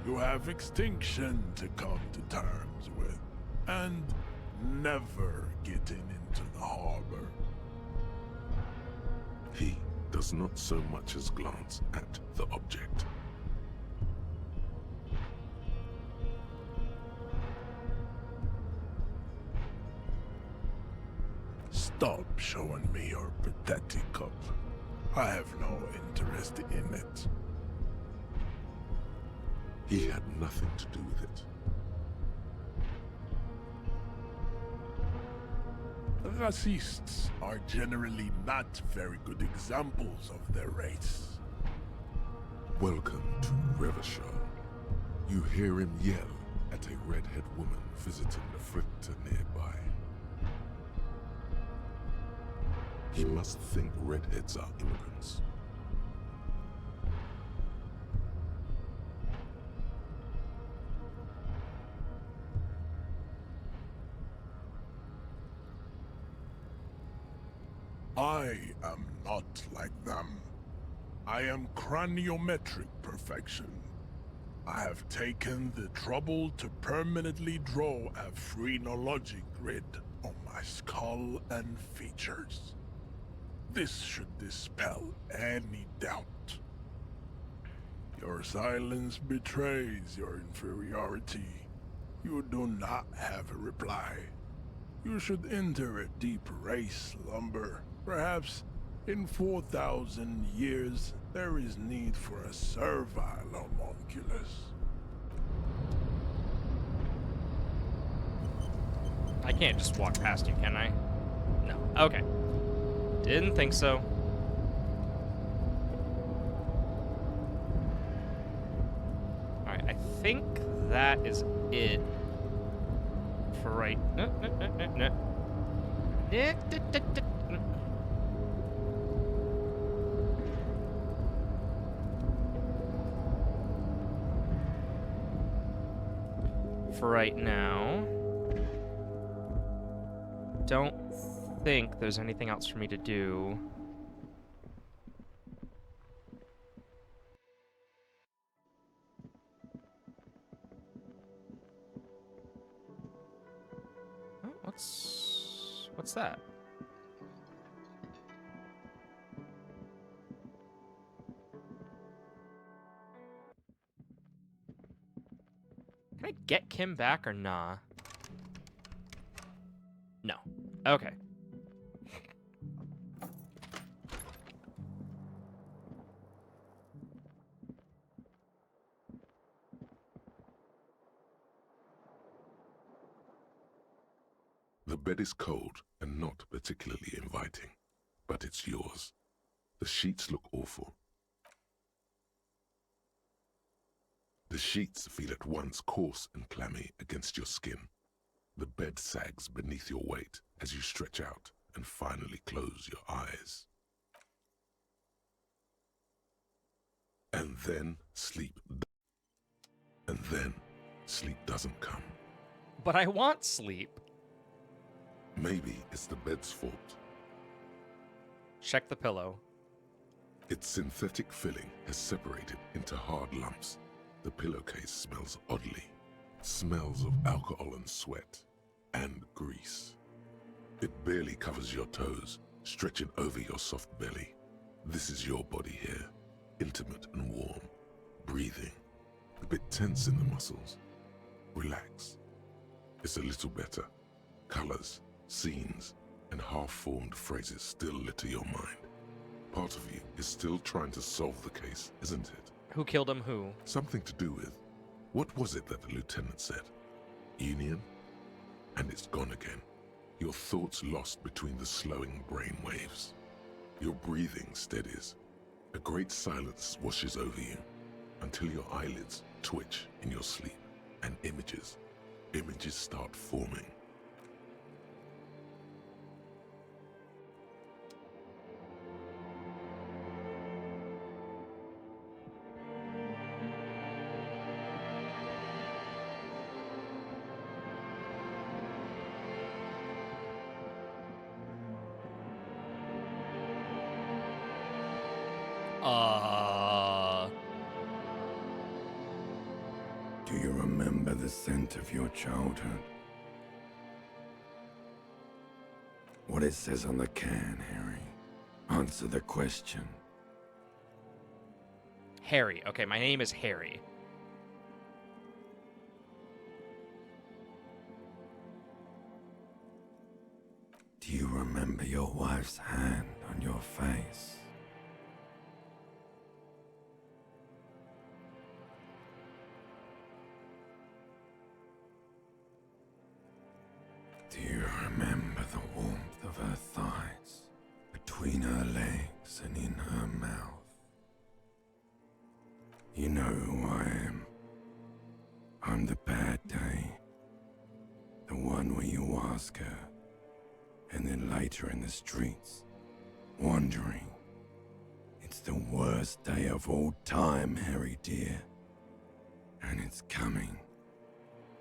Speaker 13: You have extinction to come to terms with, and never getting into the harbor.
Speaker 3: He does not so much as glance at the object.
Speaker 13: Stop showing me your pathetic cup. I have no interest in it.
Speaker 3: He had nothing to do with it.
Speaker 13: Racists are generally not very good examples of their race.
Speaker 3: Welcome to Revachol. You hear him yell at a redhead woman visiting the fritter nearby. He must think redheads are immigrants.
Speaker 13: I am not like them. I am craniometric perfection. I have taken the trouble to permanently draw a phrenologic grid on my skull and features. This should dispel any doubt. Your silence betrays your inferiority. You do not have a reply. You should enter a deep race slumber. Perhaps in 4,000 years, there is need for a servile homunculus.
Speaker 1: I can't just walk past you, can I? No. Okay. Didn't think so. Alright, I think that is it for right. No. For right now, don't think there's anything else for me to do. Oh, what's that? Can I get Kim back or nah? No. Okay.
Speaker 3: The bed is cold and not particularly inviting, but it's yours. The sheets look awful. The sheets feel at once coarse and clammy against your skin. The bed sags beneath your weight as you stretch out and finally close your eyes. And then sleep doesn't come.
Speaker 1: But I want sleep.
Speaker 3: Maybe it's the bed's fault.
Speaker 1: Check the pillow.
Speaker 3: Its synthetic filling has separated into hard lumps. The pillowcase smells oddly. Smells of alcohol and sweat and grease. It barely covers your toes, stretching over your soft belly. This is your body here, intimate and warm, breathing, a bit tense in the muscles. Relax. It's a little better. Colors, scenes, and half-formed phrases still litter your mind. Part of you is still trying to solve the case, isn't it?
Speaker 1: Who killed him who?
Speaker 3: Something to do with, what was it that the lieutenant said? Union? And it's gone again. Your thoughts lost between the slowing brain waves. Your breathing steadies. A great silence washes over you until your eyelids twitch in your sleep and images start forming.
Speaker 15: Do you remember the scent of your childhood? What it says on the can, Harry. Answer the question.
Speaker 1: Harry. Okay, my name is Harry.
Speaker 15: Do you remember your wife's hand on your face? Do you remember the warmth of her thighs, between her legs and in her mouth? You know who I am. I'm the bad day. The one where you ask her, and then later in the streets, wandering. It's the worst day of all time, Harry dear. And it's coming.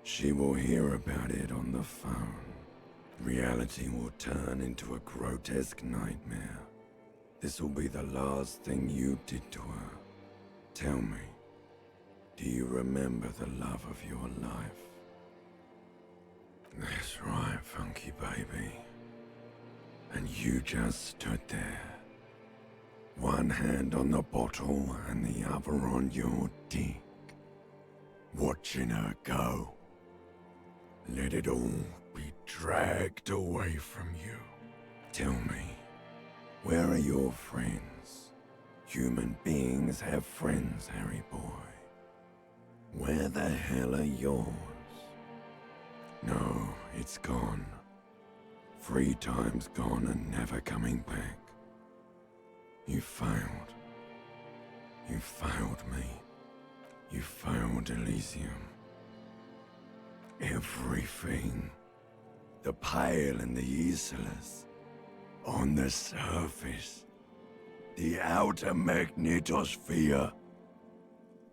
Speaker 15: She will hear about it on the phone. Reality will turn into a grotesque nightmare. This will be the last thing you did to her. Tell me, do you remember the love of your life? That's right, funky baby. And you just stood there. One hand on the bottle and the other on your dick. Watching her go. Let it all be dragged away from you. Tell me, where are your friends? Human beings have friends, Harry boy. Where the hell are yours? No, it's gone. 3 times gone and never coming back. You failed. You failed me. You failed Elysium. Everything. The Pale and the Islas. On the surface. The outer magnetosphere.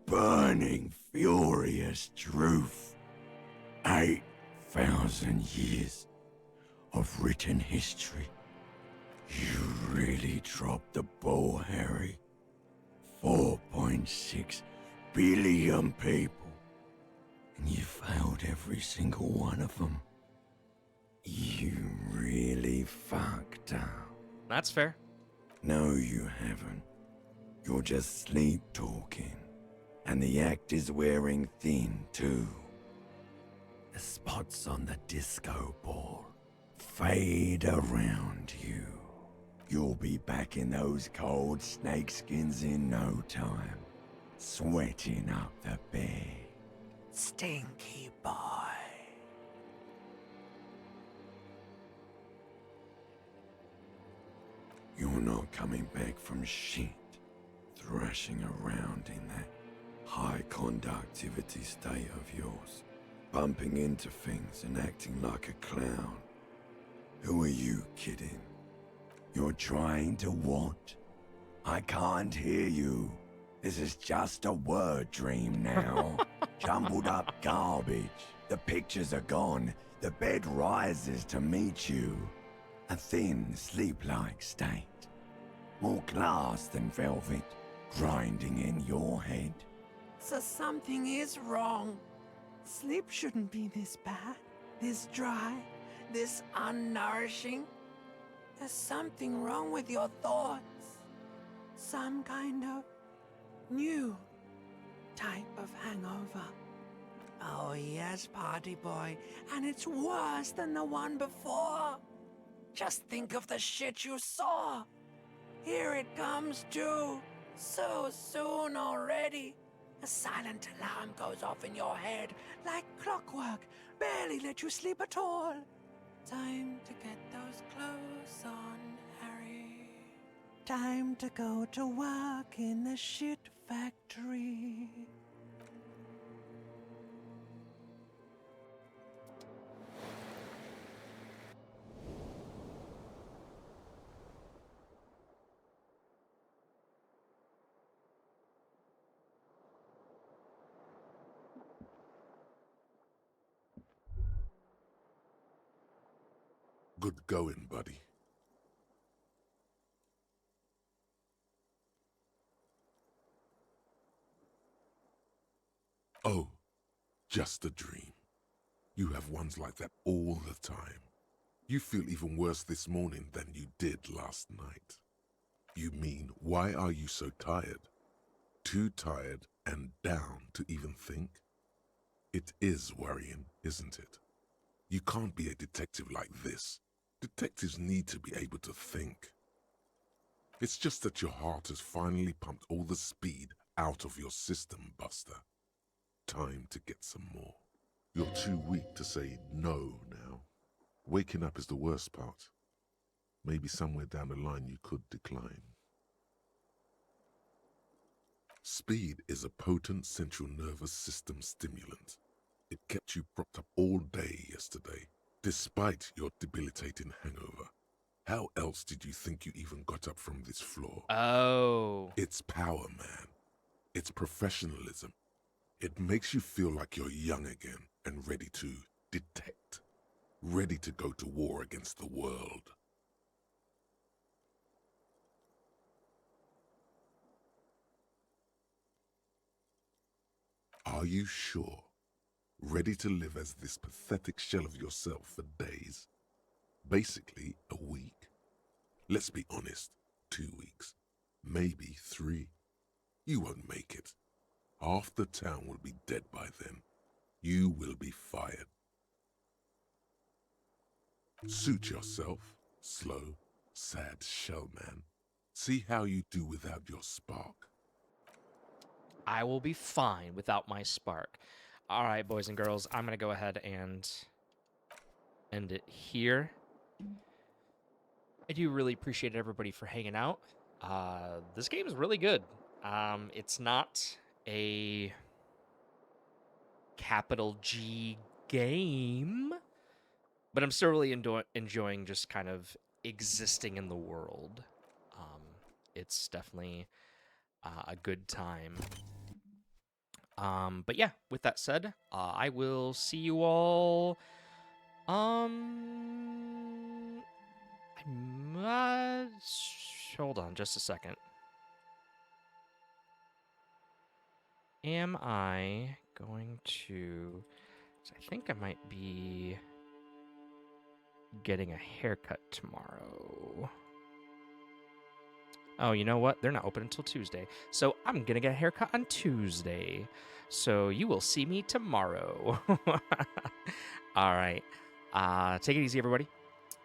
Speaker 15: Burning, furious truth. 8,000 years of written history. You really dropped the ball, Harry. 4.6 billion people. And you failed every single one of them. You really fucked up.
Speaker 1: That's fair.
Speaker 15: No, you haven't. You're just sleep talking. And the act is wearing thin, too. The spots on the disco ball fade around you. You'll be back in those cold snakeskins in no time, sweating up the bed. Stinky boy. You're not coming back from shit, thrashing around in that high conductivity state of yours, bumping into things and acting like a clown. Who are you kidding? You're trying to what? I can't hear you. This is just a word dream now. Jumbled up garbage. The pictures are gone. The bed rises to meet you. A thin, sleep-like state. More glass than velvet, grinding in your head.
Speaker 16: So something is wrong. Sleep shouldn't be this bad, this dry, this unnourishing. There's something wrong with your thoughts. Some kind of new type of hangover. Oh yes, party boy, and it's worse than the one before. Just think of the shit you saw. Here it comes too, so soon already. A silent alarm goes off in your head like clockwork, barely let you sleep at all. Time to get those clothes on, Harry. Time to go to work in the shit factory.
Speaker 3: Good going, buddy. Oh, just a dream. You have ones like that all the time. You feel even worse this morning than you did last night. You mean, why are you so tired? Too tired and down to even think? It is worrying, isn't it? You can't be a detective like this. Detectives need to be able to think. It's just that your heart has finally pumped all the speed out of your system, Buster. Time to get some more. You're too weak to say no now. Waking up is the worst part. Maybe somewhere down the line you could decline. Speed is a potent central nervous system stimulant. It kept you propped up all day yesterday, despite your debilitating hangover. How else did you think you even got up from this floor?
Speaker 1: Oh.
Speaker 3: It's power, man. It's professionalism. It makes you feel like you're young again and ready to detect. ready to go to war against the world. Are you sure? Ready to live as this pathetic shell of yourself for days? Basically, a week. Let's be honest, 2 weeks. Maybe 3. You won't make it. Half the town will be dead by then. You will be fired. Suit yourself, slow, sad shell man. See how you do without your spark.
Speaker 1: I will be fine without my spark. All right, boys and girls, I'm going to go ahead and end it here. I do really appreciate everybody for hanging out. This game is really good. It's not a capital G game, but I'm still really enjoying just kind of existing in the world. It's definitely a good time. But yeah, with that said, I will see you all. Hold on just a second. Am I going to... I think I might be getting a haircut tomorrow. Oh, you know what? They're not open until Tuesday. So I'm going to get a haircut on Tuesday. So you will see me tomorrow. All right. Take it easy, everybody.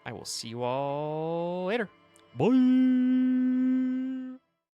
Speaker 1: I will see you all later. Bye.